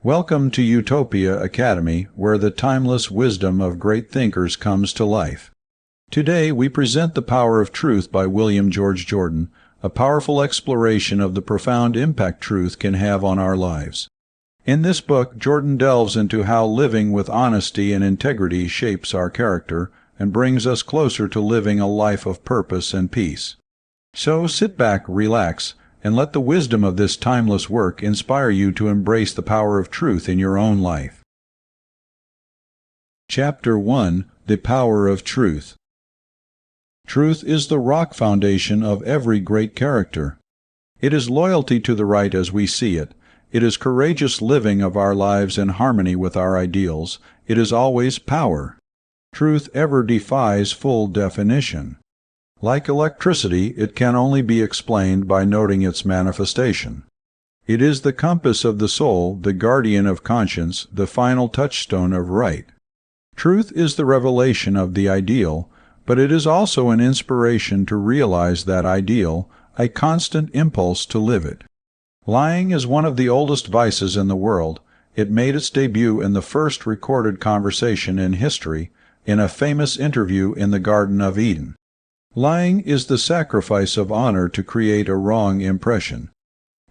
Welcome to Utopia Academy, where the timeless wisdom of great thinkers comes to life. Today we present The Power of Truth by William George Jordan, a powerful exploration of the profound impact truth can have on our lives. In this book, Jordan delves into how living with honesty and integrity shapes our character and brings us closer to living a life of purpose and peace. So sit back, relax, and let the wisdom of this timeless work inspire you to embrace the power of truth in your own life. Chapter 1: The Power of Truth. Truth is the rock foundation of every great character. It is loyalty to the right as we see it. It is courageous living of our lives in harmony with our ideals. It is always power. Truth ever defies full definition. Like electricity, it can only be explained by noting its manifestation. It is the compass of the soul, the guardian of conscience, the final touchstone of right. Truth is the revelation of the ideal, but it is also an inspiration to realize that ideal, a constant impulse to live it. Lying is one of the oldest vices in the world. It made its debut in the first recorded conversation in history, in a famous interview in the Garden of Eden. Lying is the sacrifice of honor to create a wrong impression.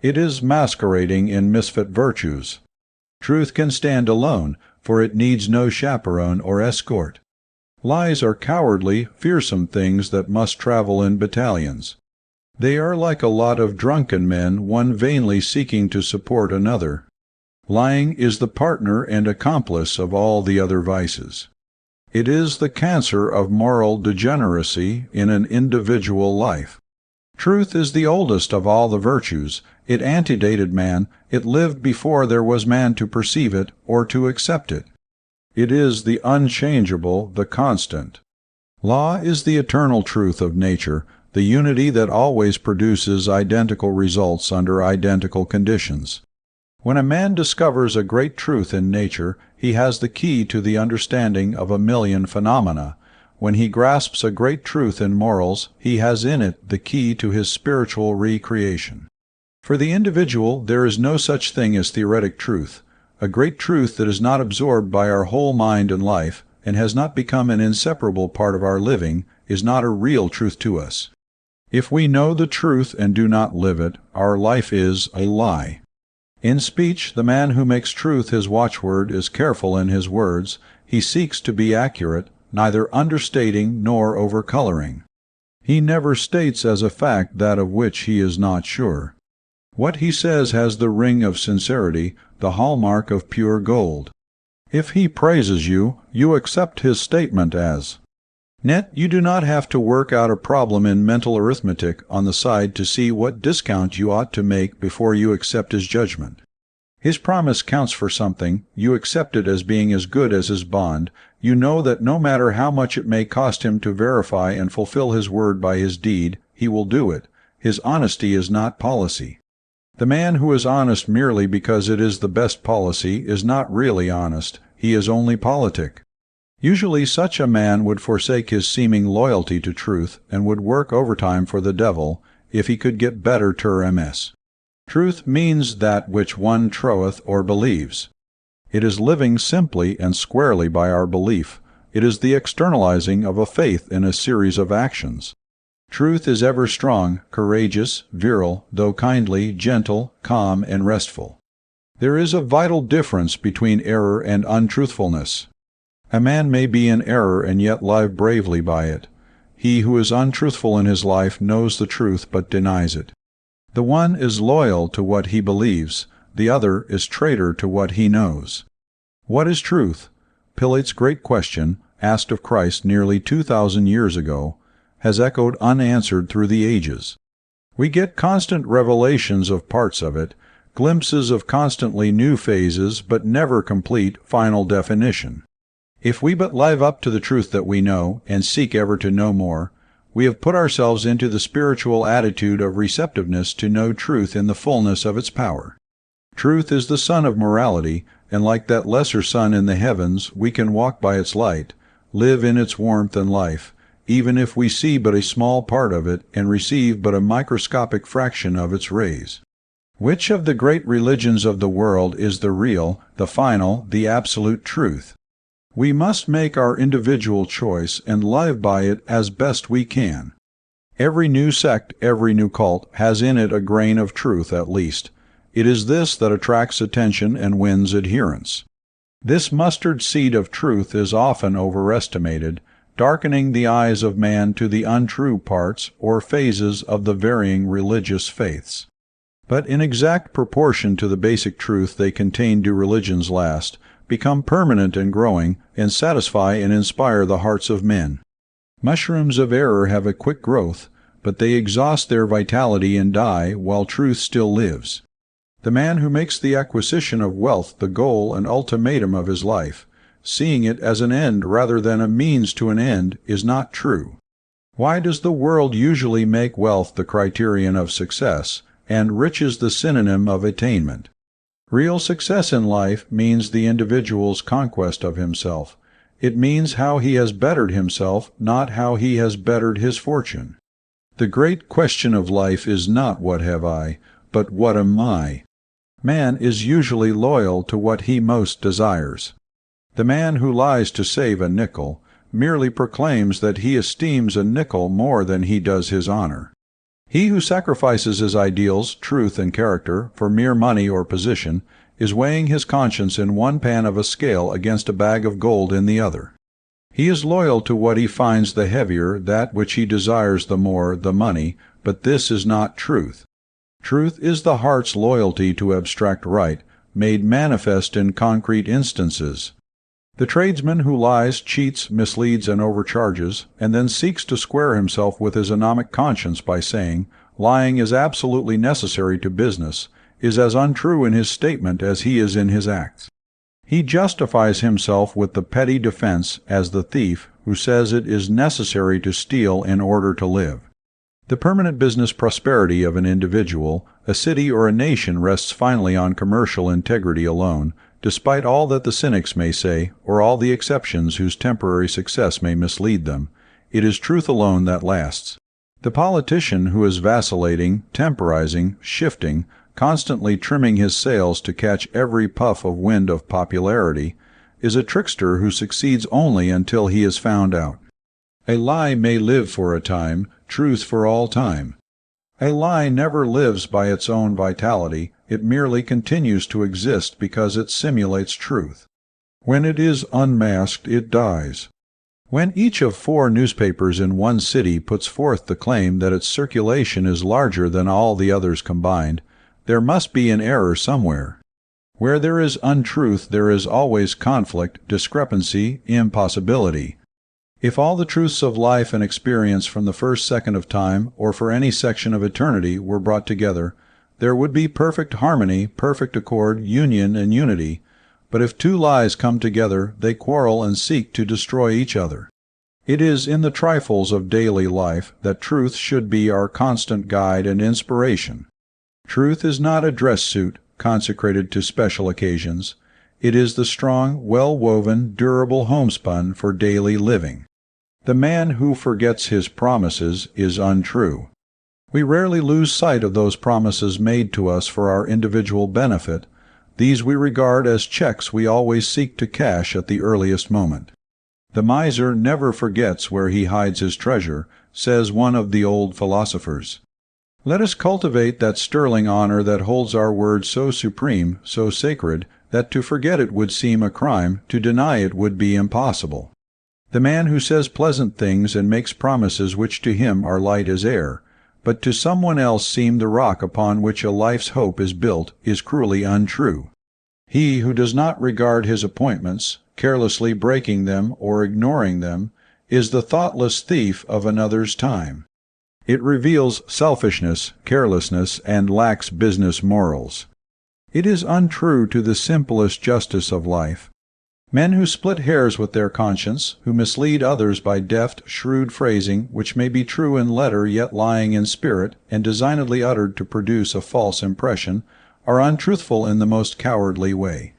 It is masquerading in misfit virtues. Truth can stand alone, for it needs no chaperone or escort. Lies are cowardly, fearsome things that must travel in battalions. They are like a lot of drunken men, one vainly seeking to support another. Lying is the partner and accomplice of all the other vices. It is the cancer of moral degeneracy in an individual life. Truth is the oldest of all the virtues. It antedated man. It lived before there was man to perceive it or to accept it. It is the unchangeable, the constant. Law is the eternal truth of nature, the unity that always produces identical results under identical conditions. When a man discovers a great truth in nature, he has the key to the understanding of a million phenomena. When he grasps a great truth in morals, he has in it the key to his spiritual recreation. For the individual, there is no such thing as theoretic truth. A great truth that is not absorbed by our whole mind and life, and has not become an inseparable part of our living, is not a real truth to us. If we know the truth and do not live it, our life is a lie. In speech, the man who makes truth his watchword is careful in his words. He seeks to be accurate, neither understating nor overcoloring. He never states as a fact that of which he is not sure. What he says has the ring of sincerity, the hallmark of pure gold. If he praises you, you accept his statement as. Net, you do not have to work out a problem in mental arithmetic on the side to see what discount you ought to make before you accept his judgment. His promise counts for something. You accept it as being as good as his bond. You know that no matter how much it may cost him to verify and fulfill his word by his deed, he will do it. His honesty is not policy. The man who is honest merely because it is the best policy is not really honest. He is only politic. Usually such a man would forsake his seeming loyalty to truth and would work overtime for the devil if he could get better ter ms. Truth means that which one troweth or believes. It is living simply and squarely by our belief. It is the externalizing of a faith in a series of actions. Truth is ever strong, courageous, virile, though kindly, gentle, calm, and restful. There is a vital difference between error and untruthfulness. A man may be in error and yet live bravely by it. He who is untruthful in his life knows the truth but denies it. The one is loyal to what he believes, the other is traitor to what he knows. What is truth? Pilate's great question, asked of Christ nearly 2,000 years ago, has echoed unanswered through the ages. We get constant revelations of parts of it, glimpses of constantly new phases, but never complete, final definition. If we but live up to the truth that we know, and seek ever to know more, we have put ourselves into the spiritual attitude of receptiveness to know truth in the fullness of its power. Truth is the sun of morality, and like that lesser sun in the heavens, we can walk by its light, live in its warmth and life, even if we see but a small part of it and receive but a microscopic fraction of its rays. Which of the great religions of the world is the real, the final, the absolute truth? We must make our individual choice and live by it as best we can. Every new sect, every new cult, has in it a grain of truth at least. It is this that attracts attention and wins adherence. This mustard seed of truth is often overestimated, darkening the eyes of man to the untrue parts or phases of the varying religious faiths. But in exact proportion to the basic truth they contain do religions last, become permanent and growing, and satisfy and inspire the hearts of men. Mushrooms of error have a quick growth, but they exhaust their vitality and die while truth still lives. The man who makes the acquisition of wealth the goal and ultimatum of his life, seeing it as an end rather than a means to an end, is not true. Why does the world usually make wealth the criterion of success, and riches the synonym of attainment? Real success in life means the individual's conquest of himself. It means how he has bettered himself, not how he has bettered his fortune. The great question of life is not what have I, but what am I? Man is usually loyal to what he most desires. The man who lies to save a nickel merely proclaims that he esteems a nickel more than he does his honor. He who sacrifices his ideals, truth, and character for mere money or position is weighing his conscience in one pan of a scale against a bag of gold in the other. He is loyal to what he finds the heavier, that which he desires the more, the money, but this is not truth. Truth is the heart's loyalty to abstract right, made manifest in concrete instances. The tradesman who lies, cheats, misleads, and overcharges, and then seeks to square himself with his anomic conscience by saying, lying is absolutely necessary to business, is as untrue in his statement as he is in his acts. He justifies himself with the petty defense as the thief who says it is necessary to steal in order to live. The permanent business prosperity of an individual, a city, or a nation rests finally on commercial integrity alone, despite all that the cynics may say, or all the exceptions whose temporary success may mislead them. It is truth alone that lasts. The politician who is vacillating, temporizing, shifting, constantly trimming his sails to catch every puff of wind of popularity, is a trickster who succeeds only until he is found out. A lie may live for a time, truth for all time. A lie never lives by its own vitality, it merely continues to exist because it simulates truth. When it is unmasked, it dies. When each of 4 newspapers in one city puts forth the claim that its circulation is larger than all the others combined, there must be an error somewhere. Where there is untruth, there is always conflict, discrepancy, impossibility. If all the truths of life and experience from the first second of time, or for any section of eternity, were brought together, there would be perfect harmony, perfect accord, union, and unity. But if 2 lies come together, they quarrel and seek to destroy each other. It is in the trifles of daily life that truth should be our constant guide and inspiration. Truth is not a dress suit consecrated to special occasions. It is the strong, well-woven, durable homespun for daily living. The man who forgets his promises is untrue. We rarely lose sight of those promises made to us for our individual benefit. These we regard as checks we always seek to cash at the earliest moment. The miser never forgets where he hides his treasure, says one of the old philosophers. Let us cultivate that sterling honor that holds our word so supreme, so sacred, that to forget it would seem a crime, to deny it would be impossible. The man who says pleasant things and makes promises which to him are light as air, but to someone else seem the rock upon which a life's hope is built, is cruelly untrue. He who does not regard his appointments, carelessly breaking them or ignoring them, is the thoughtless thief of another's time. It reveals selfishness, carelessness, and lacks business morals. It is untrue to the simplest justice of life. Men who split hairs with their conscience, who mislead others by deft, shrewd phrasing which may be true in letter yet lying in spirit and designedly uttered to produce a false impression, are untruthful in the most cowardly way.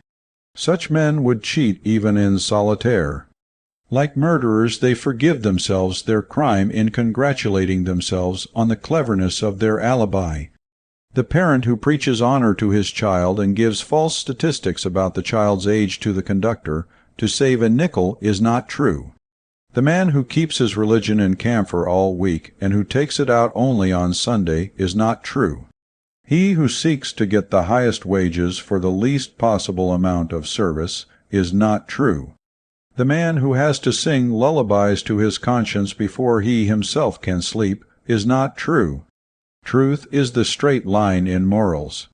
Such men would cheat even in solitaire. Like murderers, they forgive themselves their crime in congratulating themselves on the cleverness of their alibi. The parent who preaches honor to his child and gives false statistics about the child's age to the conductor to save a nickel is not true. The man who keeps his religion in camphor all week and who takes it out only on Sunday is not true. He who seeks to get the highest wages for the least possible amount of service is not true. The man who has to sing lullabies to his conscience before he himself can sleep is not true. Truth is the straight line in morals.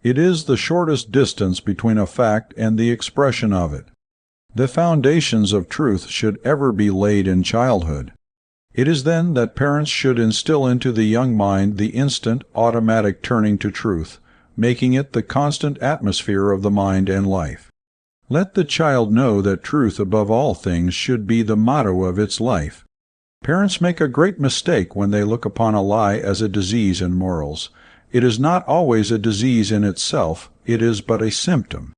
It is the shortest distance between a fact and the expression of it. The foundations of truth should ever be laid in childhood. It is then that parents should instill into the young mind the instant, automatic turning to truth, making it the constant atmosphere of the mind and life. Let the child know that truth above all things should be the motto of its life. Parents make a great mistake when they look upon a lie as a disease in morals. It is not always a disease in itself, it is but a symptom.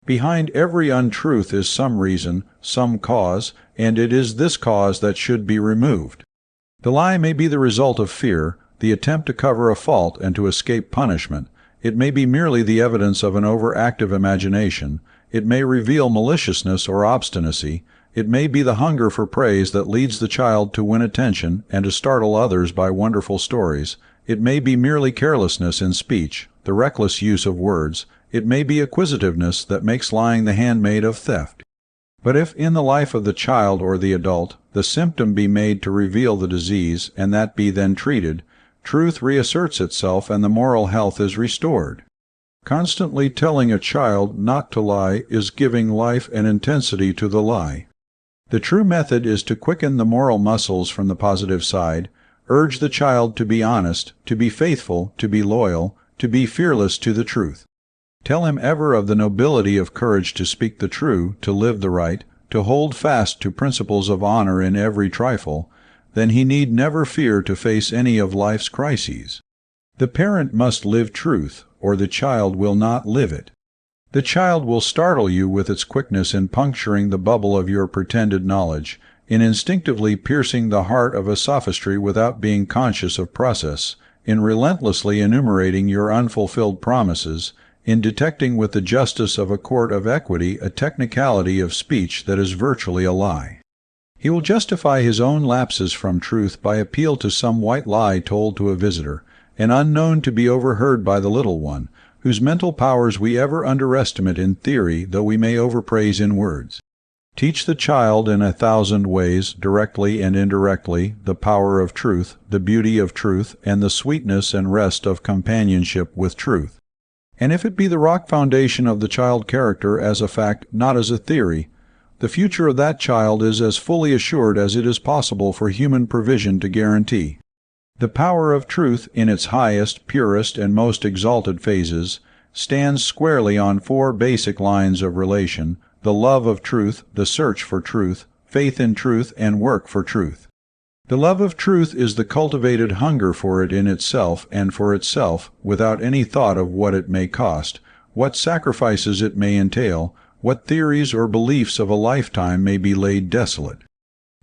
Behind every untruth is some reason, some cause, and it is this cause that should be removed. The lie may be the result of fear, the attempt to cover a fault and to escape punishment. It may be merely the evidence of an overactive imagination. It may reveal maliciousness or obstinacy. It may be the hunger for praise that leads the child to win attention and to startle others by wonderful stories. It may be merely carelessness in speech, the reckless use of words. It may be acquisitiveness that makes lying the handmaid of theft. But if in the life of the child or the adult the symptom be made to reveal the disease, and that be then treated, truth reasserts itself and the moral health is restored. Constantly telling a child not to lie is giving life and intensity to the lie. The true method is to quicken the moral muscles from the positive side, urge the child to be honest, to be faithful, to be loyal, to be fearless to the truth. Tell him ever of the nobility of courage to speak the true, to live the right, to hold fast to principles of honor in every trifle, then he need never fear to face any of life's crises. The parent must live truth, or the child will not live it. The child will startle you with its quickness in puncturing the bubble of your pretended knowledge, in instinctively piercing the heart of a sophistry without being conscious of process, in relentlessly enumerating your unfulfilled promises, in detecting with the justice of a court of equity a technicality of speech that is virtually a lie. He will justify his own lapses from truth by appeal to some white lie told to a visitor, and unknown to be overheard by the little one, whose mental powers we ever underestimate in theory, though we may overpraise in words. Teach the child in 1,000 ways, directly and indirectly, the power of truth, the beauty of truth, and the sweetness and rest of companionship with truth. And if it be the rock foundation of the child character as a fact, not as a theory, the future of that child is as fully assured as it is possible for human provision to guarantee. The power of truth, in its highest, purest, and most exalted phases, stands squarely on 4 basic lines of relation: the love of truth, the search for truth, faith in truth, and work for truth. The love of truth is the cultivated hunger for it in itself and for itself, without any thought of what it may cost, what sacrifices it may entail, what theories or beliefs of a lifetime may be laid desolate.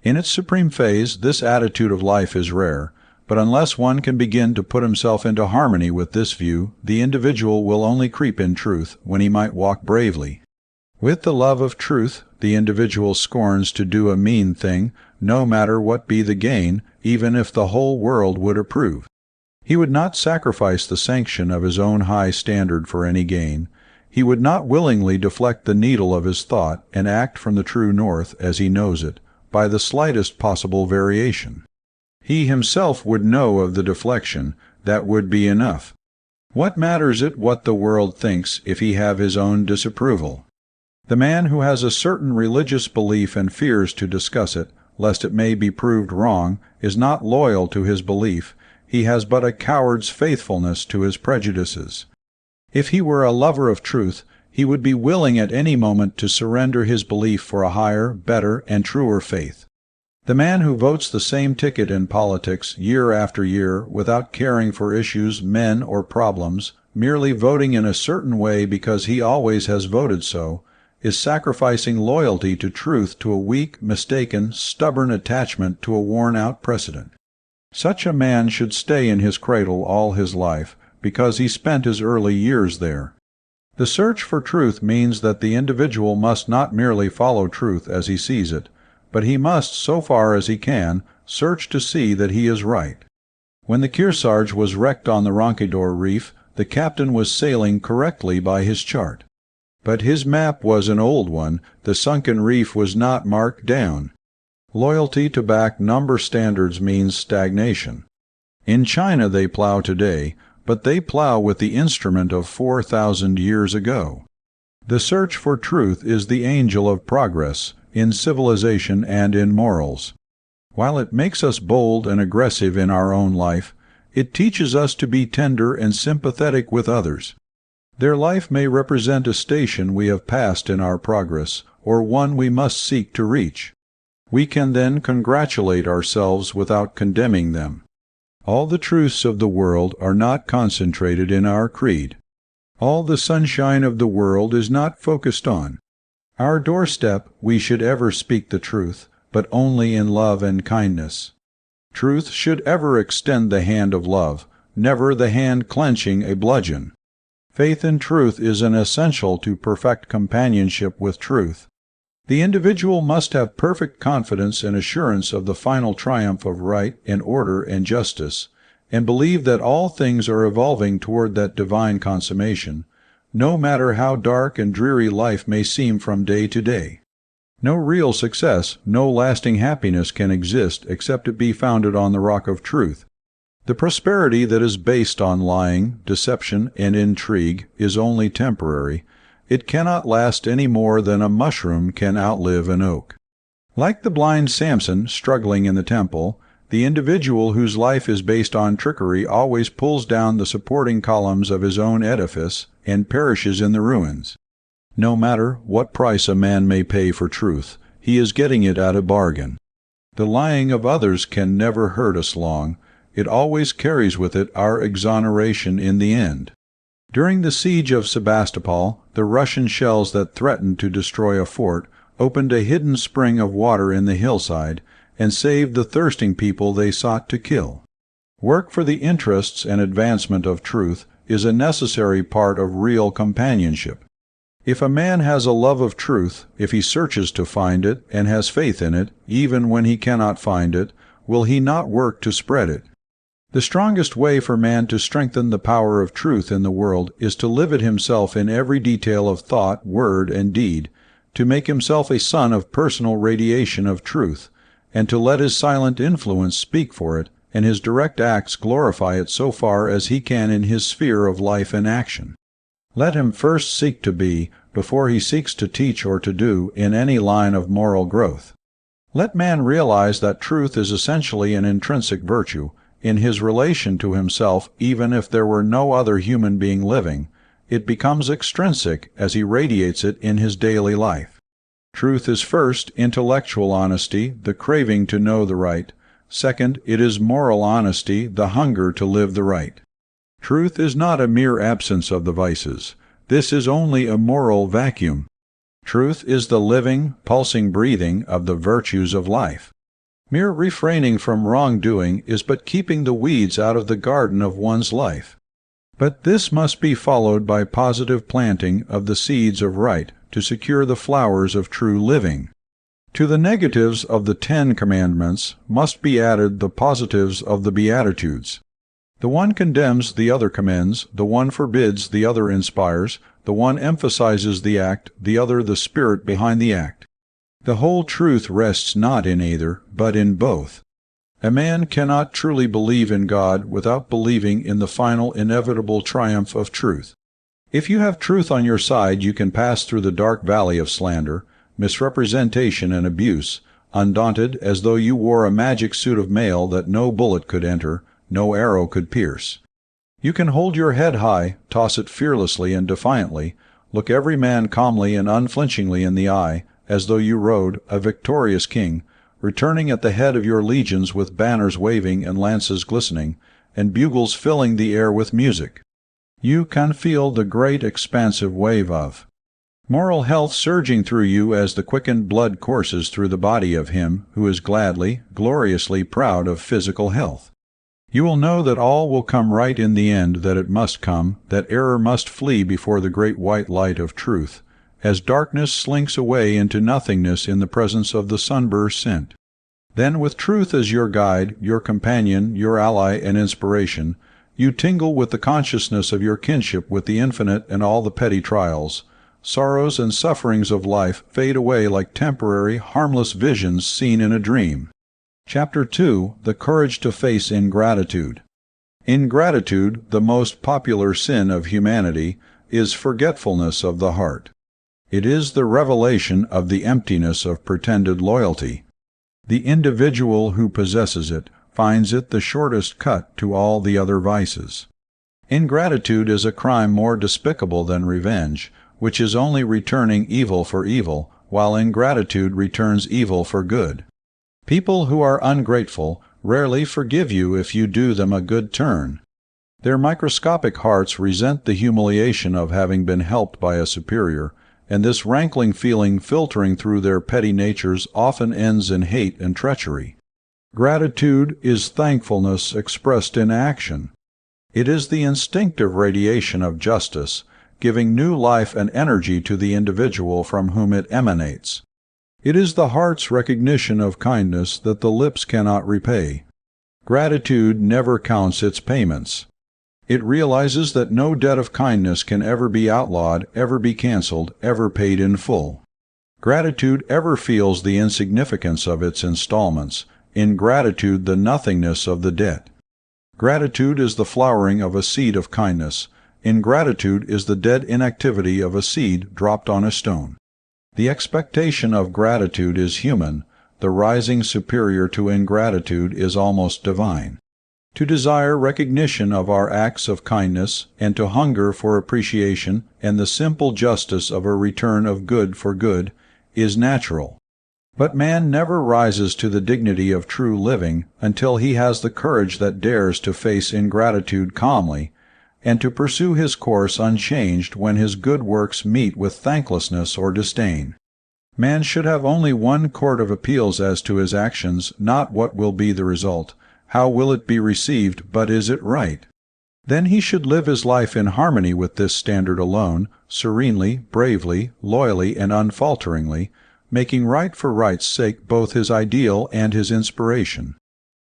In its supreme phase, this attitude of life is rare. But unless one can begin to put himself into harmony with this view, the individual will only creep in truth when he might walk bravely. With the love of truth, the individual scorns to do a mean thing, no matter what be the gain, even if the whole world would approve. He would not sacrifice the sanction of his own high standard for any gain. He would not willingly deflect the needle of his thought and act from the true north, as he knows it, by the slightest possible variation. He himself would know of the deflection. That would be enough. What matters it what the world thinks if he have his own disapproval? The man who has a certain religious belief and fears to discuss it, lest it may be proved wrong, is not loyal to his belief. He has but a coward's faithfulness to his prejudices. If he were a lover of truth, he would be willing at any moment to surrender his belief for a higher, better, and truer faith. The man who votes the same ticket in politics year after year without caring for issues, men, or problems, merely voting in a certain way because he always has voted so, is sacrificing loyalty to truth to a weak, mistaken, stubborn attachment to a worn-out precedent. Such a man should stay in his cradle all his life, because he spent his early years there. The search for truth means that the individual must not merely follow truth as he sees it, but he must, so far as he can, search to see that he is right. When the Kearsarge was wrecked on the Ronquidor Reef, the captain was sailing correctly by his chart. But his map was an old one. The sunken reef was not marked down. Loyalty to back number standards means stagnation. In China they plow today, but they plow with the instrument of 4,000 years ago. The search for truth is the angel of progress, in civilization and in morals. While it makes us bold and aggressive in our own life, it teaches us to be tender and sympathetic with others. Their life may represent a station we have passed in our progress, or one we must seek to reach. We can then congratulate ourselves without condemning them. All the truths of the world are not concentrated in our creed. All the sunshine of the world is not focused on our doorstep. We should ever speak the truth, but only in love and kindness. Truth should ever extend the hand of love, never the hand clenching a bludgeon. Faith in truth is an essential to perfect companionship with truth. The individual must have perfect confidence and assurance of the final triumph of right and order and justice, and believe that all things are evolving toward that divine consummation, no matter how dark and dreary life may seem from day to day. No real success, no lasting happiness can exist except it be founded on the rock of truth. The prosperity that is based on lying, deception, and intrigue is only temporary. It cannot last any more than a mushroom can outlive an oak. Like the blind Samson struggling in the temple, the individual whose life is based on trickery always pulls down the supporting columns of his own edifice and perishes in the ruins. No matter what price a man may pay for truth, he is getting it at a bargain. The lying of others can never hurt us long. It always carries with it our exoneration in the end. During the siege of Sebastopol, the Russian shells that threatened to destroy a fort opened a hidden spring of water in the hillside and saved the thirsting people they sought to kill. Work for the interests and advancement of truth is a necessary part of real companionship. If a man has a love of truth, if he searches to find it and has faith in it, even when he cannot find it, will he not work to spread it? The strongest way for man to strengthen the power of truth in the world is to live it himself in every detail of thought, word, and deed, to make himself a sun of personal radiation of truth, and to let his silent influence speak for it, and his direct acts glorify it so far as he can in his sphere of life and action. Let him first seek to be, before he seeks to teach or to do, in any line of moral growth. Let man realize that truth is essentially an intrinsic virtue. In his relation to himself, even if there were no other human being living, it becomes extrinsic as he radiates it in his daily life. Truth is first intellectual honesty, the craving to know the right. Second, it is moral honesty, the hunger to live the right. Truth is not a mere absence of the vices. This is only a moral vacuum. Truth is the living, pulsing breathing of the virtues of life. Mere refraining from wrongdoing is but keeping the weeds out of the garden of one's life. But this must be followed by positive planting of the seeds of right to secure the flowers of true living. To the negatives of the 10 Commandments must be added the positives of the Beatitudes. The one condemns, the other commends, the one forbids, the other inspires, the one emphasizes the act, the other the spirit behind the act. The whole truth rests not in either, but in both. A man cannot truly believe in God without believing in the final inevitable triumph of truth. If you have truth on your side, you can pass through the dark valley of slander, misrepresentation, and abuse, undaunted as though you wore a magic suit of mail that no bullet could enter, no arrow could pierce. You can hold your head high, toss it fearlessly and defiantly, look every man calmly and unflinchingly in the eye, as though you rode, a victorious king, returning at the head of your legions with banners waving and lances glistening, and bugles filling the air with music. You can feel the great expansive wave of moral health surging through you as the quickened blood courses through the body of him who is gladly, gloriously proud of physical health. You will know that all will come right in the end, that it must come, that error must flee before the great white light of truth, as darkness slinks away into nothingness in the presence of the sunburst scent. Then, with truth as your guide, your companion, your ally and inspiration, you tingle with the consciousness of your kinship with the infinite, and all the petty trials, sorrows and sufferings of life fade away like temporary, harmless visions seen in a dream. Chapter 2. The Courage to Face Ingratitude. Ingratitude, the most popular sin of humanity, is forgetfulness of the heart. It is the revelation of the emptiness of pretended loyalty. The individual who possesses it finds it the shortest cut to all the other vices. Ingratitude is a crime more despicable than revenge, which is only returning evil for evil, while ingratitude returns evil for good. People who are ungrateful rarely forgive you if you do them a good turn. Their microscopic hearts resent the humiliation of having been helped by a superior, and this rankling feeling filtering through their petty natures often ends in hate and treachery. Gratitude is thankfulness expressed in action. It is the instinctive radiation of justice, giving new life and energy to the individual from whom it emanates. It is the heart's recognition of kindness that the lips cannot repay. Gratitude never counts its payments. It realizes that no debt of kindness can ever be outlawed, ever be canceled, ever paid in full. Gratitude ever feels the insignificance of its installments, ingratitude the nothingness of the debt. Gratitude is the flowering of a seed of kindness. Ingratitude is the dead inactivity of a seed dropped on a stone. The expectation of gratitude is human. The rising superior to ingratitude is almost divine. To desire recognition of our acts of kindness, and to hunger for appreciation and the simple justice of a return of good for good, is natural. But man never rises to the dignity of true living until he has the courage that dares to face ingratitude calmly, and to pursue his course unchanged when his good works meet with thanklessness or disdain. Man should have only one court of appeals as to his actions, not what will be the result, how will it be received, but is it right? Then he should live his life in harmony with this standard alone, serenely, bravely, loyally, and unfalteringly, making right for right's sake both his ideal and his inspiration.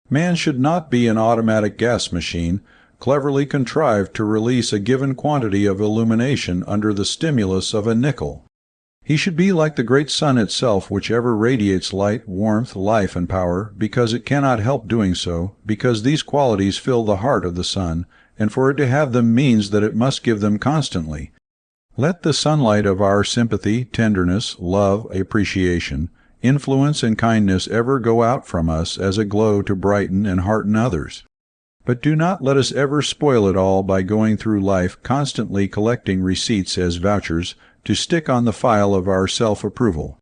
Man should not be an automatic gas machine, cleverly contrived to release a given quantity of illumination under the stimulus of a nickel. He should be like the great sun itself, which ever radiates light, warmth, life, and power, because it cannot help doing so, because these qualities fill the heart of the sun, and for it to have them means that it must give them constantly. Let the sunlight of our sympathy, tenderness, love, appreciation, influence, and kindness ever go out from us as a glow to brighten and hearten others. But do not let us ever spoil it all by going through life constantly collecting receipts as vouchers to stick on the file of our self-approval.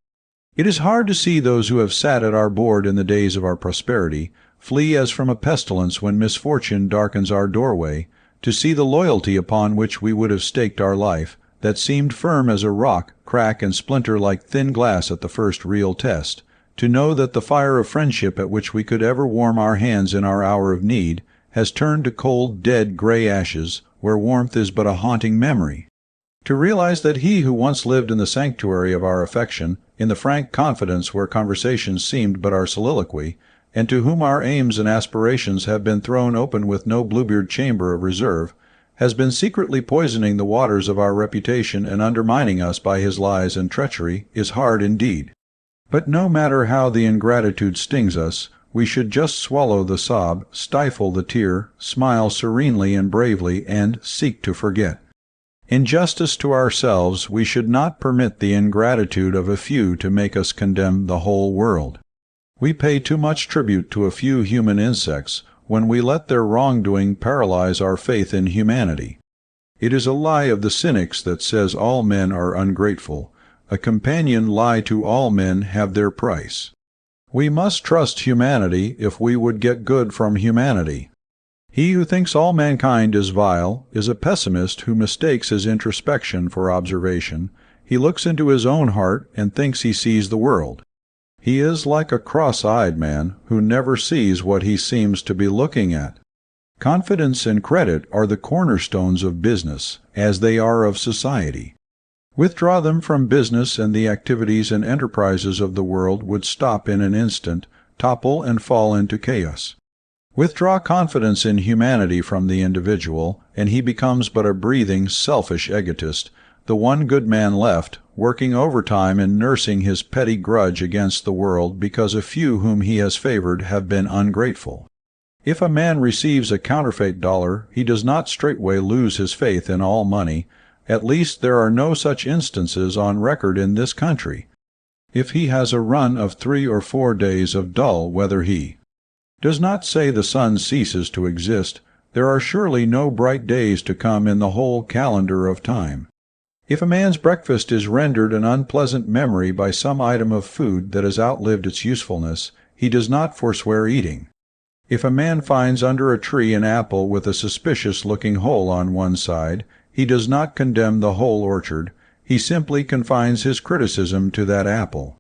It is hard to see those who have sat at our board in the days of our prosperity flee as from a pestilence when misfortune darkens our doorway, to see the loyalty upon which we would have staked our life, that seemed firm as a rock, crack and splinter like thin glass at the first real test, to know that the fire of friendship at which we could ever warm our hands in our hour of need has turned to cold, dead, gray ashes, where warmth is but a haunting memory. To realize that he who once lived in the sanctuary of our affection, in the frank confidence where conversations seemed but our soliloquy, and to whom our aims and aspirations have been thrown open with no Bluebeard chamber of reserve, has been secretly poisoning the waters of our reputation and undermining us by his lies and treachery, is hard indeed. But no matter how the ingratitude stings us, we should just swallow the sob, stifle the tear, smile serenely and bravely, and seek to forget. In justice to ourselves, we should not permit the ingratitude of a few to make us condemn the whole world. We pay too much tribute to a few human insects when we let their wrongdoing paralyze our faith in humanity. It is a lie of the cynics that says all men are ungrateful, a companion lie to all men have their price. We must trust humanity if we would get good from humanity. He who thinks all mankind is vile is a pessimist who mistakes his introspection for observation. He looks into his own heart and thinks he sees the world. He is like a cross-eyed man who never sees what he seems to be looking at. Confidence and credit are the cornerstones of business, as they are of society. Withdraw them from business and the activities and enterprises of the world would stop in an instant, topple and fall into chaos. Withdraw confidence in humanity from the individual, and he becomes but a breathing, selfish egotist, the one good man left, working overtime and nursing his petty grudge against the world because a few whom he has favored have been ungrateful. If a man receives a counterfeit dollar, he does not straightway lose his faith in all money. At least there are no such instances on record in this country. If he has a run of 3 or 4 days of dull weather, he does not say the sun ceases to exist. There are surely no bright days to come in the whole calendar of time. If a man's breakfast is rendered an unpleasant memory by some item of food that has outlived its usefulness, he does not forswear eating. If a man finds under a tree an apple with a suspicious-looking hole on one side, he does not condemn the whole orchard. He simply confines his criticism to that apple.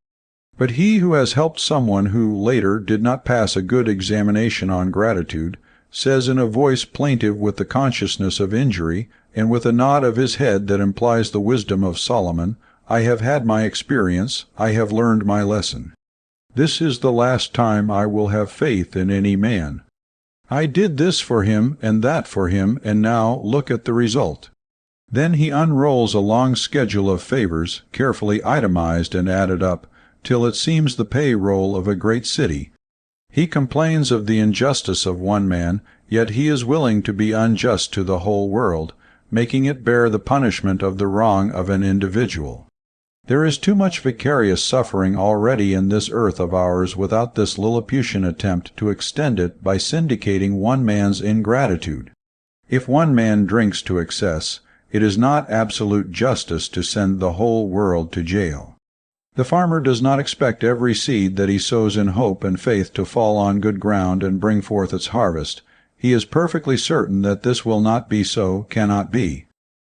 But he who has helped someone who, later, did not pass a good examination on gratitude, says in a voice plaintive with the consciousness of injury, and with a nod of his head that implies the wisdom of Solomon, "I have had my experience, I have learned my lesson. This is the last time I will have faith in any man. I did this for him and that for him, and now look at the result." Then he unrolls a long schedule of favors, carefully itemized and added up, till it seems the pay-roll of a great city. He complains of the injustice of one man, yet he is willing to be unjust to the whole world, making it bear the punishment of the wrong of an individual. There is too much vicarious suffering already in this earth of ours without this Lilliputian attempt to extend it by syndicating one man's ingratitude. If one man drinks to excess, it is not absolute justice to send the whole world to jail. The farmer does not expect every seed that he sows in hope and faith to fall on good ground and bring forth its harvest. He is perfectly certain that this will not be so, cannot be.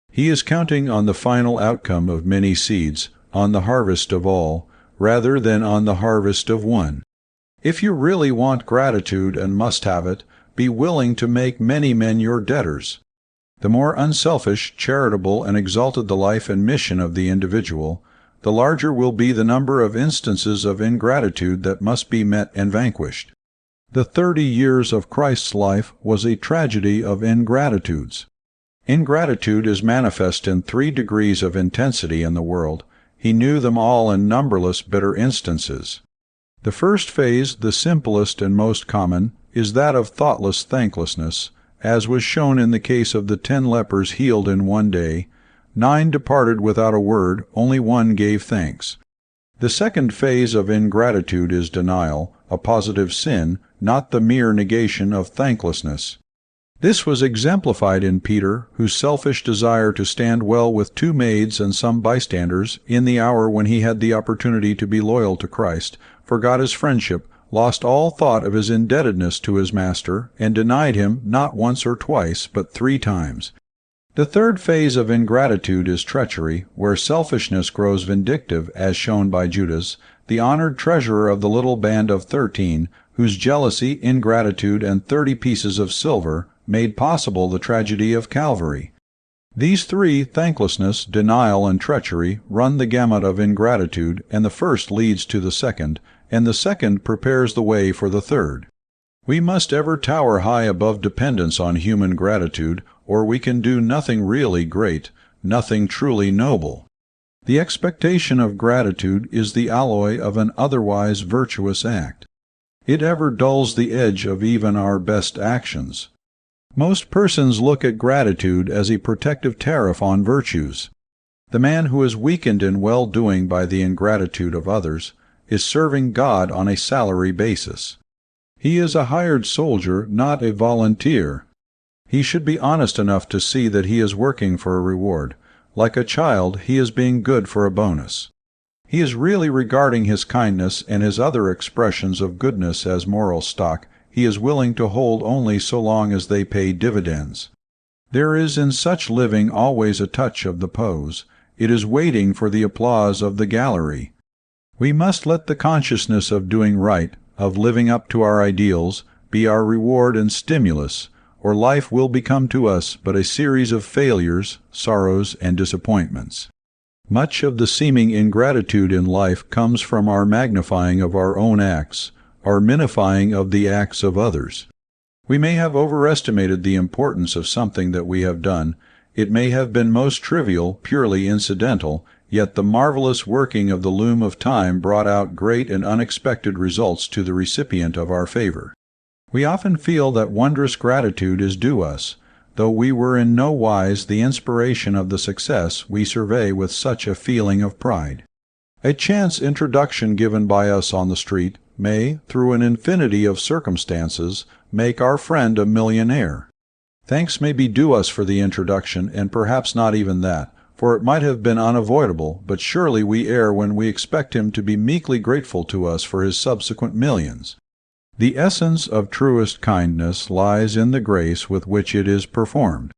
He is counting on the final outcome of many seeds, on the harvest of all, rather than on the harvest of one. If you really want gratitude and must have it, be willing to make many men your debtors. The more unselfish, charitable, and exalted the life and mission of the individual, the larger will be the number of instances of ingratitude that must be met and vanquished. The 30 years of Christ's life was a tragedy of ingratitudes. Ingratitude is manifest in 3 degrees of intensity in the world. He knew them all in numberless bitter instances. The first phase, the simplest and most common, is that of thoughtless thanklessness, as was shown in the case of the 10 lepers healed in one day. 9 departed without a word, only 1 gave thanks. The second phase of ingratitude is denial, a positive sin, not the mere negation of thanklessness. This was exemplified in Peter, whose selfish desire to stand well with 2 maids and some bystanders, in the hour when he had the opportunity to be loyal to Christ, forgot his friendship, lost all thought of his indebtedness to his master, and denied him not once or twice, but 3 times. The third phase of ingratitude is treachery, where selfishness grows vindictive, as shown by Judas, the honored treasurer of the little band of 13, whose jealousy, ingratitude, and 30 pieces of silver made possible the tragedy of Calvary. These 3, thanklessness, denial, and treachery, run the gamut of ingratitude, and the first leads to the second, and the second prepares the way for the third. We must ever tower high above dependence on human gratitude, or we can do nothing really great, nothing truly noble. The expectation of gratitude is the alloy of an otherwise virtuous act. It ever dulls the edge of even our best actions. Most persons look at gratitude as a protective tariff on virtues. The man who is weakened in well-doing by the ingratitude of others is serving God on a salary basis. He is a hired soldier, not a volunteer. He should be honest enough to see that he is working for a reward. Like a child, he is being good for a bonus. He is really regarding his kindness and his other expressions of goodness as moral stock. He is willing to hold only so long as they pay dividends. There is in such living always a touch of the pose. It is waiting for the applause of the gallery. We must let the consciousness of doing right, of living up to our ideals, be our reward and stimulus, or life will become to us but a series of failures, sorrows, and disappointments. Much of the seeming ingratitude in life comes from our magnifying of our own acts, our minifying of the acts of others. We may have overestimated the importance of something that we have done. It may have been most trivial, purely incidental, yet the marvelous working of the loom of time brought out great and unexpected results to the recipient of our favor. We often feel that wondrous gratitude is due us, though we were in no wise the inspiration of the success we survey with such a feeling of pride. A chance introduction given by us on the street may, through an infinity of circumstances, make our friend a millionaire. Thanks may be due us for the introduction, and perhaps not even that, for it might have been unavoidable, but surely we err when we expect him to be meekly grateful to us for his subsequent millions. The essence of truest kindness lies in the grace with which it is performed.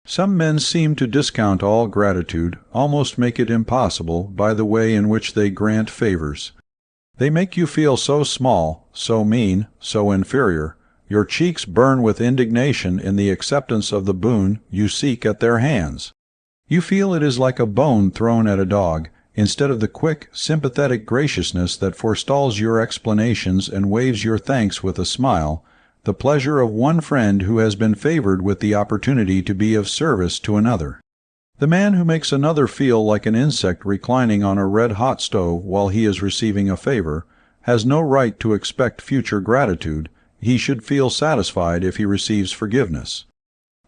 Some men seem to discount all gratitude, almost make it impossible, by the way in which they grant favors. They make you feel so small, so mean, so inferior. Your cheeks burn with indignation in the acceptance of the boon you seek at their hands. You feel it is like a bone thrown at a dog, instead of the quick, sympathetic graciousness that forestalls your explanations and waives your thanks with a smile, the pleasure of one friend who has been favored with the opportunity to be of service to another. The man who makes another feel like an insect reclining on a red-hot stove while he is receiving a favor has no right to expect future gratitude. He should feel satisfied if he receives forgiveness.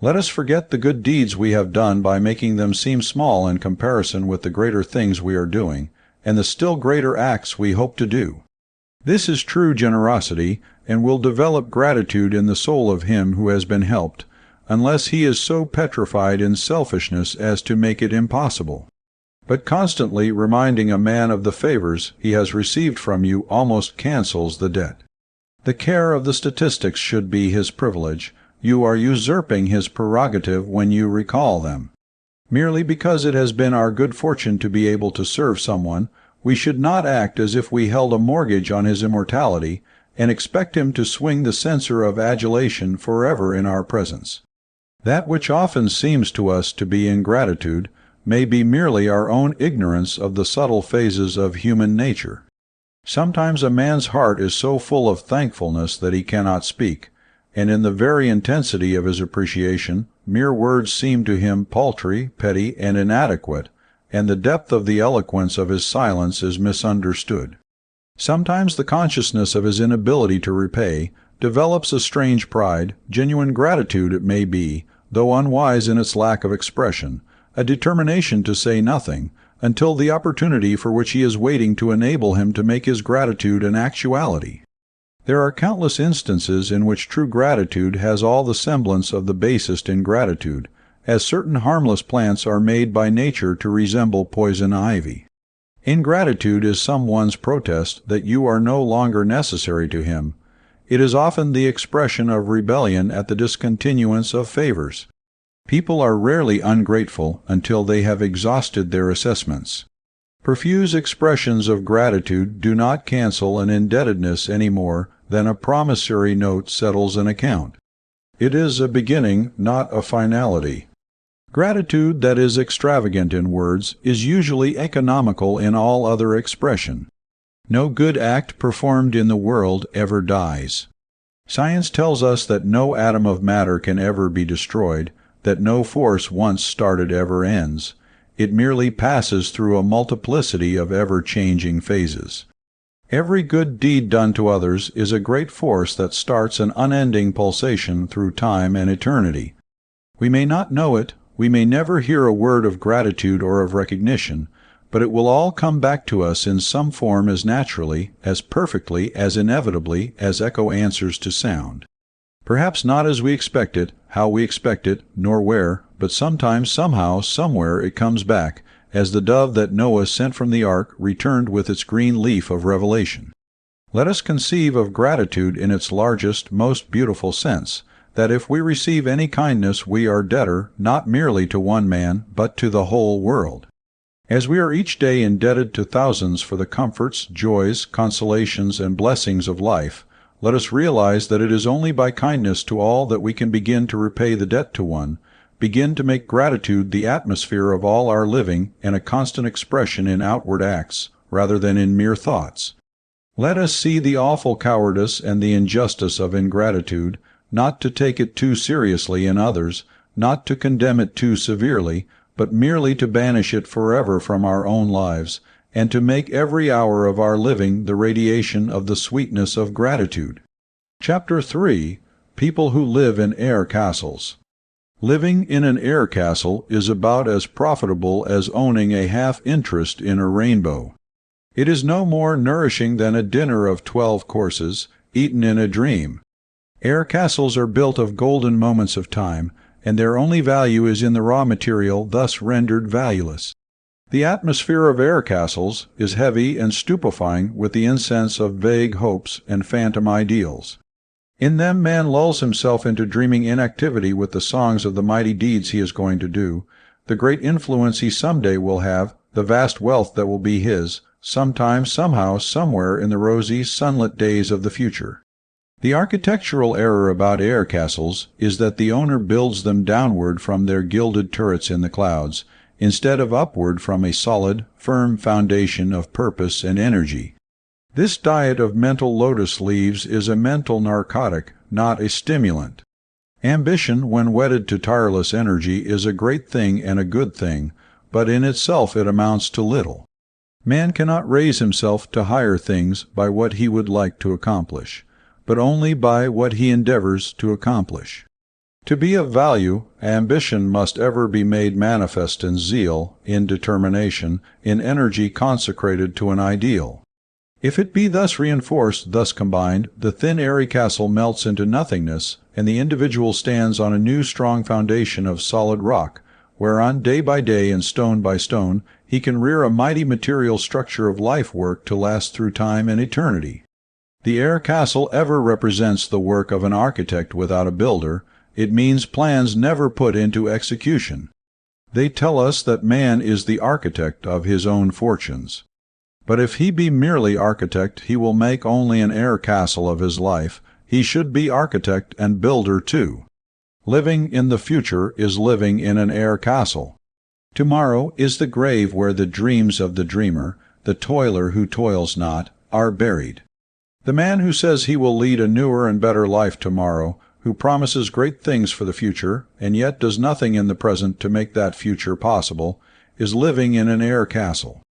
Let us forget the good deeds we have done by making them seem small in comparison with the greater things we are doing, and the still greater acts we hope to do. This is true generosity, and will develop gratitude in the soul of him who has been helped, unless he is so petrified in selfishness as to make it impossible. But constantly reminding a man of the favors he has received from you almost cancels the debt. The care of the statistics should be his privilege. You are usurping his prerogative when you recall them. Merely because it has been our good fortune to be able to serve someone, we should not act as if we held a mortgage on his immortality and expect him to swing the censer of adulation forever in our presence. That which often seems to us to be ingratitude may be merely our own ignorance of the subtle phases of human nature. Sometimes a man's heart is so full of thankfulness that he cannot speak, and in the very intensity of his appreciation, mere words seem to him paltry, petty, and inadequate, and the depth of the eloquence of his silence is misunderstood. Sometimes the consciousness of his inability to repay develops a strange pride, genuine gratitude it may be, though unwise in its lack of expression, a determination to say nothing, until the opportunity for which he is waiting to enable him to make his gratitude an actuality. There are countless instances in which true gratitude has all the semblance of the basest ingratitude, as certain harmless plants are made by nature to resemble poison ivy. Ingratitude is someone's protest that you are no longer necessary to him. It is often the expression of rebellion at the discontinuance of favors. People are rarely ungrateful until they have exhausted their assessments. Profuse expressions of gratitude do not cancel an indebtedness any more than a promissory note settles an account. It is a beginning, not a finality. Gratitude that is extravagant in words is usually economical in all other expression. No good act performed in the world ever dies. Science tells us that no atom of matter can ever be destroyed, that no force once started ever ends. It merely passes through a multiplicity of ever-changing phases. Every good deed done to others is a great force that starts an unending pulsation through time and eternity. We may not know it, we may never hear a word of gratitude or of recognition, but it will all come back to us in some form as naturally, as perfectly, as inevitably as echo answers to sound. Perhaps not as we expect it, how we expect it, nor where, but sometimes, somehow, somewhere it comes back, as the dove that Noah sent from the ark returned with its green leaf of revelation. Let us conceive of gratitude in its largest, most beautiful sense, that if we receive any kindness we are debtor not merely to one man, but to the whole world. As we are each day indebted to thousands for the comforts, joys, consolations, and blessings of life, Let us realize that it is only by kindness to all that we can begin to repay the debt to one, begin to make gratitude the atmosphere of all our living and a constant expression in outward acts, rather than in mere thoughts. Let us see the awful cowardice and the injustice of ingratitude, not to take it too seriously in others, not to condemn it too severely, but merely to banish it forever from our own lives, and to make every hour of our living the radiation of the sweetness of gratitude. Chapter 3. People who live in air castles. Living in an air castle is about as profitable as owning a half-interest in a rainbow. It is no more nourishing than a dinner of 12 courses, eaten in a dream. Air castles are built of golden moments of time, and their only value is in the raw material thus rendered valueless. The atmosphere of air castles is heavy and stupefying with the incense of vague hopes and phantom ideals. In them man lulls himself into dreaming inactivity with the songs of the mighty deeds he is going to do, the great influence he someday will have, the vast wealth that will be his, sometime, somehow, somewhere in the rosy, sunlit days of the future. The architectural error about air castles is that the owner builds them downward from their gilded turrets in the clouds, instead of upward from a solid, firm foundation of purpose and energy. This diet of mental lotus leaves is a mental narcotic, not a stimulant. Ambition, when wedded to tireless energy, is a great thing and a good thing, but in itself it amounts to little. Man cannot raise himself to higher things by what he would like to accomplish, but only by what he endeavors to accomplish. To be of value, ambition must ever be made manifest in zeal, in determination, in energy consecrated to an ideal. If it be thus reinforced, thus combined, the thin airy castle melts into nothingness, and the individual stands on a new strong foundation of solid rock, whereon day by day and stone by stone he can rear a mighty material structure of life work to last through time and eternity. The air castle ever represents the work of an architect without a builder. It means plans never put into execution. They tell us that man is the architect of his own fortunes. But if he be merely architect, he will make only an air castle of his life. He should be architect and builder too. Living in the future is living in an air castle. Tomorrow is the grave where the dreams of the dreamer, the toiler who toils not, are buried. The man who says he will lead a newer and better life tomorrow, who promises great things for the future, and yet does nothing in the present to make that future possible, is living in an air castle.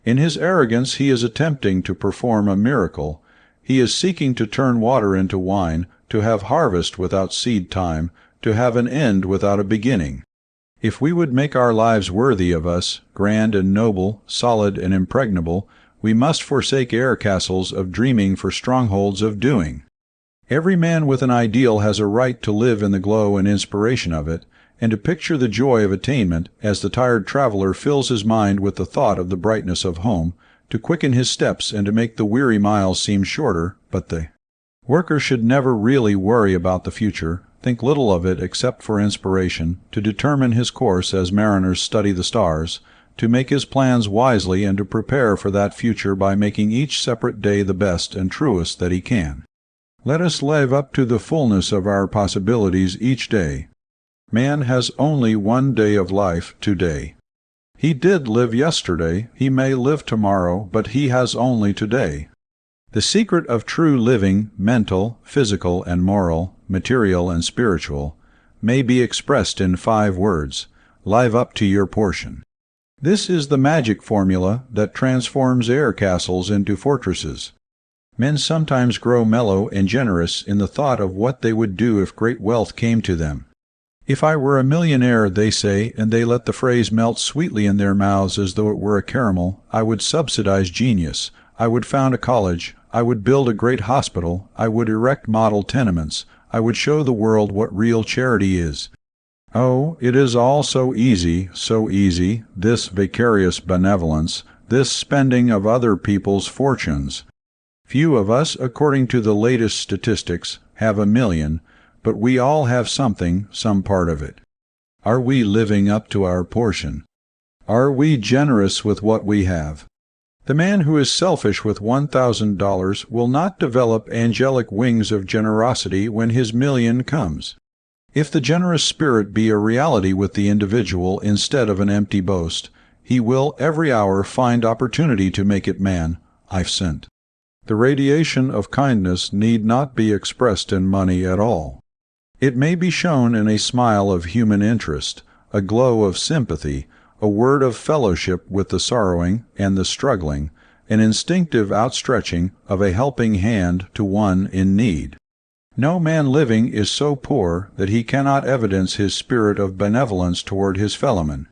In his arrogance he is attempting to perform a miracle. He is seeking to turn water into wine, to have harvest without seed time, to have an end without a beginning. If we would make our lives worthy of us, grand and noble, solid and impregnable, we must forsake air castles of dreaming for strongholds of doing. Every man with an ideal has a right to live in the glow and inspiration of it, and to picture the joy of attainment as the tired traveler fills his mind with the thought of the brightness of home, to quicken his steps and to make the weary miles seem shorter. But the worker should never really worry about the future, think little of it except for inspiration, to determine his course as mariners study the stars, to make his plans wisely and to prepare for that future by making each separate day the best and truest that he can. Let us live up to the fullness of our possibilities each day. Man has only one day of life today. He did live yesterday, he may live tomorrow, but he has only today. The secret of true living, mental, physical, and moral, material and spiritual, may be expressed in 5 words: live up to your portion. This is the magic formula that transforms air castles into fortresses. Men sometimes grow mellow and generous in the thought of what they would do if great wealth came to them. If I were a millionaire, they say, and they let the phrase melt sweetly in their mouths as though it were a caramel, I would subsidize genius, I would found a college, I would build a great hospital, I would erect model tenements, I would show the world what real charity is. Oh, it is all so easy, this vicarious benevolence, this spending of other people's fortunes. Few of us, according to the latest statistics, have 1 million, but we all have something, some part of it. Are we living up to our portion? Are we generous with what we have? The man who is selfish with $1,000 will not develop angelic wings of generosity when his million comes. If the generous spirit be a reality with the individual instead of an empty boast, he will every hour find opportunity to make it man, I've sent. The radiation of kindness need not be expressed in money at all. It may be shown in a smile of human interest, a glow of sympathy, a word of fellowship with the sorrowing and the struggling, an instinctive outstretching of a helping hand to one in need. No man living is so poor that he cannot evidence his spirit of benevolence toward his fellowman.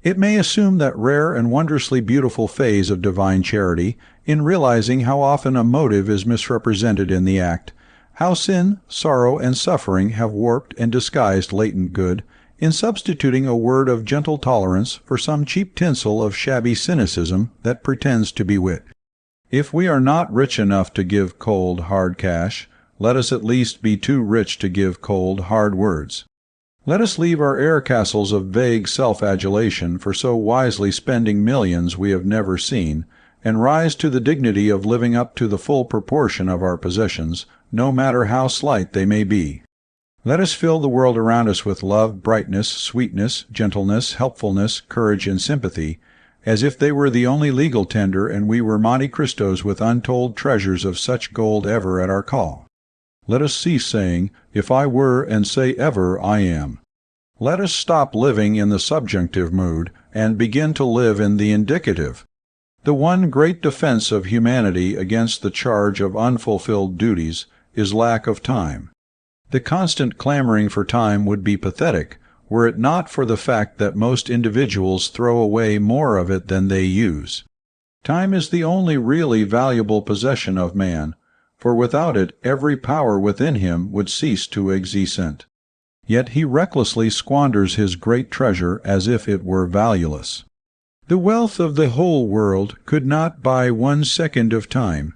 It may assume that rare and wondrously beautiful phase of divine charity in realizing how often a motive is misrepresented in the act, how sin, sorrow, and suffering have warped and disguised latent good, in substituting a word of gentle tolerance for some cheap tinsel of shabby cynicism that pretends to be wit. If we are not rich enough to give cold, hard cash, let us at least be too rich to give cold, hard words. Let us leave our air castles of vague self-adulation for so wisely spending millions we have never seen, and rise to the dignity of living up to the full proportion of our possessions, no matter how slight they may be. Let us fill the world around us with love, brightness, sweetness, gentleness, helpfulness, courage, and sympathy, as if they were the only legal tender and we were Monte Cristos with untold treasures of such gold ever at our call. Let us cease saying, if I were, and say ever, I am. Let us stop living in the subjunctive mood and begin to live in the indicative. The one great defense of humanity against the charge of unfulfilled duties is lack of time. The constant clamoring for time would be pathetic were it not for the fact that most individuals throw away more of it than they use. Time is the only really valuable possession of man, for without it every power within him would cease to exist. Yet he recklessly squanders his great treasure as if it were valueless. The wealth of the whole world could not buy 1 second of time.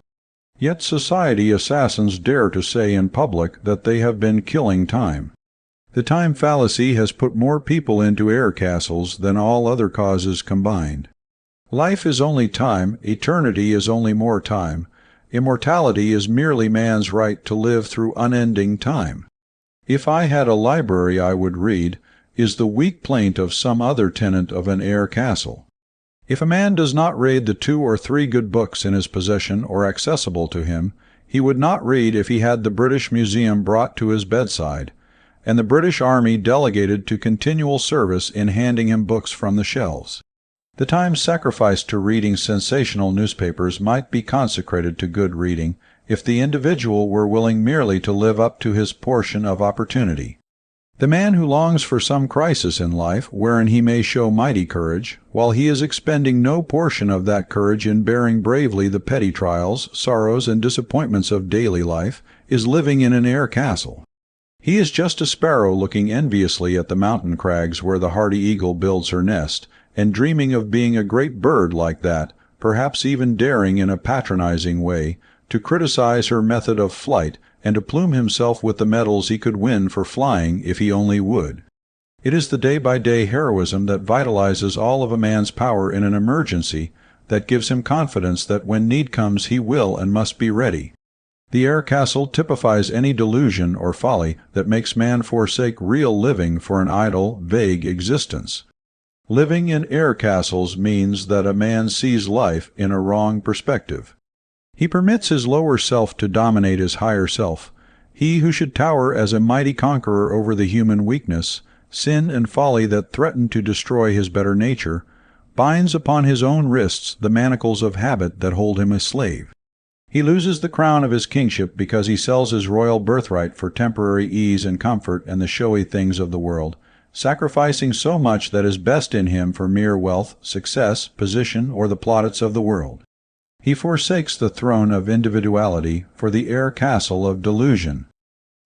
Yet society assassins dare to say in public that they have been killing time. The time fallacy has put more people into air castles than all other causes combined. Life is only time, eternity is only more time, immortality is merely man's right to live through unending time. If I had a library I would read, is the weak plaint of some other tenant of an air castle. If a man does not read the 2 or 3 good books in his possession or accessible to him, he would not read if he had the British Museum brought to his bedside, and the British Army delegated to continual service in handing him books from the shelves. The time sacrificed to reading sensational newspapers might be consecrated to good reading if the individual were willing merely to live up to his portion of opportunity. The man who longs for some crisis in life wherein he may show mighty courage, while he is expending no portion of that courage in bearing bravely the petty trials, sorrows, and disappointments of daily life, is living in an air castle. He is just a sparrow looking enviously at the mountain crags where the hardy eagle builds her nest, and dreaming of being a great bird like that, perhaps even daring in a patronizing way to criticize her method of flight and to plume himself with the medals he could win for flying if he only would. It is the day-by-day heroism that vitalizes all of a man's power in an emergency, that gives him confidence that when need comes he will and must be ready. The air castle typifies any delusion or folly that makes man forsake real living for an idle, vague existence. Living in air castles means that a man sees life in a wrong perspective. He permits his lower self to dominate his higher self. He who should tower as a mighty conqueror over the human weakness, sin and folly that threaten to destroy his better nature, binds upon his own wrists the manacles of habit that hold him a slave. He loses the crown of his kingship because he sells his royal birthright for temporary ease and comfort and the showy things of the world, sacrificing so much that is best in him for mere wealth, success, position, or the plaudits of the world. He forsakes the throne of individuality for the air castle of delusion.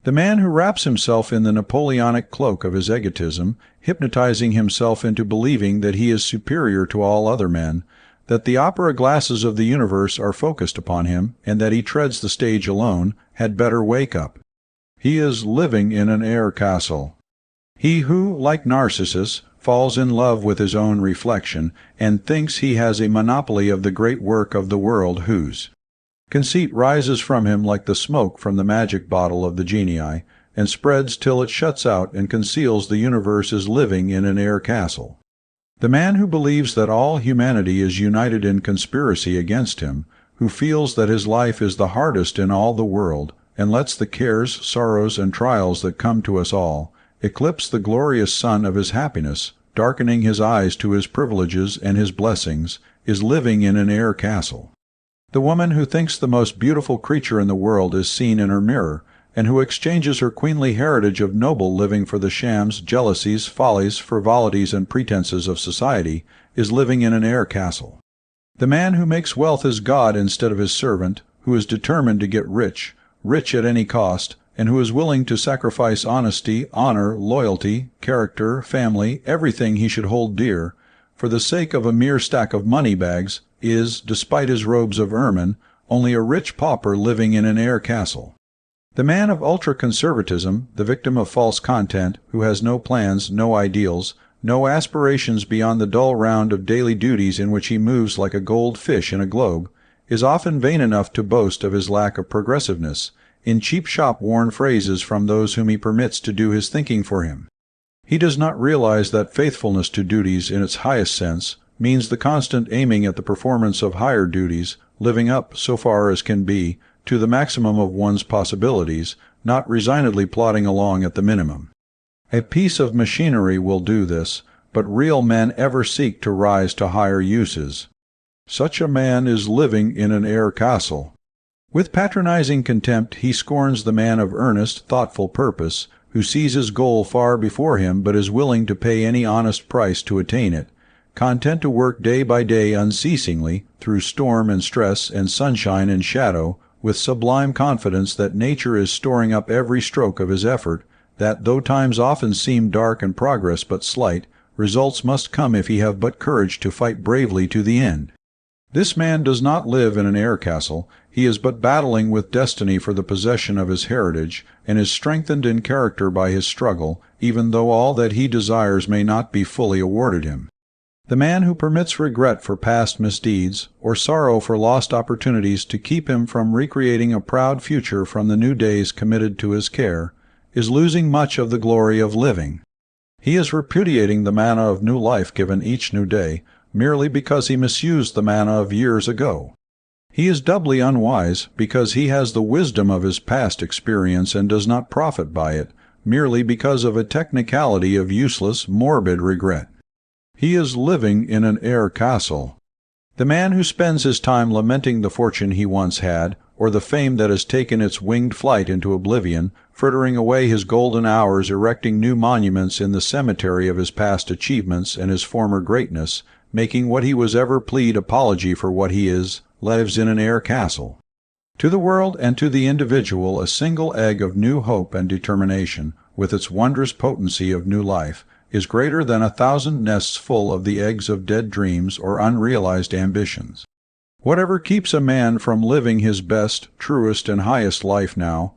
The man who wraps himself in the Napoleonic cloak of his egotism, hypnotizing himself into believing that he is superior to all other men, that the opera glasses of the universe are focused upon him, and that he treads the stage alone, had better wake up. He is living in an air castle. He who, like Narcissus, falls in love with his own reflection, and thinks he has a monopoly of the great work of the world whose. Conceit rises from him like the smoke from the magic bottle of the genii, and spreads till it shuts out and conceals the universe as living in an air castle. The man who believes that all humanity is united in conspiracy against him, who feels that his life is the hardest in all the world, and lets the cares, sorrows, and trials that come to us all eclipse the glorious sun of his happiness, darkening his eyes to his privileges and his blessings, is living in an air castle. The woman who thinks the most beautiful creature in the world is seen in her mirror, and who exchanges her queenly heritage of noble living for the shams, jealousies, follies, frivolities, and pretenses of society, is living in an air castle. The man who makes wealth his god instead of his servant, who is determined to get rich, rich at any cost, and who is willing to sacrifice honesty, honor, loyalty, character, family, everything he should hold dear, for the sake of a mere stack of money bags, is, despite his robes of ermine, only a rich pauper living in an air castle. The man of ultra-conservatism, the victim of false content, who has no plans, no ideals, no aspirations beyond the dull round of daily duties in which he moves like a gold fish in a globe, is often vain enough to boast of his lack of progressiveness, in cheap shop-worn phrases from those whom he permits to do his thinking for him. He does not realize that faithfulness to duties in its highest sense means the constant aiming at the performance of higher duties, living up, so far as can be, to the maximum of one's possibilities, not resignedly plodding along at the minimum. A piece of machinery will do this, but real men ever seek to rise to higher uses. Such a man is living in an air castle. With patronizing contempt he scorns the man of earnest, thoughtful purpose, who sees his goal far before him but is willing to pay any honest price to attain it, content to work day by day unceasingly, through storm and stress and sunshine and shadow, with sublime confidence that nature is storing up every stroke of his effort, that, though times often seem dark and progress but slight, results must come if he have but courage to fight bravely to the end. This man does not live in an air castle. He is but battling with destiny for the possession of his heritage, and is strengthened in character by his struggle, even though all that he desires may not be fully awarded him. The man who permits regret for past misdeeds, or sorrow for lost opportunities to keep him from recreating a proud future from the new days committed to his care, is losing much of the glory of living. He is repudiating the manna of new life given each new day, merely because he misused the manna of years ago. He is doubly unwise because he has the wisdom of his past experience and does not profit by it, merely because of a technicality of useless, morbid regret. He is living in an air castle. The man who spends his time lamenting the fortune he once had, or the fame that has taken its winged flight into oblivion, frittering away his golden hours erecting new monuments in the cemetery of his past achievements and his former greatness, making what he was ever plead apology for what he is, lives in an air castle. To the world and to the individual a single egg of new hope and determination, with its wondrous potency of new life, is greater than 1,000 nests full of the eggs of dead dreams or unrealized ambitions. Whatever keeps a man from living his best, truest, and highest life now,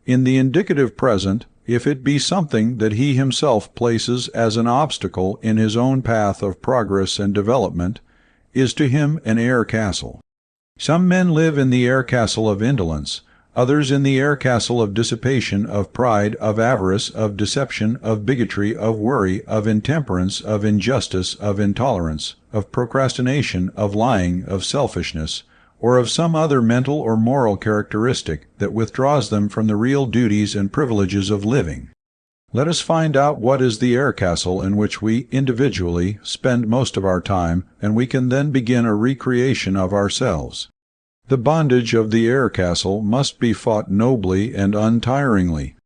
in the indicative present, if it be something that he himself places as an obstacle in his own path of progress and development, is to him an air castle. Some men live in the air castle of indolence, others in the air castle of dissipation, of pride, of avarice, of deception, of bigotry, of worry, of intemperance, of injustice, of intolerance, of procrastination, of lying, of selfishness, or of some other mental or moral characteristic that withdraws them from the real duties and privileges of living. Let us find out what is the air castle in which we, individually, spend most of our time, and we can then begin a recreation of ourselves. The bondage of the air castle must be fought nobly and untiringly.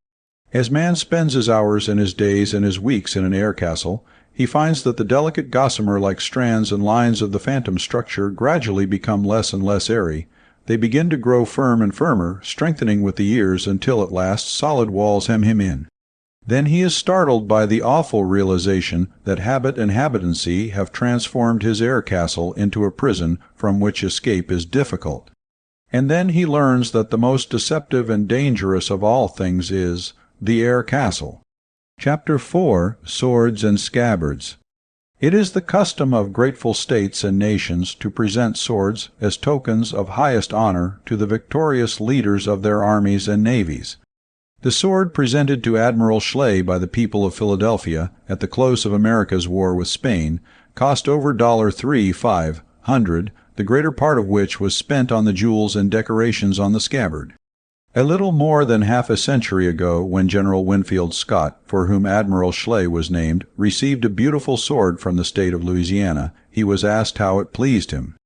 As man spends his hours and his days and his weeks in an air castle, he finds that the delicate gossamer-like strands and lines of the phantom structure gradually become less and less airy. They begin to grow firm and firmer, strengthening with the years until at last solid walls hem him in. Then he is startled by the awful realization that habit and habitancy have transformed his air castle into a prison from which escape is difficult. And then he learns that the most deceptive and dangerous of all things is the air castle. Chapter 4, Swords and Scabbards. It is the custom of grateful states and nations to present swords as tokens of highest honor to the victorious leaders of their armies and navies. The sword presented to Admiral Schley by the people of Philadelphia at the close of America's war with Spain cost over $3,500, the greater part of which was spent on the jewels and decorations on the scabbard. A little more than half a century ago, when General Winfield Scott, for whom Admiral Schley was named, received a beautiful sword from the state of Louisiana, he was asked how it pleased him.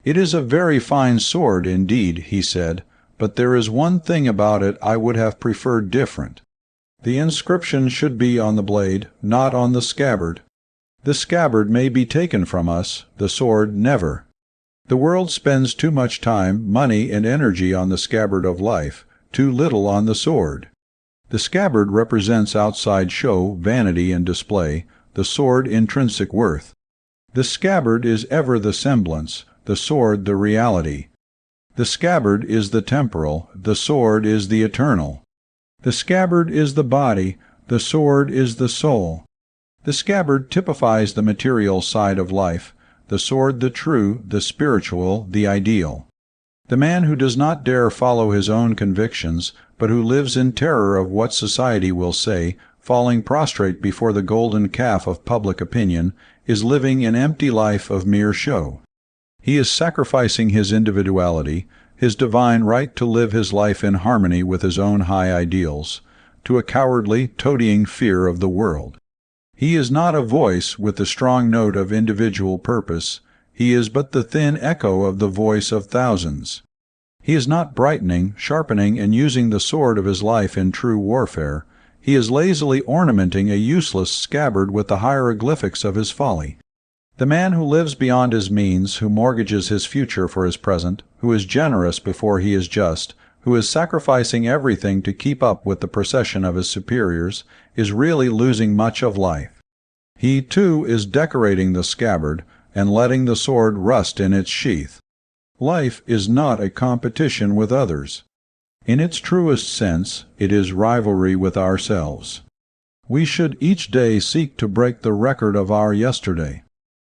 "It is a very fine sword indeed," he said, "but there is one thing about it I would have preferred different. The inscription should be on the blade, not on the scabbard. The scabbard may be taken from us, the sword never. The world spends too much time, money, and energy on the scabbard of life, too little on the sword. The scabbard represents outside show, vanity, and display, the sword intrinsic worth. The scabbard is ever the semblance, the sword the reality. The scabbard is the temporal, the sword is the eternal. The scabbard is the body, the sword is the soul. The scabbard typifies the material side of life, the sword the true, the spiritual, the ideal. The man who does not dare follow his own convictions, but who lives in terror of what society will say, falling prostrate before the golden calf of public opinion, is living an empty life of mere show. He is sacrificing his individuality, his divine right to live his life in harmony with his own high ideals, to a cowardly, toadying fear of the world. He is not a voice with the strong note of individual purpose. He is but the thin echo of the voice of thousands. He is not brightening, sharpening, and using the sword of his life in true warfare. He is lazily ornamenting a useless scabbard with the hieroglyphics of his folly. The man who lives beyond his means, who mortgages his future for his present, who is generous before he is just, who is sacrificing everything to keep up with the procession of his superiors, is really losing much of life. He, too, is decorating the scabbard and letting the sword rust in its sheath. Life is not a competition with others. In its truest sense, it is rivalry with ourselves. We should each day seek to break the record of our yesterday.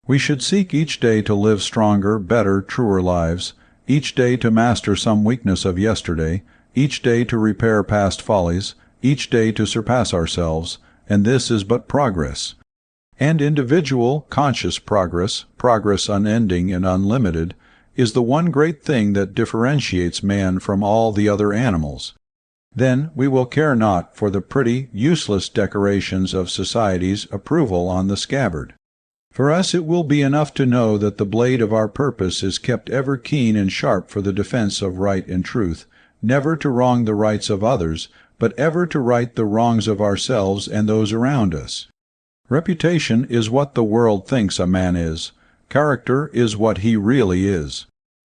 We should seek each day to live stronger, better, truer lives, each day to master some weakness of yesterday, each day to repair past follies, each day to surpass ourselves, and this is but progress. And individual, conscious progress, progress unending and unlimited, is the one great thing that differentiates man from all the other animals. Then we will care not for the pretty, useless decorations of society's approval on the scabbard. For us it will be enough to know that the blade of our purpose is kept ever keen and sharp for the defense of right and truth, never to wrong the rights of others, but ever to right the wrongs of ourselves and those around us. Reputation is what the world thinks a man is. Character is what he really is.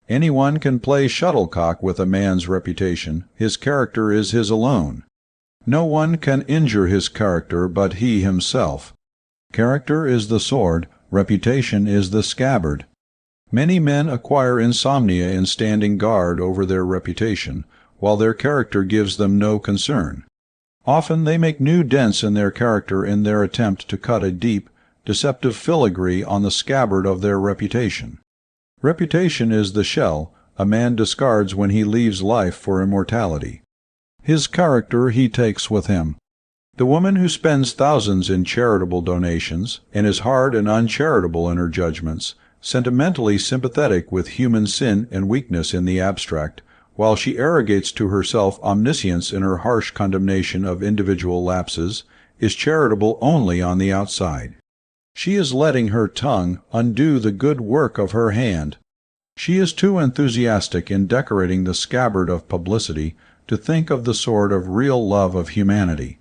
Anyone can play shuttlecock with a man's reputation. His character is his alone. No one can injure his character but he himself. Character is the sword, reputation is the scabbard. Many men acquire insomnia in standing guard over their reputation, while their character gives them no concern. Often they make new dents in their character in their attempt to cut a deep, deceptive filigree on the scabbard of their reputation. Reputation is the shell a man discards when he leaves life for immortality. His character he takes with him. The woman who spends thousands in charitable donations, and is hard and uncharitable in her judgments, sentimentally sympathetic with human sin and weakness in the abstract, while she arrogates to herself omniscience in her harsh condemnation of individual lapses, is charitable only on the outside. She is letting her tongue undo the good work of her hand. She is too enthusiastic in decorating the scabbard of publicity to think of the sword of real love of humanity.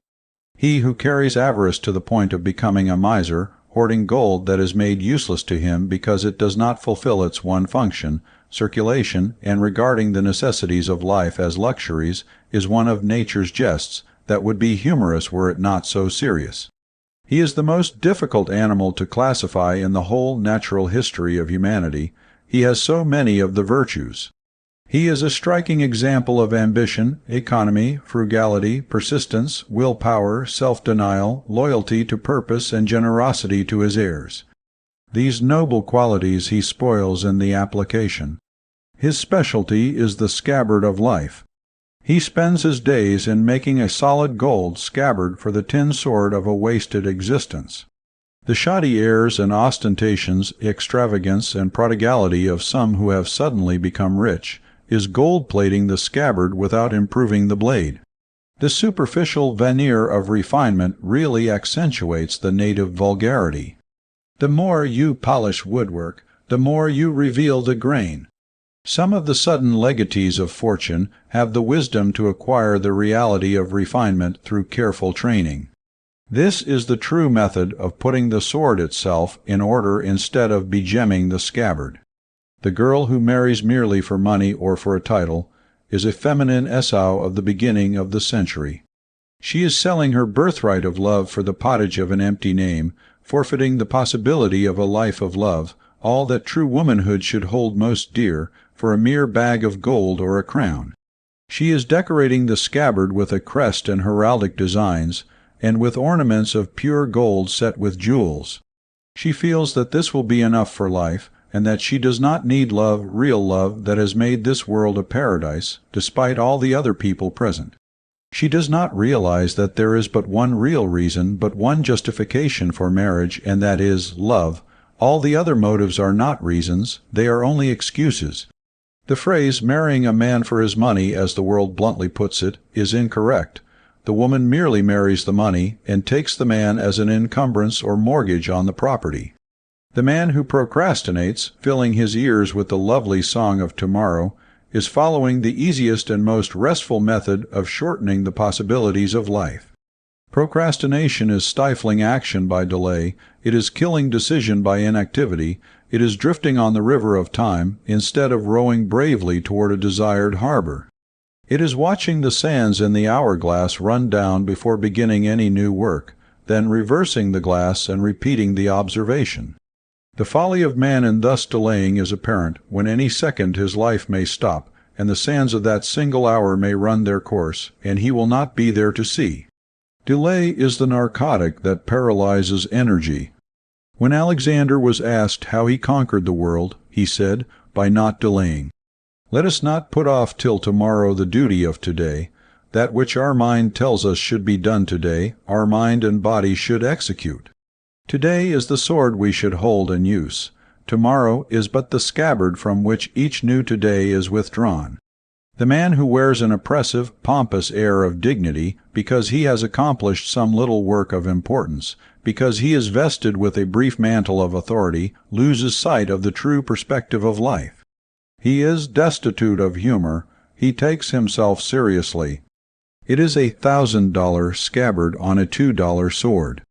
He who carries avarice to the point of becoming a miser, hoarding gold that is made useless to him because it does not fulfill its one function, circulation, and regarding the necessities of life as luxuries, is one of nature's jests that would be humorous were it not so serious. He is the most difficult animal to classify in the whole natural history of humanity. He has so many of the virtues. He is a striking example of ambition, economy, frugality, persistence, willpower, self-denial, loyalty to purpose, and generosity to his heirs. These noble qualities he spoils in the application. His specialty is the scabbard of life. He spends his days in making a solid gold scabbard for the tin sword of a wasted existence. The shoddy airs and ostentations, extravagance and prodigality of some who have suddenly become rich is gold-plating the scabbard without improving the blade. The superficial veneer of refinement really accentuates the native vulgarity. The more you polish woodwork, the more you reveal the grain. Some of the sudden legatees of fortune have the wisdom to acquire the reality of refinement through careful training. This is the true method of putting the sword itself in order instead of begemming the scabbard. The girl who marries merely for money or for a title is a feminine Esau of the beginning of the century. She is selling her birthright of love for the pottage of an empty name, forfeiting the possibility of a life of love, all that true womanhood should hold most dear, for a mere bag of gold or a crown. She is decorating the scabbard with a crest and heraldic designs, and with ornaments of pure gold set with jewels. She feels that this will be enough for life, and that she does not need love, real love, that has made this world a paradise, despite all the other people present. She does not realize that there is but one real reason, but one justification for marriage, and that is love. All the other motives are not reasons, they are only excuses. The phrase, marrying a man for his money, as the world bluntly puts it, is incorrect. The woman merely marries the money and takes the man as an encumbrance or mortgage on the property. The man who procrastinates, filling his ears with the lovely song of tomorrow, is following the easiest and most restful method of shortening the possibilities of life. Procrastination is stifling action by delay, it is killing decision by inactivity, it is drifting on the river of time instead of rowing bravely toward a desired harbor. It is watching the sands in the hourglass run down before beginning any new work, then reversing the glass and repeating the observation. The folly of man in thus delaying is apparent when any second his life may stop, and the sands of that single hour may run their course, and he will not be there to see. Delay is the narcotic that paralyzes energy. When Alexander was asked how he conquered the world, he said, by not delaying. Let us not put off till tomorrow the duty of today. That which our mind tells us should be done today, our mind and body should execute. Today is the sword we should hold and use. Tomorrow is but the scabbard from which each new today is withdrawn. The man who wears an oppressive, pompous air of dignity because he has accomplished some little work of importance, because he is vested with a brief mantle of authority, loses sight of the true perspective of life. He is destitute of humor. He takes himself seriously. It is $1,000 scabbard on a $2 sword.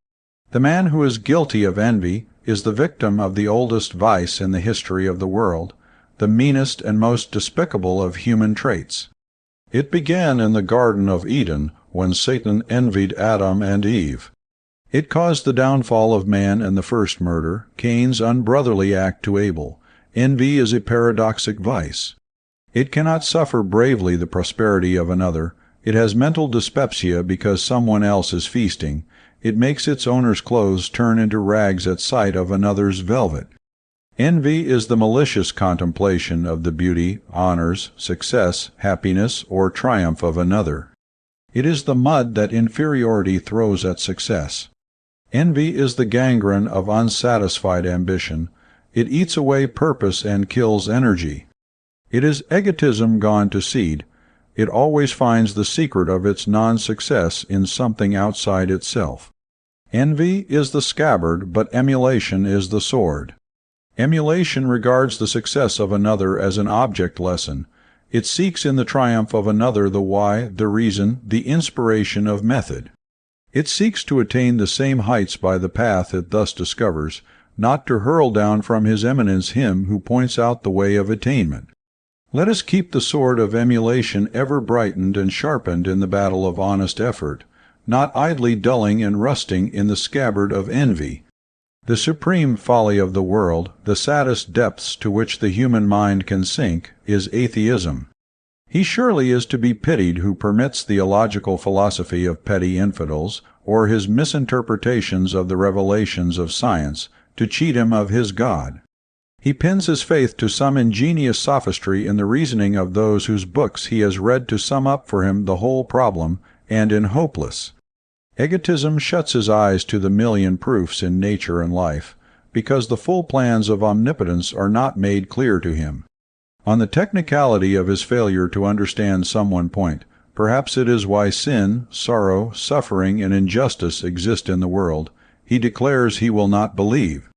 The man who is guilty of envy is the victim of the oldest vice in the history of the world, the meanest and most despicable of human traits. It began in the Garden of Eden when Satan envied Adam and Eve. It caused the downfall of man and the first murder, Cain's unbrotherly act to Abel. Envy is a paradoxic vice. It cannot suffer bravely the prosperity of another. It has mental dyspepsia because someone else is feasting. It makes its owner's clothes turn into rags at sight of another's velvet. Envy is the malicious contemplation of the beauty, honors, success, happiness, or triumph of another. It is the mud that inferiority throws at success. Envy is the gangrene of unsatisfied ambition. It eats away purpose and kills energy. It is egotism gone to seed. It always finds the secret of its non-success in something outside itself. Envy is the scabbard, but emulation is the sword. Emulation regards the success of another as an object lesson. It seeks in the triumph of another the why, the reason, the inspiration of method. It seeks to attain the same heights by the path it thus discovers, not to hurl down from his eminence him who points out the way of attainment. Let us keep the sword of emulation ever brightened and sharpened in the battle of honest effort, not idly dulling and rusting in the scabbard of envy. The supreme folly of the world, the saddest depths to which the human mind can sink, is atheism. He surely is to be pitied who permits the illogical philosophy of petty infidels, or his misinterpretations of the revelations of science, to cheat him of his God. He pins his faith to some ingenious sophistry in the reasoning of those whose books he has read to sum up for him the whole problem, and in hopeless. Egotism shuts his eyes to the million proofs in nature and life, because the full plans of omnipotence are not made clear to him. On the technicality of his failure to understand some one point, perhaps it is why sin, sorrow, suffering, and injustice exist in the world, he declares he will not believe.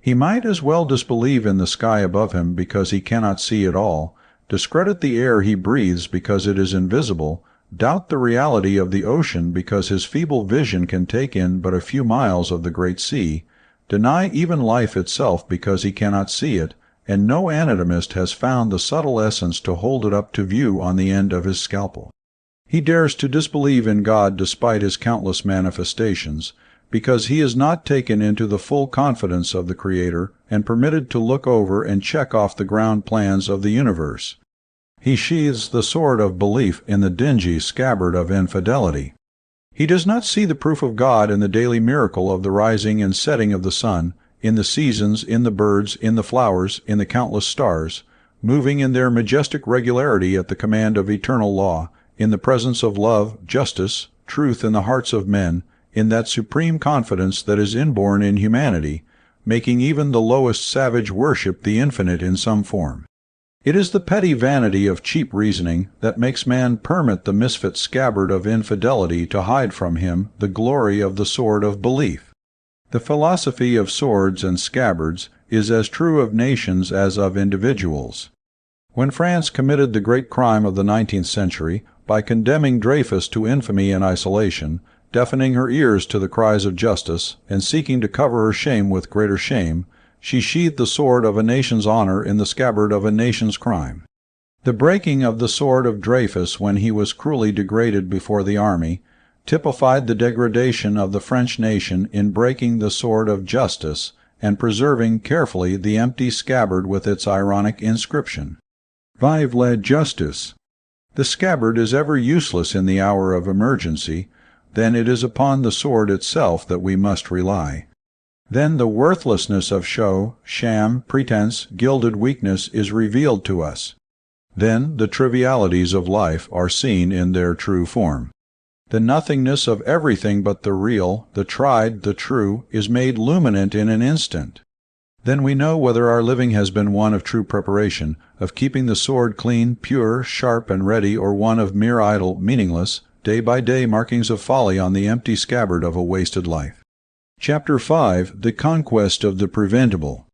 He might as well disbelieve in the sky above him because he cannot see it all, discredit the air he breathes because it is invisible, doubt the reality of the ocean because his feeble vision can take in but a few miles of the great sea, deny even life itself because he cannot see it, and no anatomist has found the subtle essence to hold it up to view on the end of his scalpel. He dares to disbelieve in God despite his countless manifestations, because he is not taken into the full confidence of the Creator and permitted to look over and check off the ground plans of the universe. He sheathes the sword of belief in the dingy scabbard of infidelity. He does not see the proof of God in the daily miracle of the rising and setting of the sun, in the seasons, in the birds, in the flowers, in the countless stars, moving in their majestic regularity at the command of eternal law, in the presence of love, justice, truth in the hearts of men, in that supreme confidence that is inborn in humanity, making even the lowest savage worship the infinite in some form. It is the petty vanity of cheap reasoning that makes man permit the misfit scabbard of infidelity to hide from him the glory of the sword of belief. The philosophy of swords and scabbards is as true of nations as of individuals. When France committed the great crime of the 19th century by condemning Dreyfus to infamy and isolation, deafening her ears to the cries of justice, and seeking to cover her shame with greater shame, she sheathed the sword of a nation's honor in the scabbard of a nation's crime. The breaking of the sword of Dreyfus when he was cruelly degraded before the army typified the degradation of the French nation in breaking the sword of justice and preserving carefully the empty scabbard with its ironic inscription, Vive la justice. The scabbard is ever useless in the hour of emergency. Then it is upon the sword itself that we must rely. Then the worthlessness of show, sham, pretense, gilded weakness is revealed to us. Then the trivialities of life are seen in their true form. The nothingness of everything but the real, the tried, the true, is made luminant in an instant. Then we know whether our living has been one of true preparation, of keeping the sword clean, pure, sharp, and ready, or one of mere idle, meaningless, day-by-day markings of folly on the empty scabbard of a wasted life. Chapter 5. The Conquest of the Preventable.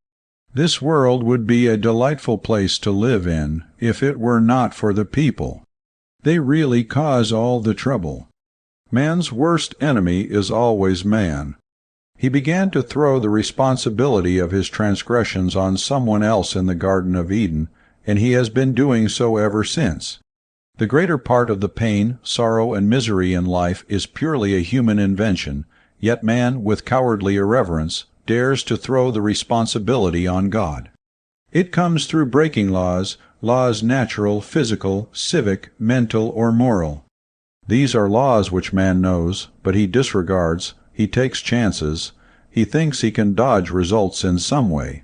This world would be a delightful place to live in if it were not for the people. They really cause all the trouble. Man's worst enemy is always man. He began to throw the responsibility of his transgressions on someone else in the Garden of Eden, and he has been doing so ever since. The greater part of the pain, sorrow, and misery in life is purely a human invention, yet man, with cowardly irreverence, dares to throw the responsibility on God. It comes through breaking laws natural, physical, civic, mental, or moral. These are laws which man knows, but he disregards, he takes chances, he thinks he can dodge results in some way.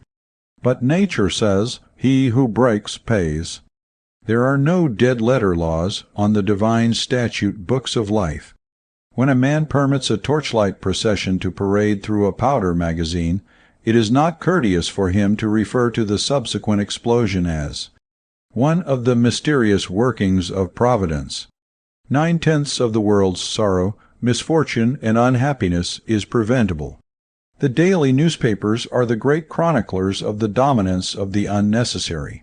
But nature says, he who breaks pays. There are no dead-letter laws on the divine statute books of life. When a man permits a torchlight procession to parade through a powder magazine, it is not courteous for him to refer to the subsequent explosion as one of the mysterious workings of Providence. 9/10 of the world's sorrow, misfortune, and unhappiness is preventable. The daily newspapers are the great chroniclers of the dominance of the unnecessary.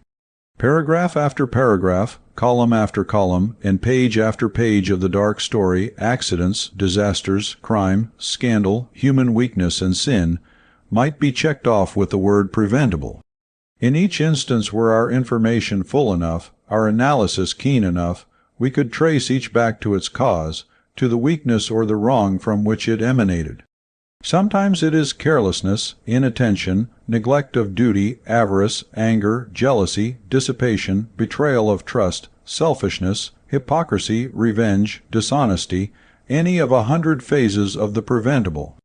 Paragraph after paragraph, column after column, and page after page of the dark story, accidents, disasters, crime, scandal, human weakness, and sin, might be checked off with the word preventable. In each instance were our information full enough, our analysis keen enough, we could trace each back to its cause, to the weakness or the wrong from which it emanated. Sometimes it is carelessness, inattention, neglect of duty, avarice, anger, jealousy, dissipation, betrayal of trust, selfishness, hypocrisy, revenge, dishonesty, any of 100 phases of the preventable.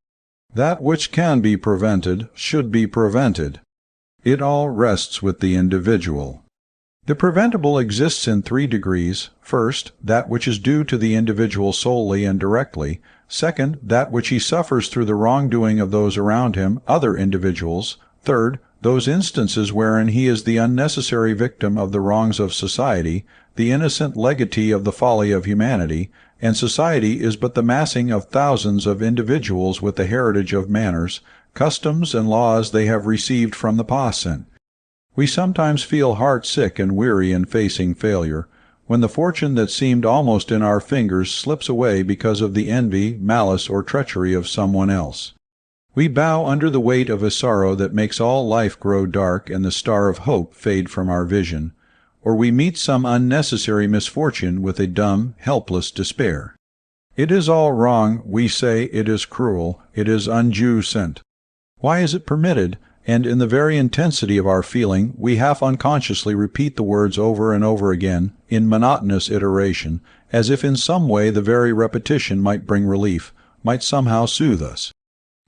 That which can be prevented should be prevented. It all rests with the individual. The preventable exists in 3 degrees. First, that which is due to the individual solely and directly. Second, that which he suffers through the wrongdoing of those around him, other individuals. Third, those instances wherein he is the unnecessary victim of the wrongs of society, the innocent legatee of the folly of humanity, and society is but the massing of thousands of individuals with the heritage of manners, customs, and laws they have received from the past. We sometimes feel heart-sick and weary in facing failure, when the fortune that seemed almost in our fingers slips away because of the envy, malice, or treachery of someone else. We bow under the weight of a sorrow that makes all life grow dark and the star of hope fade from our vision, or we meet some unnecessary misfortune with a dumb, helpless despair. It is all wrong, we say, it is cruel, it is unjust. Why is it permitted? And in the very intensity of our feeling, we half unconsciously repeat the words over and over again, in monotonous iteration, as if in some way the very repetition might bring relief, might somehow soothe us.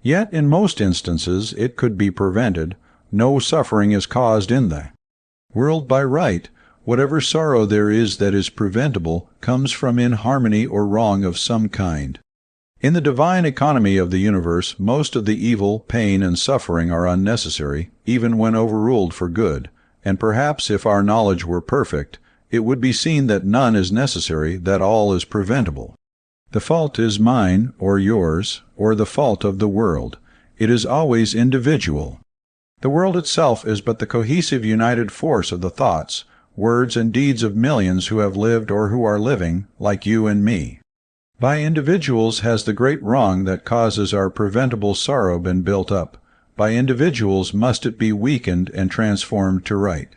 Yet in most instances it could be prevented. No suffering is caused in the world by right. Whatever sorrow there is that is preventable comes from inharmony or wrong of some kind. In the divine economy of the universe, most of the evil, pain, and suffering are unnecessary, even when overruled for good, and perhaps if our knowledge were perfect, it would be seen that none is necessary, that all is preventable. The fault is mine, or yours, or the fault of the world. It is always individual. The world itself is but the cohesive united force of the thoughts, words, and deeds of millions who have lived or who are living, like you and me. By individuals has the great wrong that causes our preventable sorrow been built up. By individuals must it be weakened and transformed to right.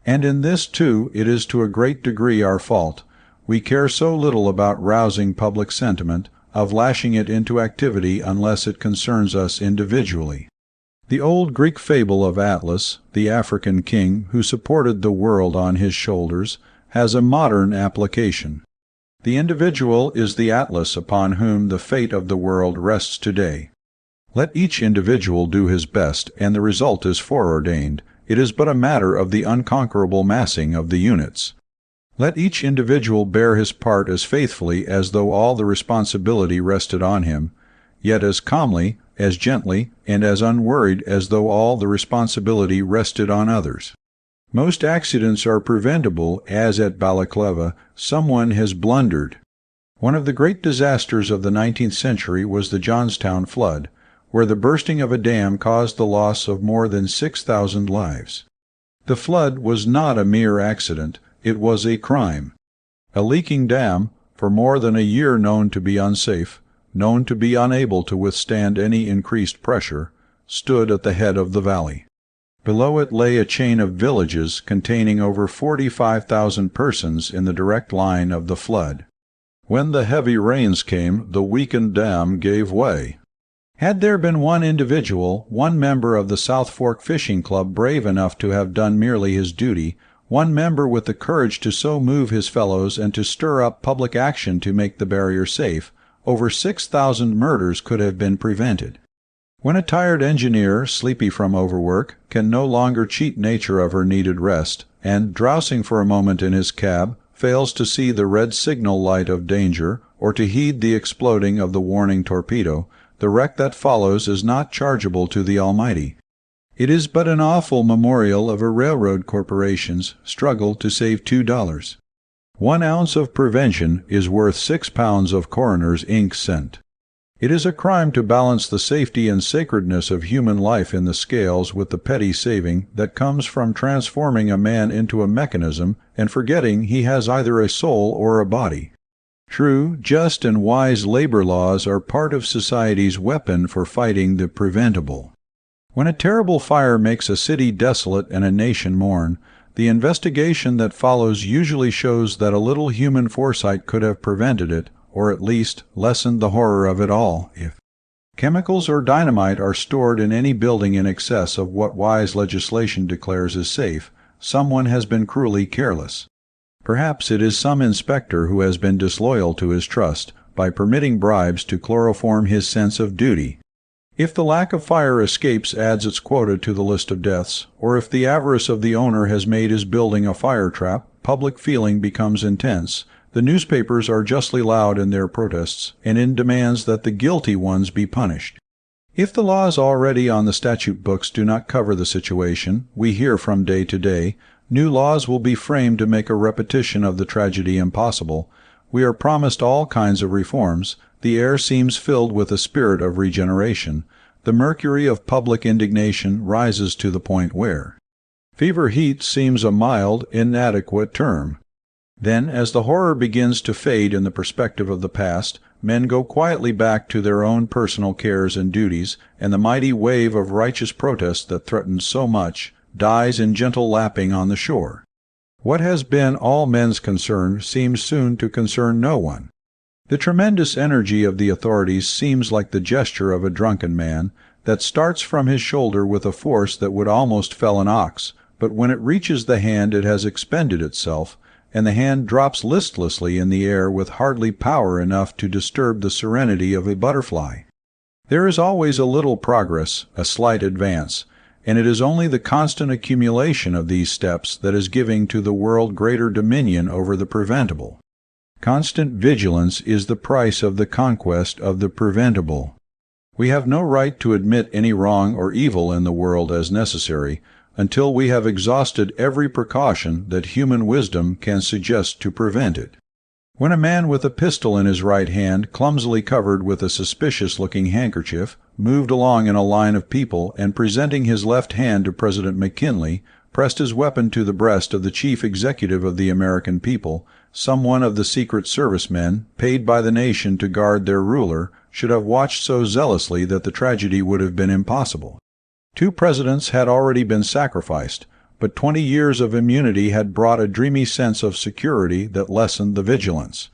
And in this, too, it is to a great degree our fault. We care so little about rousing public sentiment, of lashing it into activity unless it concerns us individually. The old Greek fable of Atlas, the African king who supported the world on his shoulders, has a modern application. The individual is the Atlas upon whom the fate of the world rests today. Let each individual do his best, and the result is foreordained. It is but a matter of the unconquerable massing of the units. Let each individual bear his part as faithfully as though all the responsibility rested on him, yet as calmly, as gently, and as unworried as though all the responsibility rested on others. Most accidents are preventable, as at Balaclava someone has blundered. One of the great disasters of the 19th century was the Johnstown flood, where the bursting of a dam caused the loss of more than 6,000 lives. The flood was not a mere accident, it was a crime. A leaking dam, for more than a year known to be unsafe, known to be unable to withstand any increased pressure, stood at the head of the valley. Below it lay a chain of villages containing over 45,000 persons in the direct line of the flood. When the heavy rains came, the weakened dam gave way. Had there been one individual, one member of the South Fork Fishing Club brave enough to have done merely his duty, one member with the courage to so move his fellows and to stir up public action to make the barrier safe, over 6,000 murders could have been prevented. When a tired engineer, sleepy from overwork, can no longer cheat nature of her needed rest, and, drowsing for a moment in his cab, fails to see the red signal light of danger, or to heed the exploding of the warning torpedo, the wreck that follows is not chargeable to the Almighty. It is but an awful memorial of a railroad corporation's struggle to save $2. 1 ounce of prevention is worth 6 pounds of coroner's ink cent. It is a crime to balance the safety and sacredness of human life in the scales with the petty saving that comes from transforming a man into a mechanism and forgetting he has either a soul or a body. True, just and wise labor laws are part of society's weapon for fighting the preventable. When a terrible fire makes a city desolate and a nation mourn, the investigation that follows usually shows that a little human foresight could have prevented it, or at least lessened the horror of it all, if chemicals or dynamite are stored in any building in excess of what wise legislation declares is safe. Someone has been cruelly careless. Perhaps it is some inspector who has been disloyal to his trust by permitting bribes to chloroform his sense of duty. If the lack of fire escapes adds its quota to the list of deaths, or if the avarice of the owner has made his building a fire trap, public feeling becomes intense. The newspapers are justly loud in their protests and in demands that the guilty ones be punished. If the laws already on the statute books do not cover the situation we hear from day to day, new laws will be framed to make a repetition of the tragedy impossible. We are promised all kinds of reforms. The air seems filled with a spirit of regeneration. The mercury of public indignation rises to the point where fever heat seems a mild, inadequate term. Then, as the horror begins to fade in the perspective of the past, men go quietly back to their own personal cares and duties, and the mighty wave of righteous protest that threatened so much dies in gentle lapping on the shore. What has been all men's concern seems soon to concern no one. The tremendous energy of the authorities seems like the gesture of a drunken man that starts from his shoulder with a force that would almost fell an ox, but when it reaches the hand it has expended itself, and the hand drops listlessly in the air with hardly power enough to disturb the serenity of a butterfly. There is always a little progress, a slight advance, and it is only the constant accumulation of these steps that is giving to the world greater dominion over the preventable. Constant vigilance is the price of the conquest of the preventable. We have no right to admit any wrong or evil in the world as necessary until we have exhausted every precaution that human wisdom can suggest to prevent it. When a man with a pistol in his right hand, clumsily covered with a suspicious-looking handkerchief, moved along in a line of people and presenting his left hand to President McKinley, pressed his weapon to the breast of the chief executive of the American people, some one of the Secret Service men, paid by the nation to guard their ruler, should have watched so zealously that the tragedy would have been impossible. 2 presidents had already been sacrificed, but 20 years of immunity had brought a dreamy sense of security that lessened the vigilance.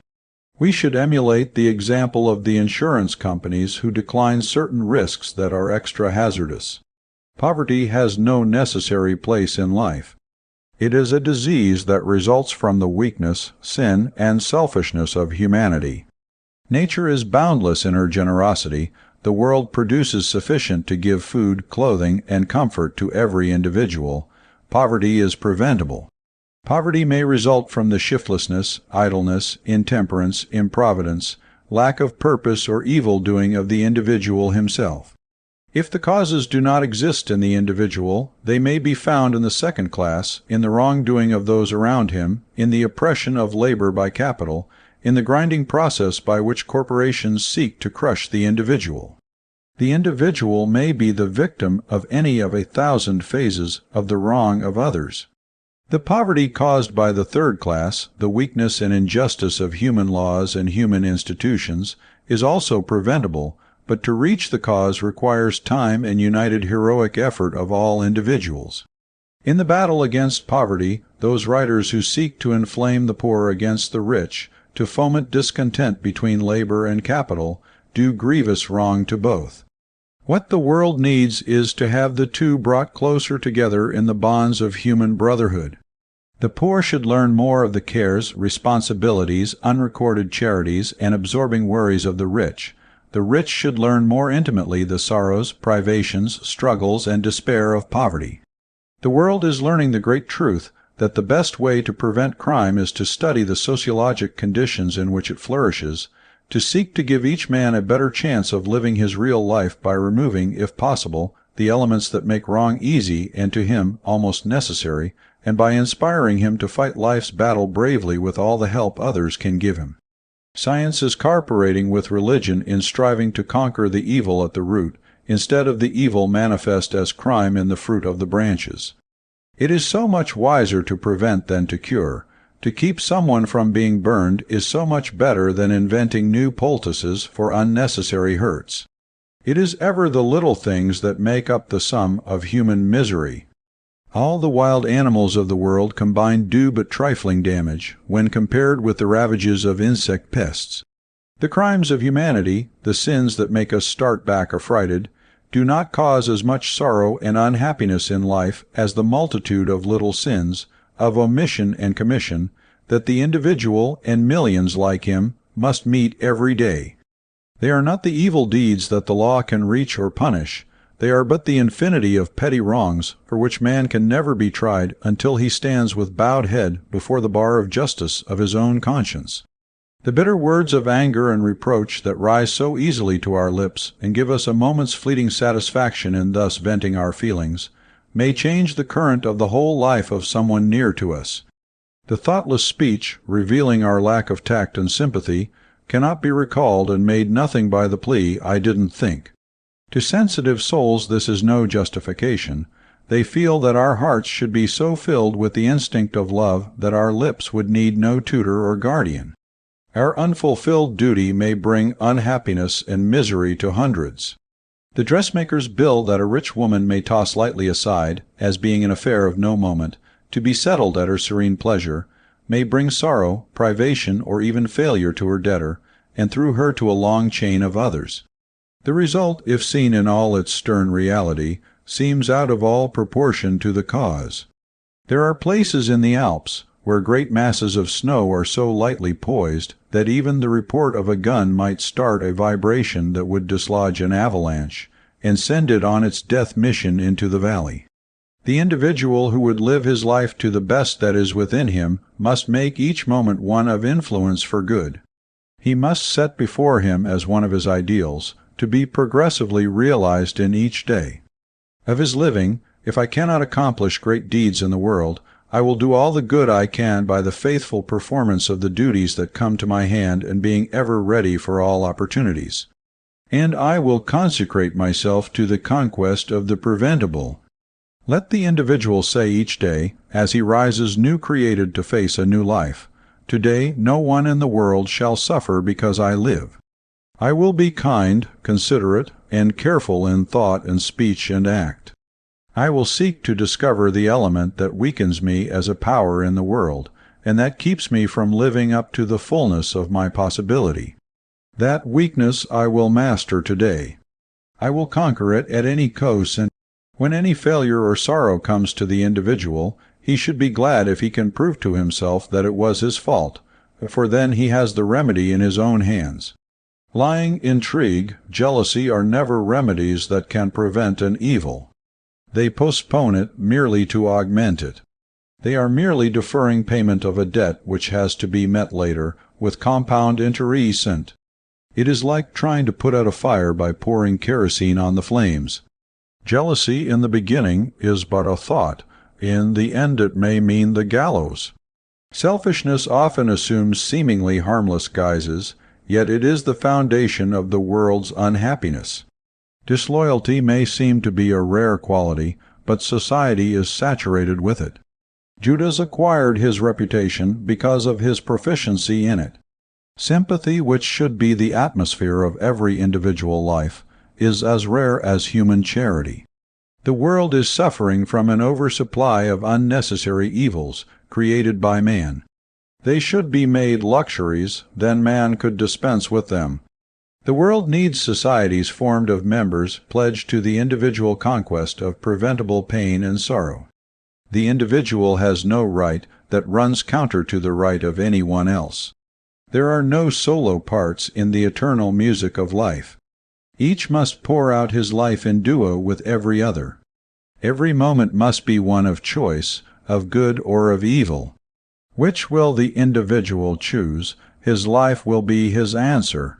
We should emulate the example of the insurance companies who decline certain risks that are extra hazardous. Poverty has no necessary place in life. It is a disease that results from the weakness, sin, and selfishness of humanity. Nature is boundless in her generosity. The world produces sufficient to give food, clothing, and comfort to every individual. Poverty is preventable. Poverty may result from the shiftlessness, idleness, intemperance, improvidence, lack of purpose, or evil doing of the individual himself. If the causes do not exist in the individual, they may be found in the second class, in the wrongdoing of those around him, in the oppression of labor by capital, in the grinding process by which corporations seek to crush the individual. The individual may be the victim of any of 1,000 phases of the wrong of others. The poverty caused by the third class, the weakness and injustice of human laws and human institutions, is also preventable, but to reach the cause requires time and united heroic effort of all individuals. In the battle against poverty, those writers who seek to inflame the poor against the rich, to foment discontent between labor and capital, do grievous wrong to both. What the world needs is to have the two brought closer together in the bonds of human brotherhood. The poor should learn more of the cares, responsibilities, unrecorded charities, and absorbing worries of the rich. The rich should learn more intimately the sorrows, privations, struggles, and despair of poverty. The world is learning the great truth that the best way to prevent crime is to study the sociologic conditions in which it flourishes, to seek to give each man a better chance of living his real life by removing, if possible, the elements that make wrong easy and to him almost necessary, and by inspiring him to fight life's battle bravely with all the help others can give him. Science is cooperating with religion in striving to conquer the evil at the root, instead of the evil manifest as crime in the fruit of the branches. It is so much wiser to prevent than to cure. To keep someone from being burned is so much better than inventing new poultices for unnecessary hurts. It is ever the little things that make up the sum of human misery. All the wild animals of the world combine do but trifling damage when compared with the ravages of insect pests. The crimes of humanity, the sins that make us start back affrighted, do not cause as much sorrow and unhappiness in life as the multitude of little sins, of omission and commission, that the individual and millions like him must meet every day. They are not the evil deeds that the law can reach or punish. They are but the infinity of petty wrongs for which man can never be tried until he stands with bowed head before the bar of justice of his own conscience. The bitter words of anger and reproach that rise so easily to our lips and give us a moment's fleeting satisfaction in thus venting our feelings may change the current of the whole life of someone near to us. The thoughtless speech, revealing our lack of tact and sympathy, cannot be recalled and made nothing by the plea, "I didn't think." To sensitive souls this is no justification. They feel that our hearts should be so filled with the instinct of love that our lips would need no tutor or guardian. Our unfulfilled duty may bring unhappiness and misery to hundreds. The dressmaker's bill that a rich woman may toss lightly aside, as being an affair of no moment, to be settled at her serene pleasure, may bring sorrow, privation, or even failure to her debtor, and through her to a long chain of others. The result, if seen in all its stern reality, seems out of all proportion to the cause. There are places in the Alps where great masses of snow are so lightly poised that even the report of a gun might start a vibration that would dislodge an avalanche and send it on its death mission into the valley. The individual who would live his life to the best that is within him must make each moment one of influence for good. He must set before him as one of his ideals to be progressively realized in each day. Of his living, if I cannot accomplish great deeds in the world, I will do all the good I can by the faithful performance of the duties that come to my hand and being ever ready for all opportunities. And I will consecrate myself to the conquest of the preventable. Let the individual say each day, as he rises new created to face a new life, "Today no one in the world shall suffer because I live." I will be kind, considerate, and careful in thought and speech and act. I will seek to discover the element that weakens me as a power in the world, and that keeps me from living up to the fullness of my possibility. That weakness I will master today. I will conquer it at any cost, and when any failure or sorrow comes to the individual, he should be glad if he can prove to himself that it was his fault, for then he has the remedy in his own hands. Lying, intrigue, jealousy are never remedies that can prevent an evil. They postpone it merely to augment it. They are merely deferring payment of a debt which has to be met later, with compound interest. It is like trying to put out a fire by pouring kerosene on the flames. Jealousy in the beginning is but a thought. In the end it may mean the gallows. Selfishness often assumes seemingly harmless guises, yet it is the foundation of the world's unhappiness. Disloyalty may seem to be a rare quality, but society is saturated with it. Judas acquired his reputation because of his proficiency in it. Sympathy, which should be the atmosphere of every individual life, is as rare as human charity. The world is suffering from an oversupply of unnecessary evils created by man. They should be made luxuries, then man could dispense with them. The world needs societies formed of members pledged to the individual conquest of preventable pain and sorrow. The individual has no right that runs counter to the right of anyone else. There are no solo parts in the eternal music of life. Each must pour out his life in duo with every other. Every moment must be one of choice, of good or of evil. Which will the individual choose? His life will be his answer.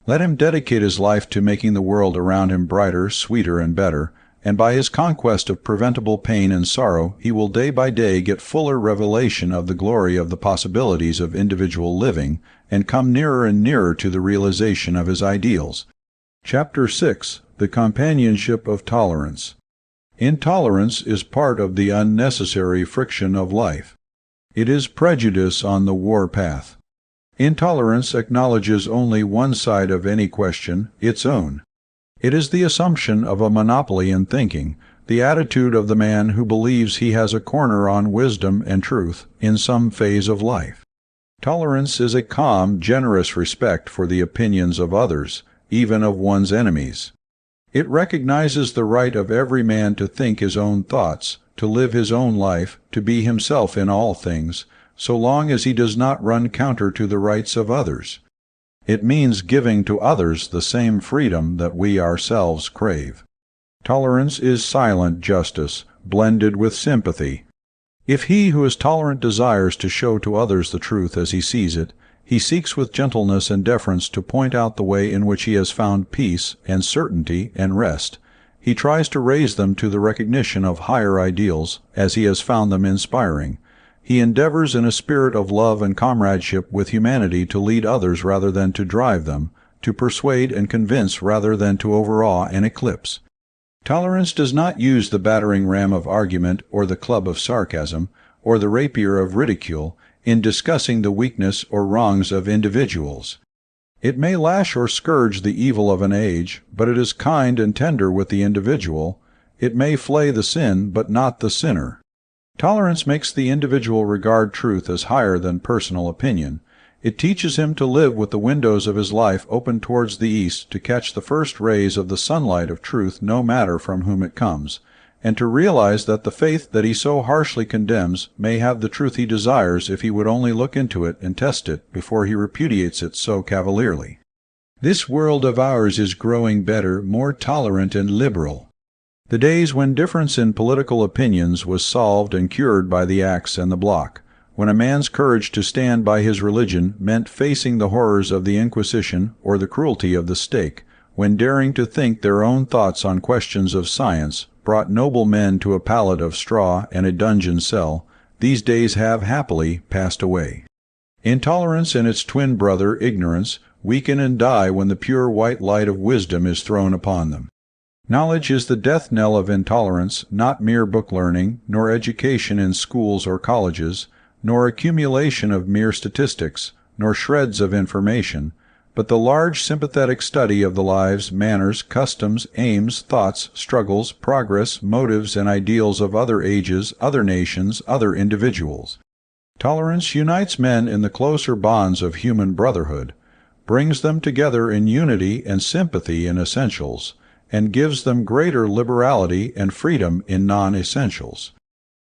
Let him dedicate his life to making the world around him brighter, sweeter, and better, and by his conquest of preventable pain and sorrow he will day by day get fuller revelation of the glory of the possibilities of individual living, and come nearer and nearer to the realization of his ideals. Chapter 6. The Companionship of Tolerance. Intolerance is part of the unnecessary friction of life. It is prejudice on the war path. Intolerance acknowledges only one side of any question, its own. It is the assumption of a monopoly in thinking, the attitude of the man who believes he has a corner on wisdom and truth in some phase of life. Tolerance is a calm, generous respect for the opinions of others, even of one's enemies. It recognizes the right of every man to think his own thoughts, to live his own life, to be himself in all things, so long as he does not run counter to the rights of others. It means giving to others the same freedom that we ourselves crave. Tolerance is silent justice, blended with sympathy. If he who is tolerant desires to show to others the truth as he sees it, he seeks with gentleness and deference to point out the way in which he has found peace and certainty and rest. He tries to raise them to the recognition of higher ideals, as he has found them inspiring. He endeavors in a spirit of love and comradeship with humanity to lead others rather than to drive them, to persuade and convince rather than to overawe and eclipse. Tolerance does not use the battering ram of argument or the club of sarcasm or the rapier of ridicule in discussing the weakness or wrongs of individuals. It may lash or scourge the evil of an age, but it is kind and tender with the individual. It may flay the sin, but not the sinner. Tolerance makes the individual regard truth as higher than personal opinion. It teaches him to live with the windows of his life open towards the east to catch the first rays of the sunlight of truth no matter from whom it comes, and to realize that the faith that he so harshly condemns may have the truth he desires if he would only look into it and test it before he repudiates it so cavalierly. This world of ours is growing better, more tolerant and liberal. The days when difference in political opinions was solved and cured by the axe and the block, when a man's courage to stand by his religion meant facing the horrors of the Inquisition or the cruelty of the stake, when daring to think their own thoughts on questions of science brought noble men to a pallet of straw and a dungeon cell, these days have happily passed away. Intolerance and its twin brother, ignorance, weaken and die when the pure white light of wisdom is thrown upon them. Knowledge is the death knell of intolerance, not mere book learning, nor education in schools or colleges, nor accumulation of mere statistics, nor shreds of information, but the large sympathetic study of the lives, manners, customs, aims, thoughts, struggles, progress, motives, and ideals of other ages, other nations, other individuals. Tolerance unites men in the closer bonds of human brotherhood, brings them together in unity and sympathy in essentials, and gives them greater liberality and freedom in non-essentials.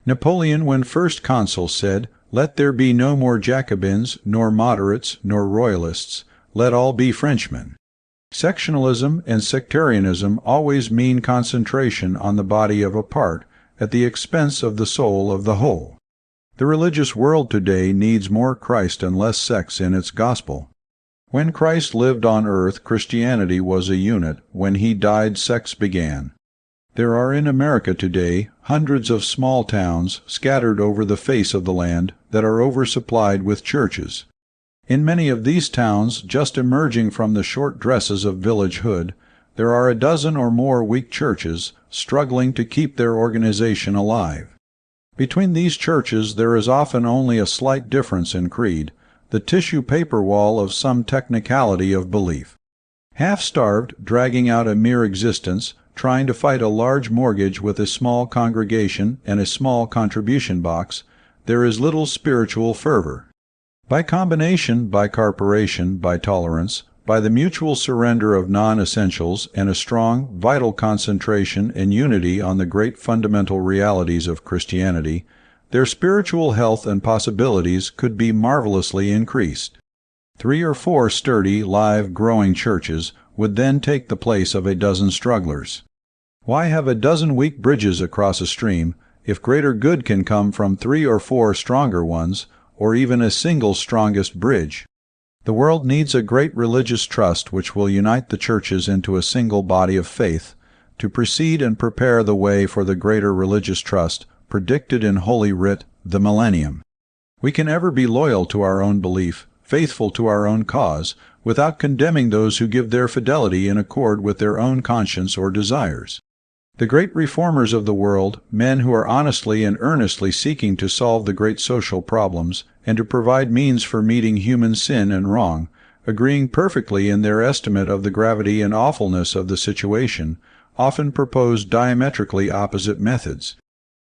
Napoleon, when first consul, said, "Let there be no more Jacobins, nor moderates, nor royalists. Let all be Frenchmen." Sectionalism and sectarianism always mean concentration on the body of a part at the expense of the soul of the whole. The religious world today needs more Christ and less sex in its gospel. When Christ lived on earth, Christianity was a unit. When he died, sex began. There are in America today hundreds of small towns scattered over the face of the land that are oversupplied with churches. In many of these towns, just emerging from the short dresses of villagehood, there are a dozen or more weak churches struggling to keep their organization alive. Between these churches there is often only a slight difference in creed, the tissue paper wall of some technicality of belief. Half-starved, dragging out a mere existence, trying to fight a large mortgage with a small congregation and a small contribution box, there is little spiritual fervor. By combination, by corporation, by tolerance, by the mutual surrender of non-essentials and a strong, vital concentration and unity on the great fundamental realities of Christianity, their spiritual health and possibilities could be marvelously increased. 3 or 4 sturdy, live, growing churches would then take the place of a dozen strugglers. Why have a dozen weak bridges across a stream if greater good can come from 3 or 4 stronger ones, or even a single strongest bridge? The world needs a great religious trust which will unite the churches into a single body of faith, to precede and prepare the way for the greater religious trust predicted in Holy Writ, the millennium. We can ever be loyal to our own belief, faithful to our own cause, without condemning those who give their fidelity in accord with their own conscience or desires. The great reformers of the world, men who are honestly and earnestly seeking to solve the great social problems and to provide means for meeting human sin and wrong, agreeing perfectly in their estimate of the gravity and awfulness of the situation, often propose diametrically opposite methods.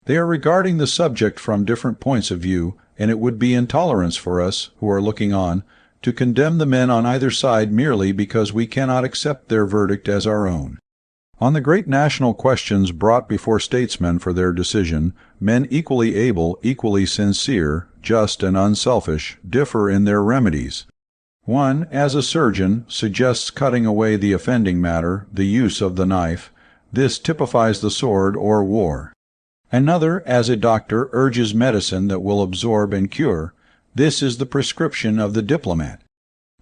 They are regarding the subject from different points of view, and it would be intolerance for us, who are looking on, to condemn the men on either side merely because we cannot accept their verdict as our own. On the great national questions brought before statesmen for their decision, men equally able, equally sincere, just and unselfish, differ in their remedies. One, as a surgeon, suggests cutting away the offending matter, the use of the knife. This typifies the sword or war. Another, as a doctor, urges medicine that will absorb and cure. This is the prescription of the diplomat.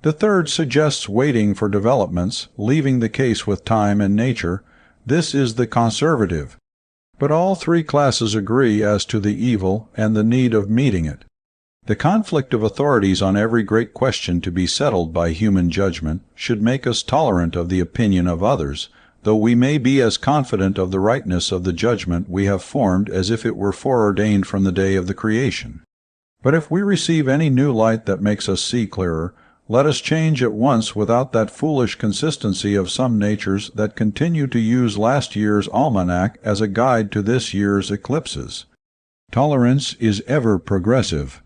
The third suggests waiting for developments, leaving the case with time and nature. This is the conservative. But all three classes agree as to the evil and the need of meeting it. The conflict of authorities on every great question to be settled by human judgment should make us tolerant of the opinion of others, though we may be as confident of the rightness of the judgment we have formed as if it were foreordained from the day of the creation. But if we receive any new light that makes us see clearer, let us change at once without that foolish consistency of some natures that continue to use last year's almanac as a guide to this year's eclipses. Tolerance is ever progressive.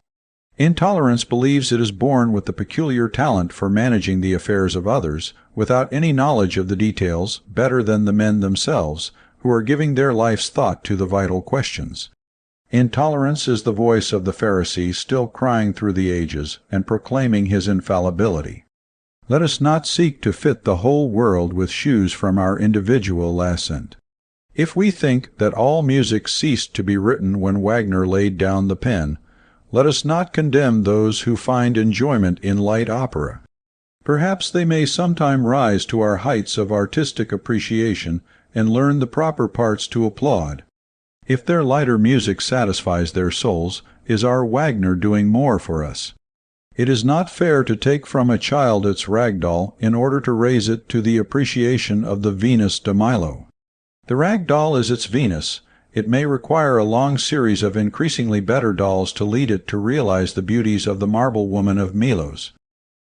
Intolerance believes it is born with the peculiar talent for managing the affairs of others, without any knowledge of the details, better than the men themselves, who are giving their life's thought to the vital questions. Intolerance is the voice of the Pharisee still crying through the ages and proclaiming his infallibility. Let us not seek to fit the whole world with shoes from our individual ascent. If we think that all music ceased to be written when Wagner laid down the pen, let us not condemn those who find enjoyment in light opera. Perhaps they may sometime rise to our heights of artistic appreciation and learn the proper parts to applaud. If their lighter music satisfies their souls, is our Wagner doing more for us? It is not fair to take from a child its rag doll in order to raise it to the appreciation of the Venus de Milo. The rag doll is its Venus. It may require a long series of increasingly better dolls to lead it to realize the beauties of the marble woman of Milos.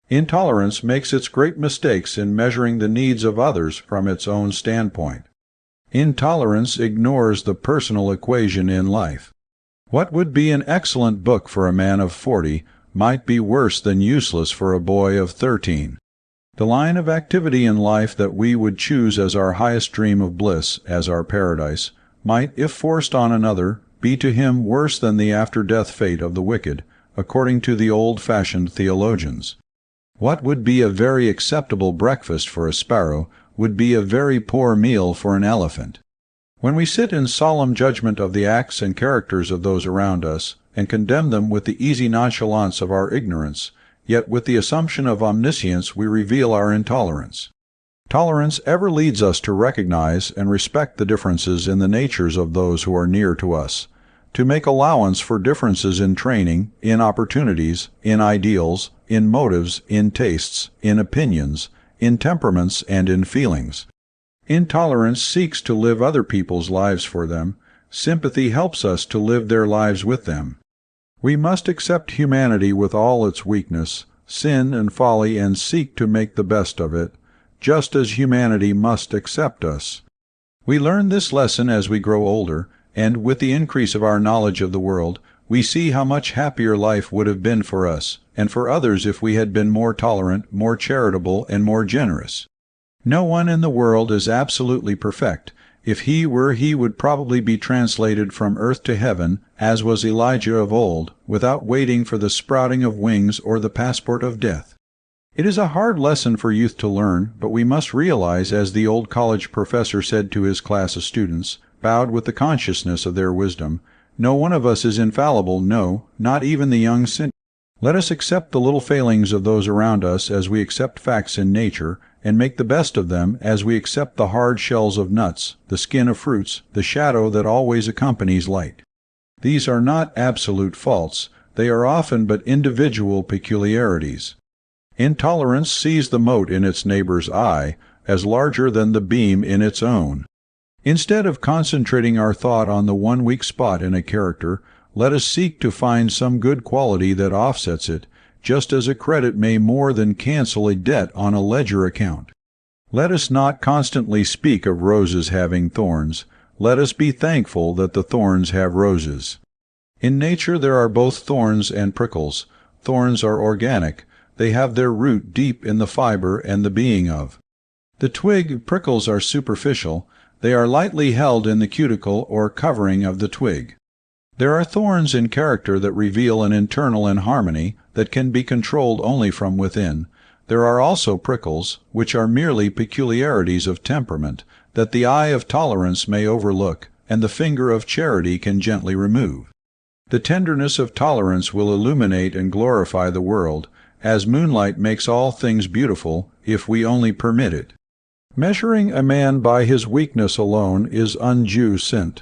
Intolerance makes its great mistakes in measuring the needs of others from its own standpoint. Intolerance ignores the personal equation in life. What would be an excellent book for a man of 40 might be worse than useless for a boy of 13. The line of activity in life that we would choose as our highest dream of bliss, as our paradise, might, if forced on another, be to him worse than the after-death fate of the wicked, according to the old-fashioned theologians. What would be a very acceptable breakfast for a sparrow would be a very poor meal for an elephant. When we sit in solemn judgment of the acts and characters of those around us, and condemn them with the easy nonchalance of our ignorance, yet with the assumption of omniscience we reveal our intolerance. Tolerance ever leads us to recognize and respect the differences in the natures of those who are near to us, to make allowance for differences in training, in opportunities, in ideals, in motives, in tastes, in opinions, in temperaments, and in feelings. Intolerance seeks to live other people's lives for them. Sympathy helps us to live their lives with them. We must accept humanity with all its weakness, sin and folly, and seek to make the best of it, just as humanity must accept us. We learn this lesson as we grow older, and with the increase of our knowledge of the world, we see how much happier life would have been for us, and for others if we had been more tolerant, more charitable, and more generous. No one in the world is absolutely perfect. If he were, he would probably be translated from earth to heaven, as was Elijah of old, without waiting for the sprouting of wings or the passport of death. It is a hard lesson for youth to learn, but we must realize, as the old college professor said to his class of students, bowed with the consciousness of their wisdom, no one of us is infallible, no, not even the young sinner. Let us accept the little failings of those around us as we accept facts in nature, and make the best of them as we accept the hard shells of nuts, the skin of fruits, the shadow that always accompanies light. These are not absolute faults. They are often but individual peculiarities. Intolerance sees the mote in its neighbor's eye as larger than the beam in its own. Instead of concentrating our thought on the one weak spot in a character, let us seek to find some good quality that offsets it, just as a credit may more than cancel a debt on a ledger account. Let us not constantly speak of roses having thorns. Let us be thankful that the thorns have roses. In nature there are both thorns and prickles. Thorns are organic. They have their root deep in the fiber and the being of. The twig prickles are superficial. They are lightly held in the cuticle or covering of the twig. There are thorns in character that reveal an internal inharmony that can be controlled only from within. There are also prickles, which are merely peculiarities of temperament, that the eye of tolerance may overlook, and the finger of charity can gently remove. The tenderness of tolerance will illuminate and glorify the world, as moonlight makes all things beautiful, if we only permit it. Measuring a man by his weakness alone is undue sin.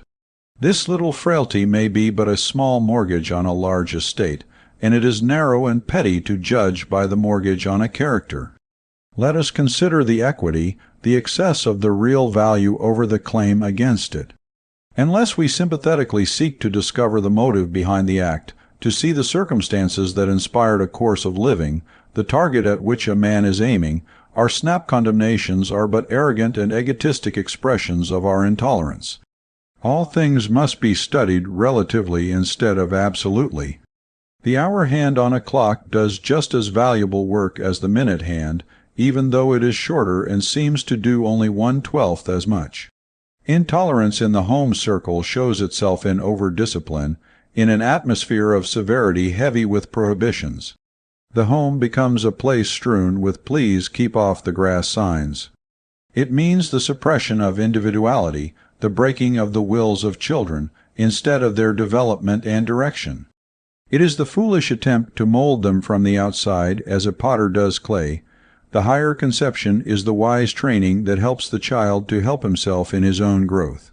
This little frailty may be but a small mortgage on a large estate, and it is narrow and petty to judge by the mortgage on a character. Let us consider the equity, the excess of the real value over the claim against it. Unless we sympathetically seek to discover the motive behind the act, to see the circumstances that inspired a course of living, the target at which a man is aiming, our snap condemnations are but arrogant and egotistic expressions of our intolerance. All things must be studied relatively instead of absolutely. The hour hand on a clock does just as valuable work as the minute hand, even though it is shorter and seems to do only 1/12 as much. Intolerance in the home circle shows itself in over-discipline, in an atmosphere of severity heavy with prohibitions. The home becomes a place strewn with "please keep off the grass" signs. It means the suppression of individuality, the breaking of the wills of children, instead of their development and direction. It is the foolish attempt to mold them from the outside as a potter does clay. The higher conception is the wise training that helps the child to help himself in his own growth.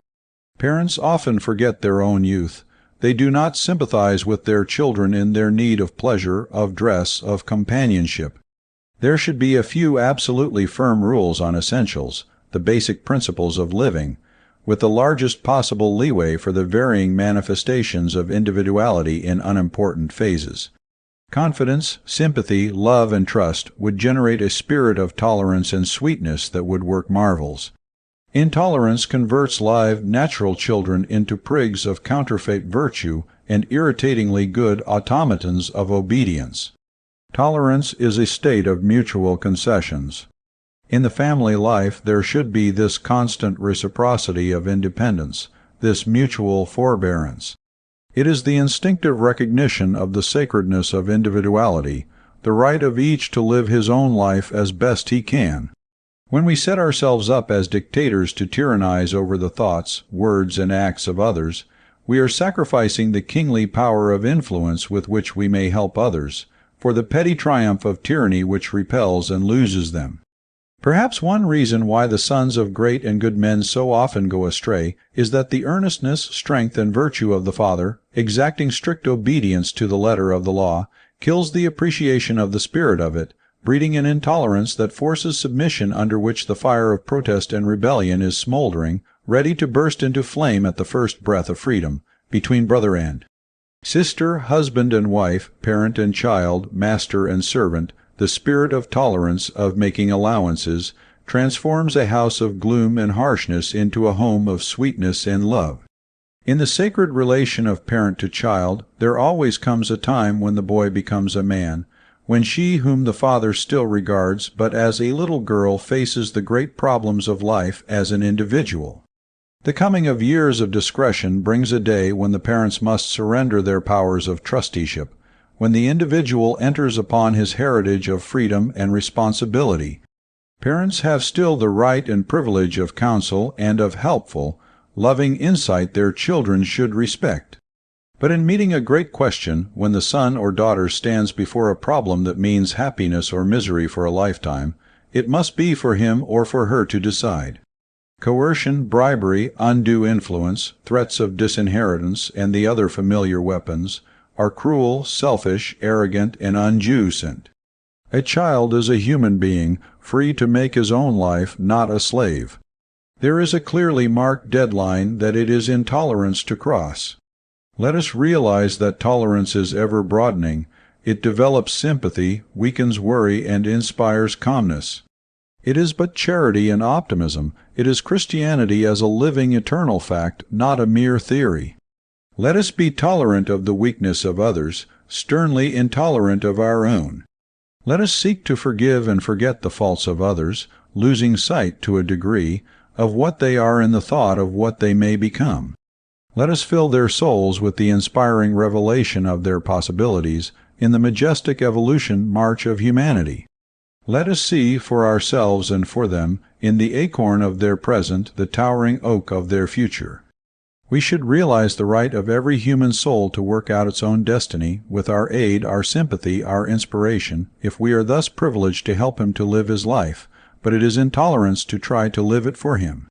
Parents often forget their own youth. They do not sympathize with their children in their need of pleasure, of dress, of companionship. There should be a few absolutely firm rules on essentials, the basic principles of living, with the largest possible leeway for the varying manifestations of individuality in unimportant phases. Confidence, sympathy, love, and trust would generate a spirit of tolerance and sweetness that would work marvels. Intolerance converts live, natural children into prigs of counterfeit virtue and irritatingly good automatons of obedience. Tolerance is a state of mutual concessions. In the family life there should be this constant reciprocity of independence, this mutual forbearance. It is the instinctive recognition of the sacredness of individuality, the right of each to live his own life as best he can. When we set ourselves up as dictators to tyrannize over the thoughts, words, and acts of others, we are sacrificing the kingly power of influence with which we may help others, for the petty triumph of tyranny which repels and loses them. Perhaps one reason why the sons of great and good men so often go astray is that the earnestness, strength, and virtue of the father, exacting strict obedience to the letter of the law, kills the appreciation of the spirit of it, breeding an intolerance that forces submission under which the fire of protest and rebellion is smoldering, ready to burst into flame at the first breath of freedom, between brother and sister, husband and wife, parent and child, master and servant. The spirit of tolerance, of making allowances, transforms a house of gloom and harshness into a home of sweetness and love. In the sacred relation of parent to child, there always comes a time when the boy becomes a man, when she whom the father still regards but as a little girl faces the great problems of life as an individual. The coming of years of discretion brings a day when the parents must surrender their powers of trusteeship, when the individual enters upon his heritage of freedom and responsibility. Parents have still the right and privilege of counsel and of helpful, loving insight their children should respect. But in meeting a great question, when the son or daughter stands before a problem that means happiness or misery for a lifetime, it must be for him or for her to decide. Coercion, bribery, undue influence, threats of disinheritance, and the other familiar weapons are cruel, selfish, arrogant, and unjust. A child is a human being, free to make his own life, not a slave. There is a clearly marked deadline that it is intolerance to cross. Let us realize that tolerance is ever broadening. It develops sympathy, weakens worry, and inspires calmness. It is but charity and optimism. It is Christianity as a living, eternal fact, not a mere theory. Let us be tolerant of the weakness of others, sternly intolerant of our own. Let us seek to forgive and forget the faults of others, losing sight, to a degree, of what they are in the thought of what they may become. Let us fill their souls with the inspiring revelation of their possibilities in the majestic evolution march of humanity. Let us see for ourselves and for them, in the acorn of their present, the towering oak of their future. We should realize the right of every human soul to work out its own destiny, with our aid, our sympathy, our inspiration, if we are thus privileged to help him to live his life, but it is intolerance to try to live it for him.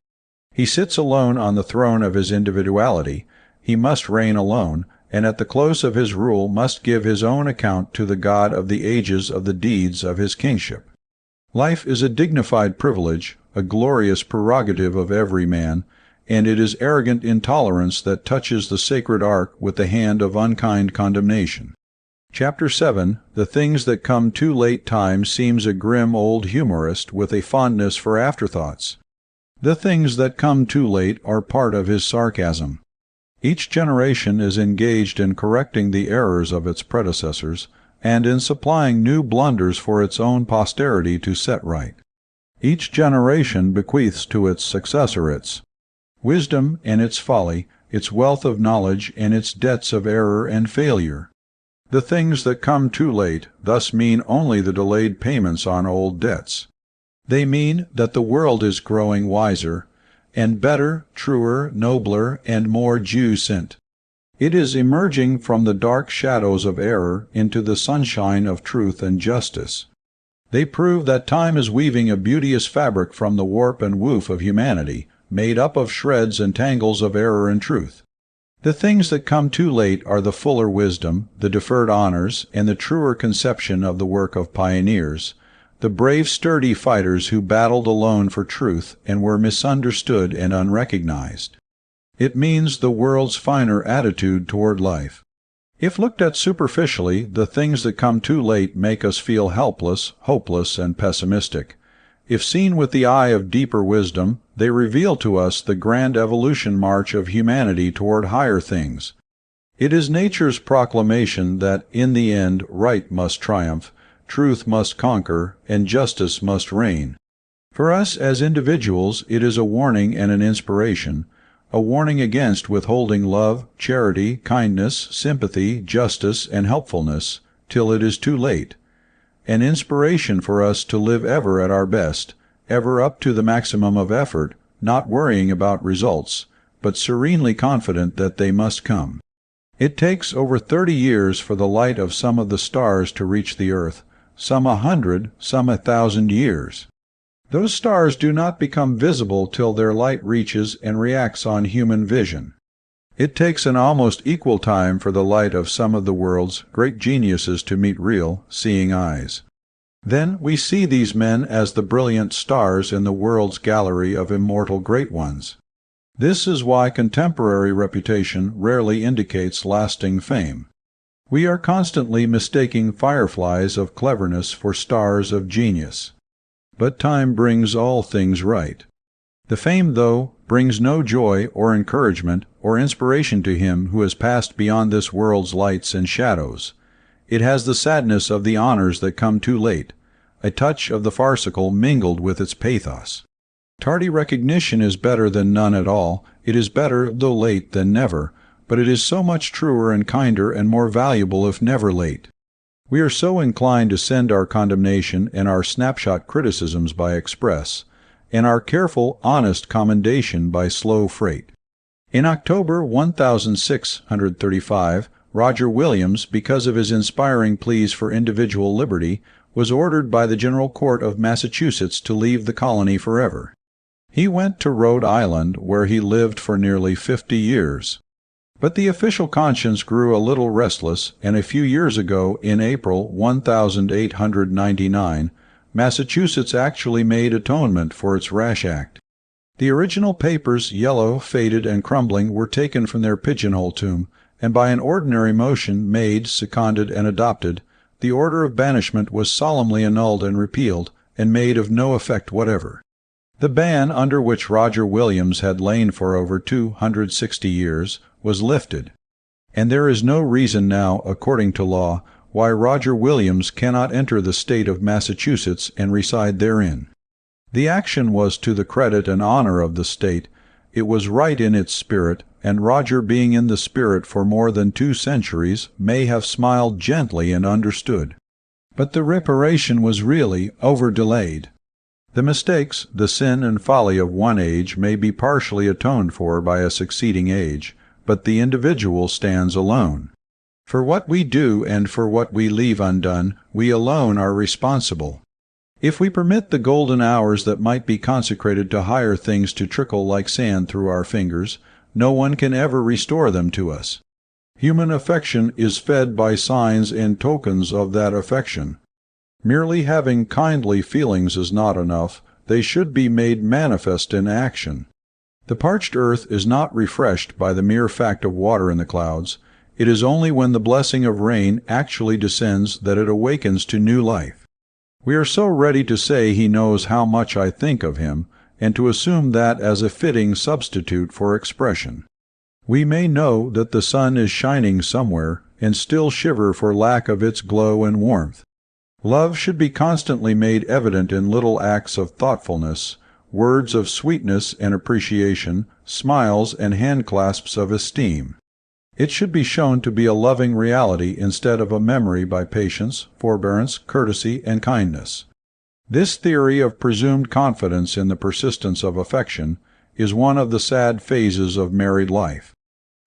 He sits alone on the throne of his individuality. He must reign alone, and at the close of his rule must give his own account to the God of the ages of the deeds of his kingship. Life is a dignified privilege, a glorious prerogative of every man, and it is arrogant intolerance that touches the sacred ark with the hand of unkind condemnation. Chapter 7, The Things That Come Too Late Time seems a grim old humorist with a fondness for afterthoughts. The things that come too late are part of his sarcasm. Each generation is engaged in correcting the errors of its predecessors, and in supplying new blunders for its own posterity to set right. Each generation bequeaths to its successor its wisdom and its folly, its wealth of knowledge and its debts of error and failure. The things that come too late thus mean only the delayed payments on old debts. They mean that the world is growing wiser, and better, truer, nobler, and more Jew-sent. It is emerging from the dark shadows of error into the sunshine of truth and justice. They prove that time is weaving a beauteous fabric from the warp and woof of humanity, made up of shreds and tangles of error and truth. The things that come too late are the fuller wisdom, the deferred honors, and the truer conception of the work of pioneers, the brave, sturdy fighters who battled alone for truth and were misunderstood and unrecognized. It means the world's finer attitude toward life. If looked at superficially, the things that come too late make us feel helpless, hopeless, and pessimistic. If seen with the eye of deeper wisdom, they reveal to us the grand evolution march of humanity toward higher things. It is nature's proclamation that, in the end, right must triumph, truth must conquer, and justice must reign. For us as individuals, it is a warning and an inspiration, a warning against withholding love, charity, kindness, sympathy, justice, and helpfulness, till it is too late. An inspiration for us to live ever at our best, ever up to the maximum of effort, not worrying about results, but serenely confident that they must come. It takes over 30 years for the light of some of the stars to reach the earth, some 100, some 1,000 years. Those stars do not become visible till their light reaches and reacts on human vision. It takes an almost equal time for the light of some of the world's great geniuses to meet real, seeing eyes. Then we see these men as the brilliant stars in the world's gallery of immortal great ones. This is why contemporary reputation rarely indicates lasting fame. We are constantly mistaking fireflies of cleverness for stars of genius. But time brings all things right. The fame, though, brings no joy or encouragement or inspiration to him who has passed beyond this world's lights and shadows. It has the sadness of the honors that come too late, a touch of the farcical mingled with its pathos. Tardy recognition is better than none at all. It is better, though late, than never, but it is so much truer and kinder and more valuable if never late. We are so inclined to send our condemnation and our snapshot criticisms by express, and our careful, honest commendation by slow freight. In October 1635, Roger Williams, because of his inspiring pleas for individual liberty, was ordered by the General Court of Massachusetts to leave the colony forever. He went to Rhode Island, where he lived for nearly 50 years. But the official conscience grew a little restless, and a few years ago, in April 1899, Massachusetts actually made atonement for its rash act. The original papers, yellow, faded, and crumbling, were taken from their pigeonhole tomb, and by an ordinary motion made, seconded, and adopted, the order of banishment was solemnly annulled and repealed, and made of no effect whatever. The ban under which Roger Williams had lain for over 260 years was lifted, and there is no reason now, according to law, why Roger Williams cannot enter the state of Massachusetts and reside therein. The action was to the credit and honor of the state. It was right in its spirit, and Roger, being in the spirit for more than 2 centuries, may have smiled gently and understood. but the reparation was really over-delayed. The mistakes, the sin and folly of one age may be partially atoned for by a succeeding age, but the individual stands alone. For what we do and for what we leave undone, we alone are responsible. If we permit the golden hours that might be consecrated to higher things to trickle like sand through our fingers, no one can ever restore them to us. Human affection is fed by signs and tokens of that affection. Merely having kindly feelings is not enough. They should be made manifest in action. The parched earth is not refreshed by the mere fact of water in the clouds. It is only when the blessing of rain actually descends that it awakens to new life. We are so ready to say He knows how much I think of Him, and to assume that as a fitting substitute for expression. We may know that the sun is shining somewhere, and still shiver for lack of its glow and warmth. Love should be constantly made evident in little acts of thoughtfulness, words of sweetness and appreciation, smiles and handclasps of esteem. It should be shown to be a loving reality instead of a memory by patience, forbearance, courtesy, and kindness. This theory of presumed confidence in the persistence of affection is one of the sad phases of married life.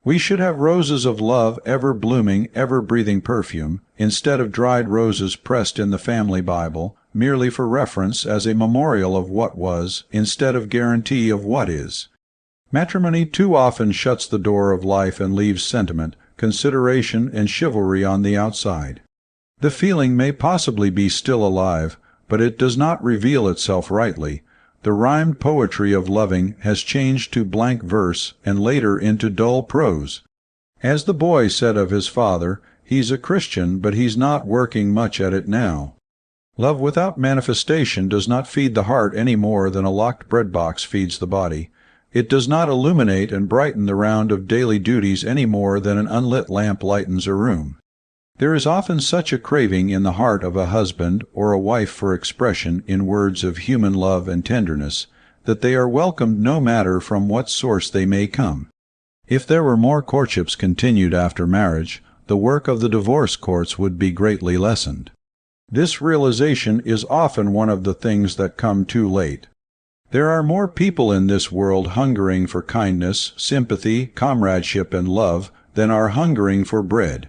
We should have roses of love ever blooming, ever breathing perfume, instead of dried roses pressed in the family Bible, merely for reference as a memorial of what was, instead of guarantee of what is. Matrimony too often shuts the door of life and leaves sentiment, consideration, and chivalry on the outside. The feeling may possibly be still alive, but it does not reveal itself rightly. The rhymed poetry of loving has changed to blank verse and later into dull prose. As the boy said of his father, he's a Christian, but he's not working much at it now. Love without manifestation does not feed the heart any more than a locked bread box feeds the body. It does not illuminate and brighten the round of daily duties any more than an unlit lamp lightens a room. There is often such a craving in the heart of a husband or a wife for expression in words of human love and tenderness, that they are welcomed no matter from what source they may come. If there were more courtships continued after marriage, the work of the divorce courts would be greatly lessened. This realization is often one of the things that come too late. There are more people in this world hungering for kindness, sympathy, comradeship, and love than are hungering for bread.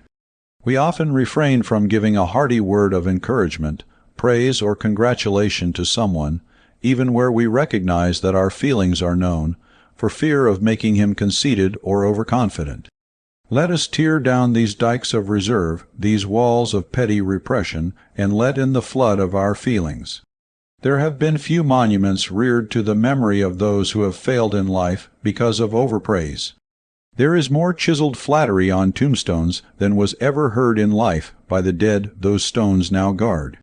We often refrain from giving a hearty word of encouragement, praise, or congratulation to someone, even where we recognize that our feelings are known, for fear of making him conceited or overconfident. Let us tear down these dikes of reserve, these walls of petty repression, and let in the flood of our feelings. There have been few monuments reared to the memory of those who have failed in life because of overpraise. There is more chiseled flattery on tombstones than was ever heard in life by the dead those stones now guard.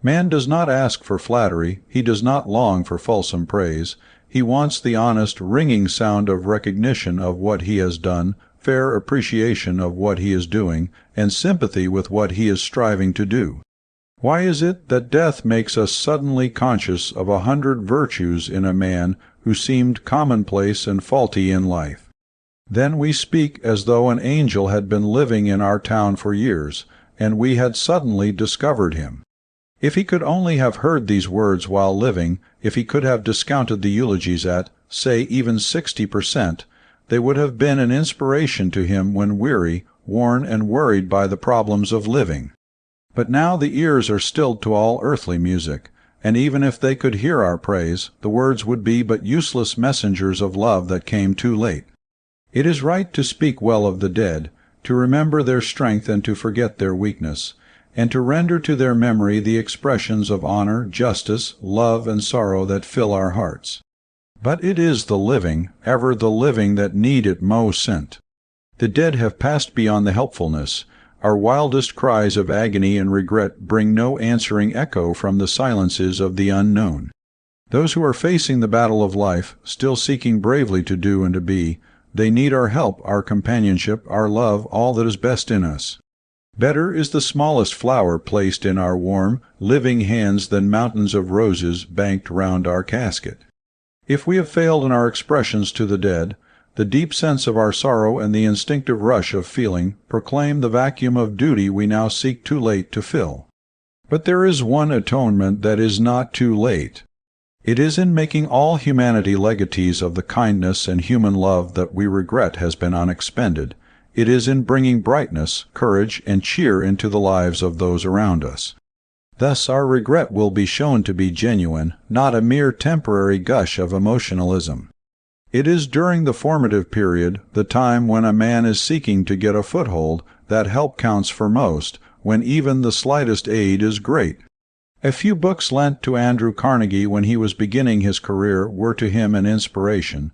Man does not ask for flattery, he does not long for fulsome praise. He wants the honest, ringing sound of recognition of what he has done, fair appreciation of what he is doing, and sympathy with what he is striving to do. Why is it that death makes us suddenly conscious of 100 virtues in a man who seemed commonplace and faulty in life? Then we speak as though an angel had been living in our town for years, and we had suddenly discovered him. If he could only have heard these words while living, if he could have discounted the eulogies at, say, even 60%, they would have been an inspiration to him when weary, worn, and worried by the problems of living. But now the ears are stilled to all earthly music, and even if they could hear our praise, the words would be but useless messengers of love that came too late. It is right to speak well of the dead, to remember their strength and to forget their weakness, and to render to their memory the expressions of honor, justice, love, and sorrow that fill our hearts. But it is the living, ever the living, that need it most sent. The dead have passed beyond the helpfulness. Our wildest cries of agony and regret bring no answering echo from the silences of the unknown. Those who are facing the battle of life, still seeking bravely to do and to be, they need our help, our companionship, our love, all that is best in us. Better is the smallest flower placed in our warm, living hands than mountains of roses banked round our casket. If we have failed in our expressions to the dead, the deep sense of our sorrow and the instinctive rush of feeling proclaim the vacuum of duty we now seek too late to fill. But there is one atonement that is not too late. It is in making all humanity legatees of the kindness and human love that we regret has been unexpended. It is in bringing brightness, courage, and cheer into the lives of those around us. Thus our regret will be shown to be genuine, not a mere temporary gush of emotionalism. It is during the formative period, the time when a man is seeking to get a foothold, that help counts for most, when even the slightest aid is great. A few books lent to Andrew Carnegie when he was beginning his career were to him an inspiration.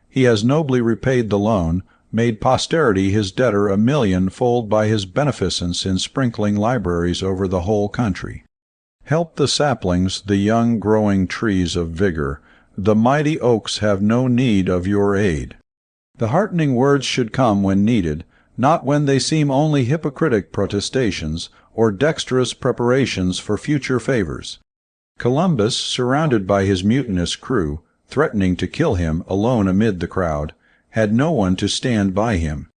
He has nobly repaid the loan, made posterity his debtor 1,000,000-fold by his beneficence in sprinkling libraries over the whole country. Help the saplings, the young growing trees of vigor. The mighty oaks have no need of your aid. The heartening words should come when needed, not when they seem only hypocritic protestations or dexterous preparations for future favors. Columbus, surrounded by his mutinous crew, threatening to kill him alone amid the crowd, had no one to stand by him.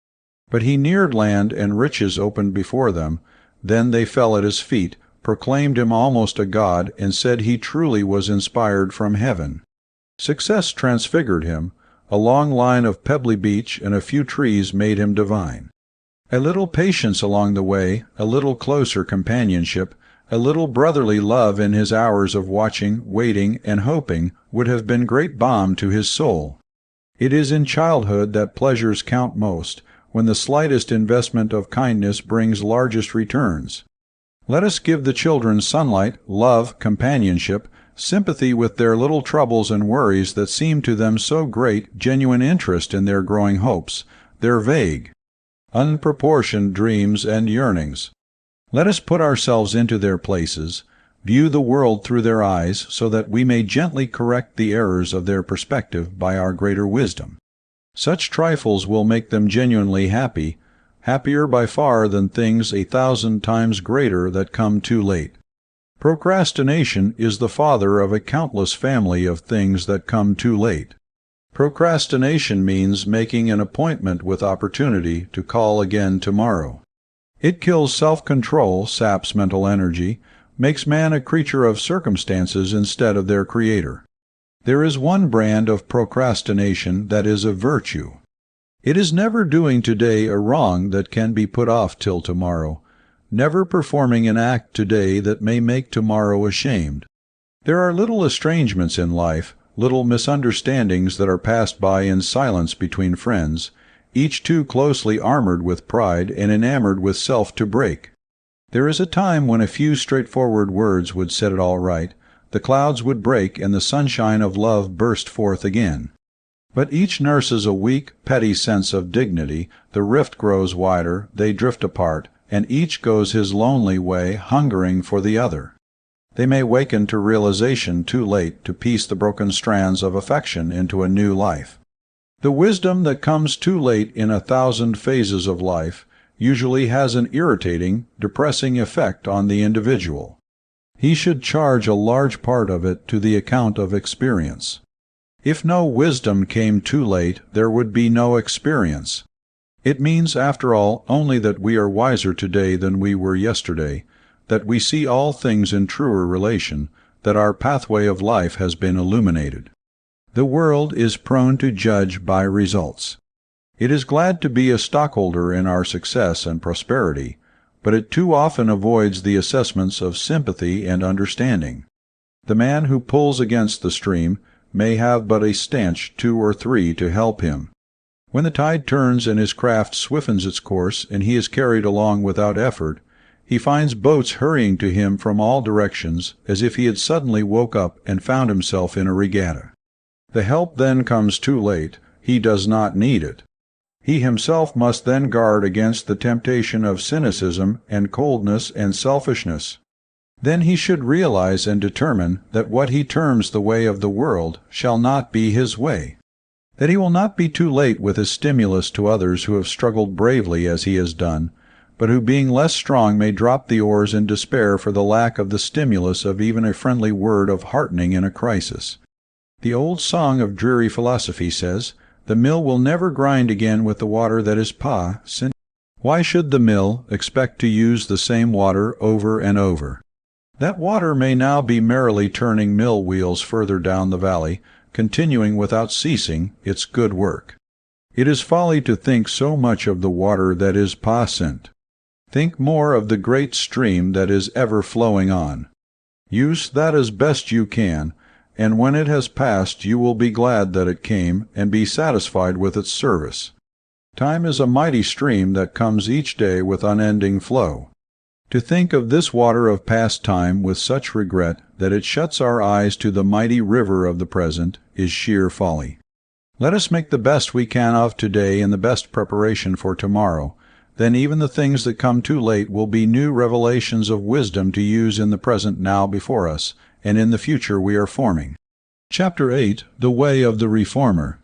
But he neared land, and riches opened before them. Then they fell at his feet, proclaimed him almost a god, and said he truly was inspired from heaven. Success transfigured him. A long line of pebbly beach and a few trees made him divine. A little patience along the way, a little closer companionship, a little brotherly love in his hours of watching, waiting, and hoping would have been great balm to his soul. It is in childhood that pleasures count most, when the slightest investment of kindness brings largest returns. Let us give the children sunlight, love, companionship, sympathy with their little troubles and worries that seem to them so great, genuine interest in their growing hopes, their vague, unproportioned dreams and yearnings. Let us put ourselves into their places, view the world through their eyes, so that we may gently correct the errors of their perspective by our greater wisdom. Such trifles will make them genuinely happy, happier by far than things 1,000 times greater that come too late. Procrastination is the father of a countless family of things that come too late. Procrastination means making an appointment with opportunity to call again tomorrow. It kills self-control, saps mental energy, makes man a creature of circumstances instead of their creator. There is one brand of procrastination that is a virtue. It is never doing today a wrong that can be put off till tomorrow, never performing an act today that may make tomorrow ashamed. There are little estrangements in life, little misunderstandings that are passed by in silence between friends, each too closely armored with pride and enamored with self to break. There is a time when a few straightforward words would set it all right, the clouds would break and the sunshine of love burst forth again. But each nurses a weak, petty sense of dignity, the rift grows wider, they drift apart, and each goes his lonely way, hungering for the other. They may waken to realization too late to piece the broken strands of affection into a new life. The wisdom that comes too late in 1,000 phases of life usually has an irritating, depressing effect on the individual. He should charge a large part of it to the account of experience. If no wisdom came too late, there would be no experience. It means, after all, only that we are wiser today than we were yesterday, that we see all things in truer relation, that our pathway of life has been illuminated. The world is prone to judge by results. It is glad to be a stockholder in our success and prosperity, but it too often avoids the assessments of sympathy and understanding. The man who pulls against the stream may have but a stanch 2 or 3 to help him. When the tide turns and his craft swiftens its course and he is carried along without effort, he finds boats hurrying to him from all directions as if he had suddenly woke up and found himself in a regatta. The help then comes too late. He does not need it. He himself must then guard against the temptation of cynicism and coldness and selfishness. Then he should realize and determine that what he terms the way of the world shall not be his way, that he will not be too late with his stimulus to others who have struggled bravely as he has done, but who being less strong may drop the oars in despair for the lack of the stimulus of even a friendly word of heartening in a crisis. The old song of dreary philosophy says, "The mill will never grind again with the water that is Why should the mill expect to use the same water over and over? That water may now be merrily turning mill wheels further down the valley, continuing without ceasing its good work. It is folly to think so much of the water that is passant. Think more of the great stream that is ever flowing on. Use that as best you can, and when it has passed you will be glad that it came, and be satisfied with its service. Time is a mighty stream that comes each day with unending flow. To think of this water of past time with such regret that it shuts our eyes to the mighty river of the present is sheer folly. Let us make the best we can of today in the best preparation for tomorrow. Then even the things that come too late will be new revelations of wisdom to use in the present now before us, and in the future we are forming. Chapter 8. The Way of the Reformer.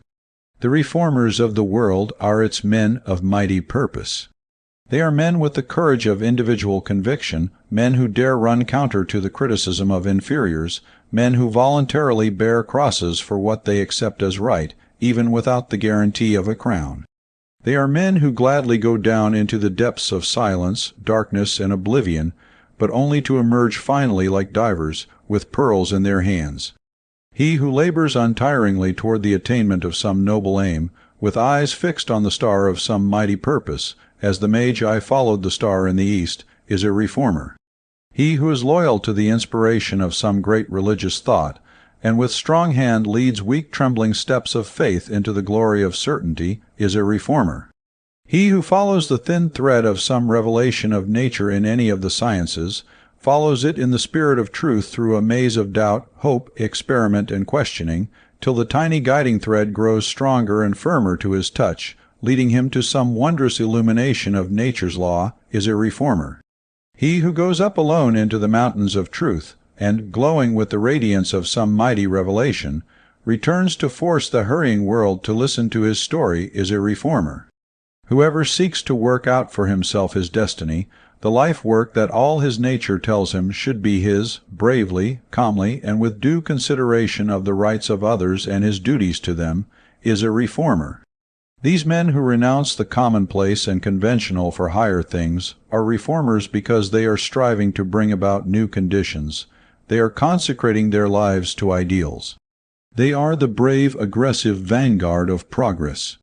The reformers of the world are its men of mighty purpose. They are men with the courage of individual conviction, men who dare run counter to the criticism of inferiors, men who voluntarily bear crosses for what they accept as right, even without the guarantee of a crown. They are men who gladly go down into the depths of silence, darkness, and oblivion, but only to emerge finally like divers, with pearls in their hands. He who labors untiringly toward the attainment of some noble aim, with eyes fixed on the star of some mighty purpose, as the Magi followed the star in the east, is a reformer. He who is loyal to the inspiration of some great religious thought, and with strong hand leads weak trembling steps of faith into the glory of certainty, is a reformer. He who follows the thin thread of some revelation of nature in any of the sciences, follows it in the spirit of truth through a maze of doubt, hope, experiment, and questioning, till the tiny guiding thread grows stronger and firmer to his touch, leading him to some wondrous illumination of nature's law, is a reformer. He who goes up alone into the mountains of truth, and, glowing with the radiance of some mighty revelation, returns to force the hurrying world to listen to his story, is a reformer. Whoever seeks to work out for himself his destiny, the life work that all his nature tells him should be his, bravely, calmly, and with due consideration of the rights of others and his duties to them, is a reformer. These men who renounce the commonplace and conventional for higher things are reformers because they are striving to bring about new conditions. They are consecrating their lives to ideals. They are the brave, aggressive vanguard of progress.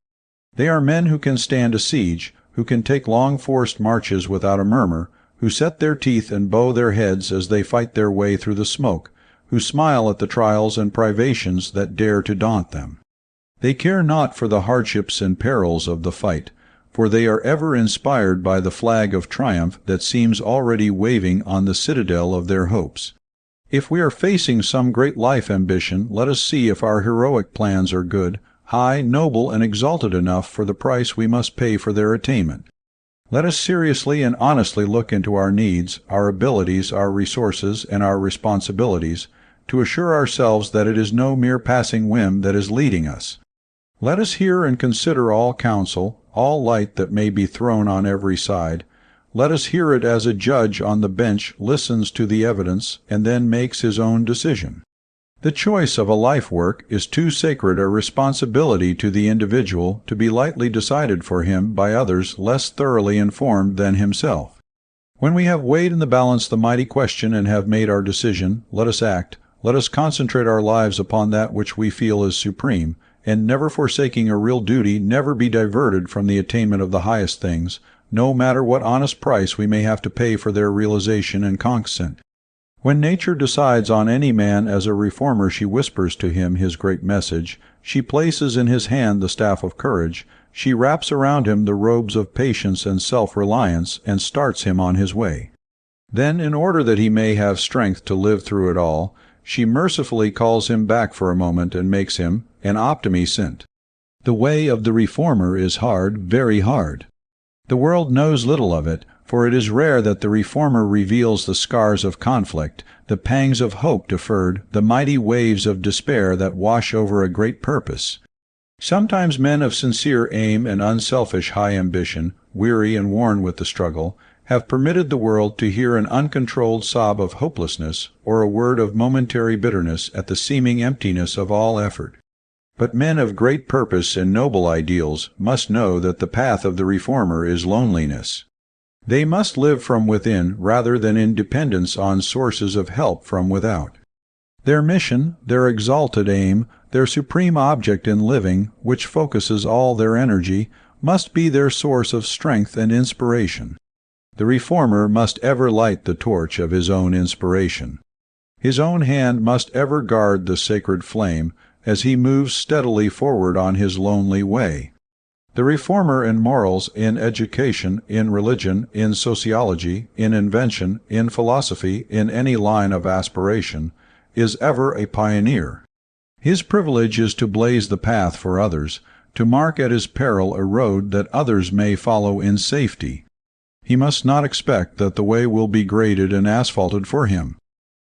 They are men who can stand a siege, who can take long forced marches without a murmur, who set their teeth and bow their heads as they fight their way through the smoke, who smile at the trials and privations that dare to daunt them. They care not for the hardships and perils of the fight, for they are ever inspired by the flag of triumph that seems already waving on the citadel of their hopes. If we are facing some great life ambition, let us see if our heroic plans are good, high, noble, and exalted enough for the price we must pay for their attainment. Let us seriously and honestly look into our needs, our abilities, our resources, and our responsibilities, to assure ourselves that it is no mere passing whim that is leading us. Let us hear and consider all counsel, all light that may be thrown on every side. Let us hear it as a judge on the bench listens to the evidence and then makes his own decision. The choice of a life work is too sacred a responsibility to the individual to be lightly decided for him by others less thoroughly informed than himself. When we have weighed in the balance the mighty question and have made our decision, let us act, let us concentrate our lives upon that which we feel is supreme, and never forsaking a real duty, never be diverted from the attainment of the highest things, no matter what honest price we may have to pay for their realization and consent. When nature decides on any man as a reformer, she whispers to him his great message, she places in his hand the staff of courage, she wraps around him the robes of patience and self-reliance, and starts him on his way. Then, in order that he may have strength to live through it all, she mercifully calls him back for a moment and makes him an optimisant. The way of the reformer is hard, very hard. The world knows little of it, for it is rare that the reformer reveals the scars of conflict, the pangs of hope deferred, the mighty waves of despair that wash over a great purpose. Sometimes men of sincere aim and unselfish high ambition, weary and worn with the struggle, have permitted the world to hear an uncontrolled sob of hopelessness or a word of momentary bitterness at the seeming emptiness of all effort. But men of great purpose and noble ideals must know that the path of the reformer is loneliness. They must live from within rather than in dependence on sources of help from without. Their mission, their exalted aim, their supreme object in living, which focuses all their energy, must be their source of strength and inspiration. The reformer must ever light the torch of his own inspiration. His own hand must ever guard the sacred flame as he moves steadily forward on his lonely way. The reformer in morals, in education, in religion, in sociology, in invention, in philosophy, in any line of aspiration, is ever a pioneer. His privilege is to blaze the path for others, to mark at his peril a road that others may follow in safety. He must not expect that the way will be graded and asphalted for him.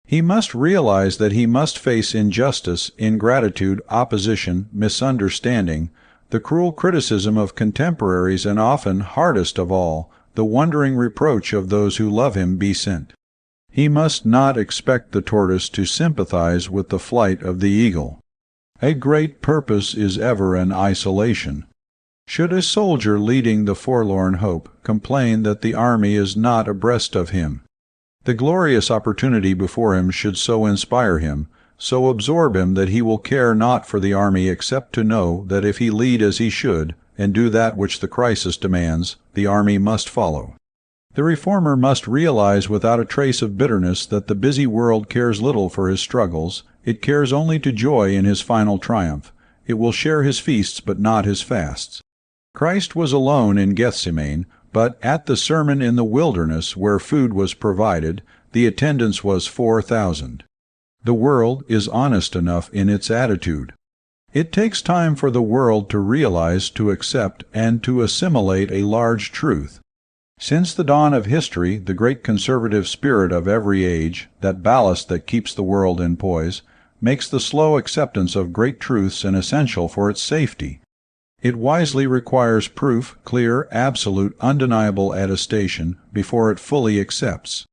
He must realize that he must face injustice, ingratitude, opposition, misunderstanding, the cruel criticism of contemporaries, and often, hardest of all, the wondering reproach of those who love him be sent. He must not expect the tortoise to sympathize with the flight of the eagle. A great purpose is ever an isolation. Should a soldier leading the forlorn hope complain that the army is not abreast of him, the glorious opportunity before him should so inspire him, so absorb him that he will care not for the army except to know that if he lead as he should, and do that which the crisis demands, the army must follow. The reformer must realize without a trace of bitterness that the busy world cares little for his struggles, it cares only to joy in his final triumph. It will share his feasts but not his fasts. Christ was alone in Gethsemane, but at the sermon in the wilderness where food was provided, the attendance was 4,000. The world is honest enough in its attitude. It takes time for the world to realize, to accept, and to assimilate a large truth. Since the dawn of history, the great conservative spirit of every age, that ballast that keeps the world in poise, makes the slow acceptance of great truths an essential for its safety. It wisely requires proof, clear, absolute, undeniable attestation before it fully accepts.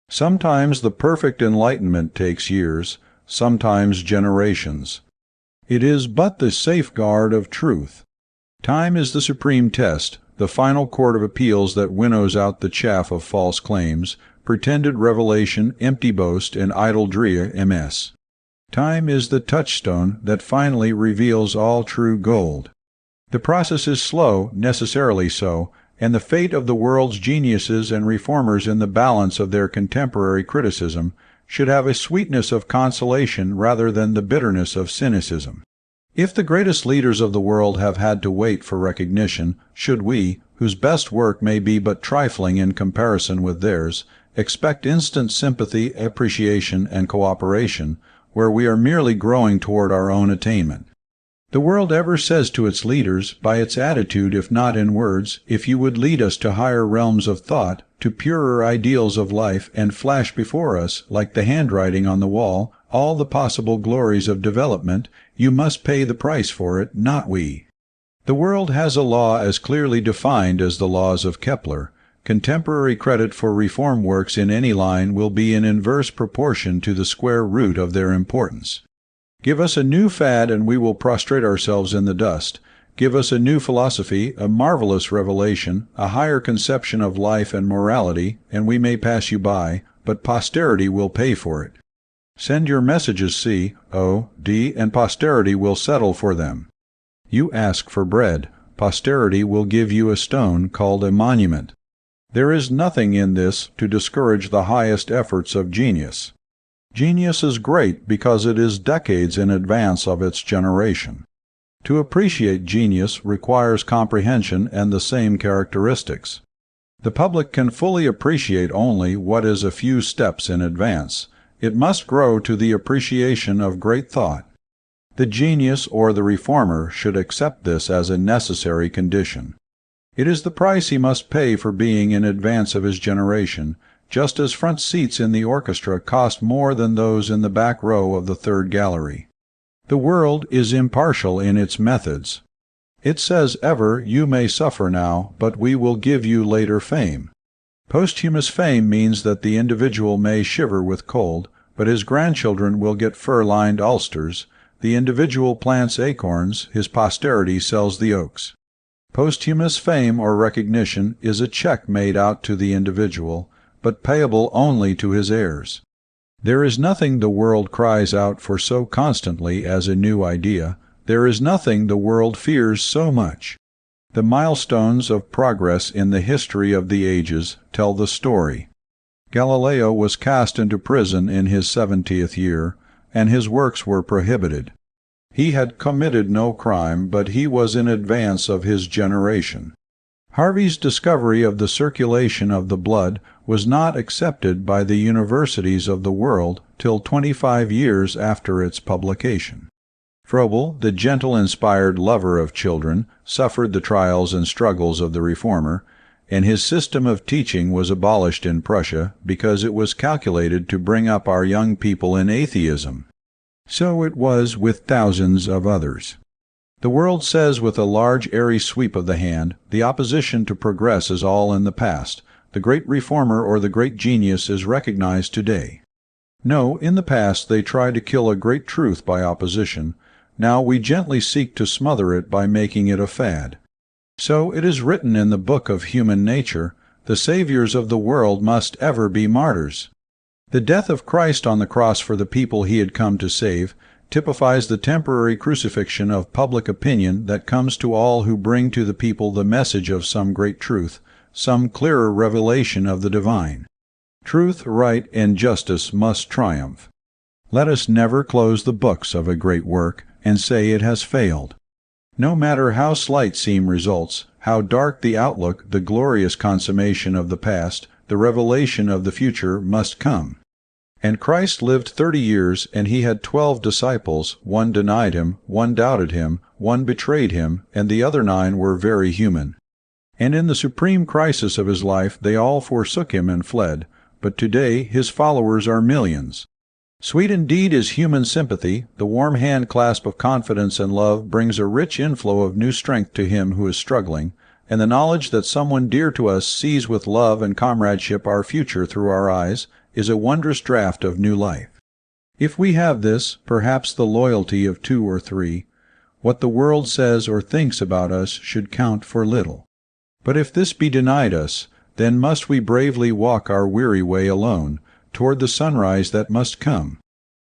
Sometimes the perfect enlightenment takes years, sometimes generations. It is but the safeguard of truth. Time is the supreme test, the final court of appeals that winnows out the chaff of false claims, pretended revelation, empty boast, and idle ms. Time is the touchstone that finally reveals all true gold. The process is slow, necessarily so, and the fate of the world's geniuses and reformers in the balance of their contemporary criticism should have a sweetness of consolation rather than the bitterness of cynicism. If the greatest leaders of the world have had to wait for recognition, should we, whose best work may be but trifling in comparison with theirs, expect instant sympathy, appreciation, and cooperation, where we are merely growing toward our own attainment? The world ever says to its leaders, by its attitude if not in words, if you would lead us to higher realms of thought, to purer ideals of life, and flash before us, like the handwriting on the wall, all the possible glories of development, you must pay the price for it, not we. The world has a law as clearly defined as the laws of Kepler. Contemporary credit for reform works in any line will be in inverse proportion to the square root of their importance. Give us a new fad and we will prostrate ourselves in the dust. Give us a new philosophy, a marvelous revelation, a higher conception of life and morality, and we may pass you by, but posterity will pay for it. Send your messages C, O, D, and posterity will settle for them. You ask for bread. Posterity will give you a stone called a monument. There is nothing in this to discourage the highest efforts of genius. Genius is great because it is decades in advance of its generation. To appreciate genius requires comprehension and the same characteristics. The public can fully appreciate only what is a few steps in advance. It must grow to the appreciation of great thought. The genius or the reformer should accept this as a necessary condition. It is the price he must pay for being in advance of his generation, just as front seats in the orchestra cost more than those in the back row of the third gallery. The world is impartial in its methods. It says ever, you may suffer now, but we will give you later fame. Posthumous fame means that the individual may shiver with cold, but his grandchildren will get fur-lined ulsters. The individual plants acorns, his posterity sells the oaks. Posthumous fame or recognition is a check made out to the individual, but payable only to his heirs. There is nothing the world cries out for so constantly as a new idea. There is nothing the world fears so much. The milestones of progress in the history of the ages tell the story. Galileo was cast into prison in his 70th year, and his works were prohibited. He had committed no crime, but he was in advance of his generation. Harvey's discovery of the circulation of the blood was not accepted by the universities of the world till 25 years after its publication. Froebel, the gentle, inspired lover of children, suffered the trials and struggles of the reformer, and his system of teaching was abolished in Prussia because it was calculated to bring up our young people in atheism. So it was with thousands of others. The world says with a large airy sweep of the hand, the opposition to progress is all in the past. The great reformer or the great genius is recognized today. No, in the past they tried to kill a great truth by opposition. Now we gently seek to smother it by making it a fad. So it is written in the book of human nature, the saviors of the world must ever be martyrs. The death of Christ on the cross for the people he had come to save typifies the temporary crucifixion of public opinion that comes to all who bring to the people the message of some great truth, some clearer revelation of the divine. Truth, right, and justice must triumph. Let us never close the books of a great work and say it has failed. No matter how slight seem results, how dark the outlook, the glorious consummation of the past, the revelation of the future must come. And Christ lived 30 years, and he had 12 disciples. One denied him, one doubted him, one betrayed him, and the other 9 were very human. And in the supreme crisis of his life they all forsook him and fled. But today his followers are millions. Sweet indeed is human sympathy. The warm hand clasp of confidence and love brings a rich inflow of new strength to him who is struggling, and the knowledge that someone dear to us sees with love and comradeship our future through our eyes is a wondrous draught of new life. If we have this, perhaps the loyalty of 2 or 3, what the world says or thinks about us should count for little. But if this be denied us, then must we bravely walk our weary way alone, toward the sunrise that must come.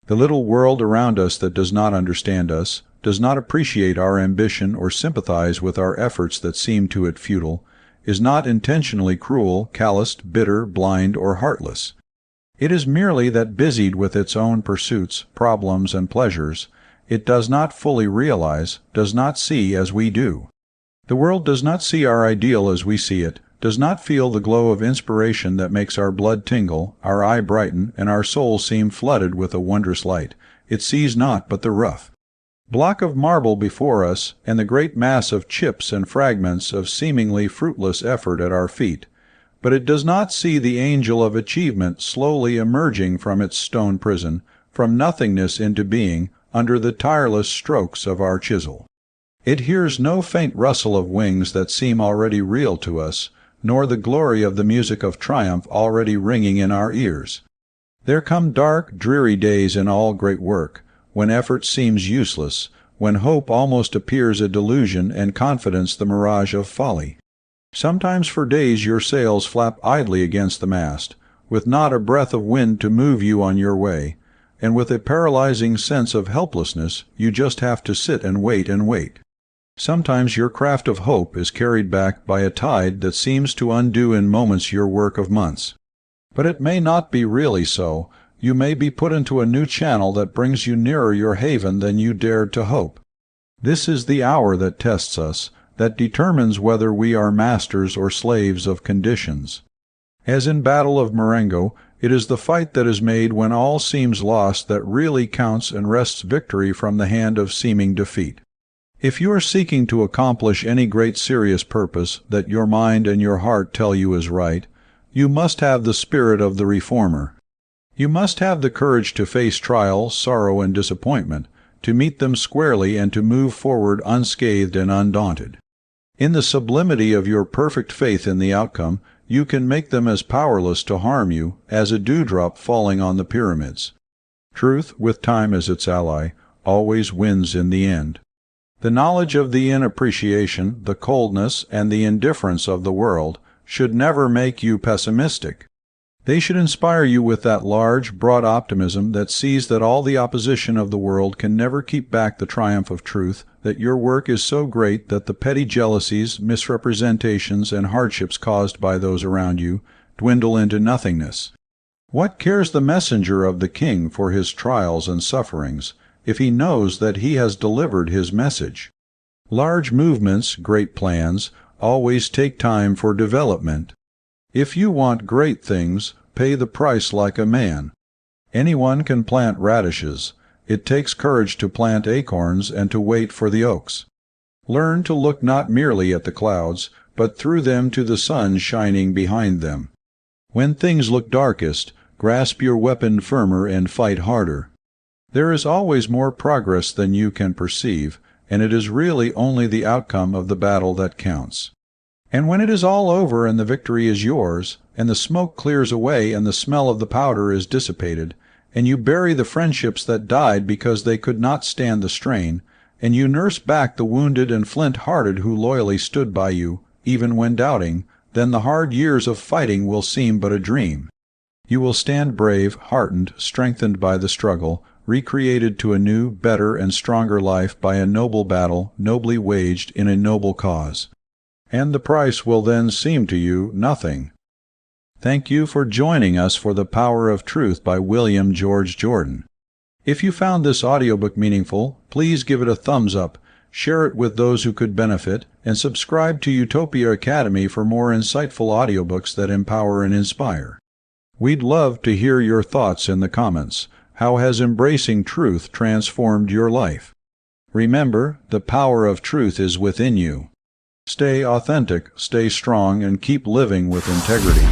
The little world around us that does not understand us, does not appreciate our ambition or sympathize with our efforts that seem to it futile, is not intentionally cruel, calloused, bitter, blind, or heartless. It is merely that busied with its own pursuits, problems, and pleasures, it does not fully realize, does not see as we do. The world does not see our ideal as we see it, does not feel the glow of inspiration that makes our blood tingle, our eye brighten, and our soul seem flooded with a wondrous light. It sees not but the rough block of marble before us, and the great mass of chips and fragments of seemingly fruitless effort at our feet. But it does not see the angel of achievement slowly emerging from its stone prison, from nothingness into being, under the tireless strokes of our chisel. It hears no faint rustle of wings that seem already real to us, nor the glory of the music of triumph already ringing in our ears. There come dark, dreary days in all great work, when effort seems useless, when hope almost appears a delusion and confidence the mirage of folly. Sometimes for days your sails flap idly against the mast, with not a breath of wind to move you on your way, and with a paralyzing sense of helplessness you just have to sit and wait and wait. Sometimes your craft of hope is carried back by a tide that seems to undo in moments your work of months. But it may not be really so. You may be put into a new channel that brings you nearer your haven than you dared to hope. This is the hour that tests us, that determines whether we are masters or slaves of conditions. As in Battle of Marengo, it is the fight that is made when all seems lost that really counts and wrests victory from the hand of seeming defeat. If you are seeking to accomplish any great serious purpose that your mind and your heart tell you is right, you must have the spirit of the reformer. You must have the courage to face trial, sorrow, and disappointment, to meet them squarely and to move forward unscathed and undaunted. In the sublimity of your perfect faith in the outcome, you can make them as powerless to harm you as a dewdrop falling on the pyramids. Truth, with time as its ally, always wins in the end. The knowledge of the inappreciation, the coldness, and the indifference of the world should never make you pessimistic. They should inspire you with that large, broad optimism that sees that all the opposition of the world can never keep back the triumph of truth, that your work is so great that the petty jealousies, misrepresentations, and hardships caused by those around you dwindle into nothingness. What cares the messenger of the King for his trials and sufferings, if he knows that he has delivered his message? Large movements, great plans, always take time for development. If you want great things, pay the price like a man. Anyone can plant radishes. It takes courage to plant acorns and to wait for the oaks. Learn to look not merely at the clouds, but through them to the sun shining behind them. When things look darkest, grasp your weapon firmer and fight harder. There is always more progress than you can perceive, and it is really only the outcome of the battle that counts. And when it is all over and the victory is yours, and the smoke clears away and the smell of the powder is dissipated, and you bury the friendships that died because they could not stand the strain, and you nurse back the wounded and flint-hearted who loyally stood by you, even when doubting, then the hard years of fighting will seem but a dream. You will stand brave, heartened, strengthened by the struggle, recreated to a new, better, and stronger life by a noble battle, nobly waged in a noble cause. And the price will then seem to you nothing. Thank you for joining us for The Power of Truth by William George Jordan. If you found this audiobook meaningful, please give it a thumbs up, share it with those who could benefit, and subscribe to Utopia Academy for more insightful audiobooks that empower and inspire. We'd love to hear your thoughts in the comments. How has embracing truth transformed your life? Remember, the power of truth is within you. Stay authentic, stay strong, and keep living with integrity.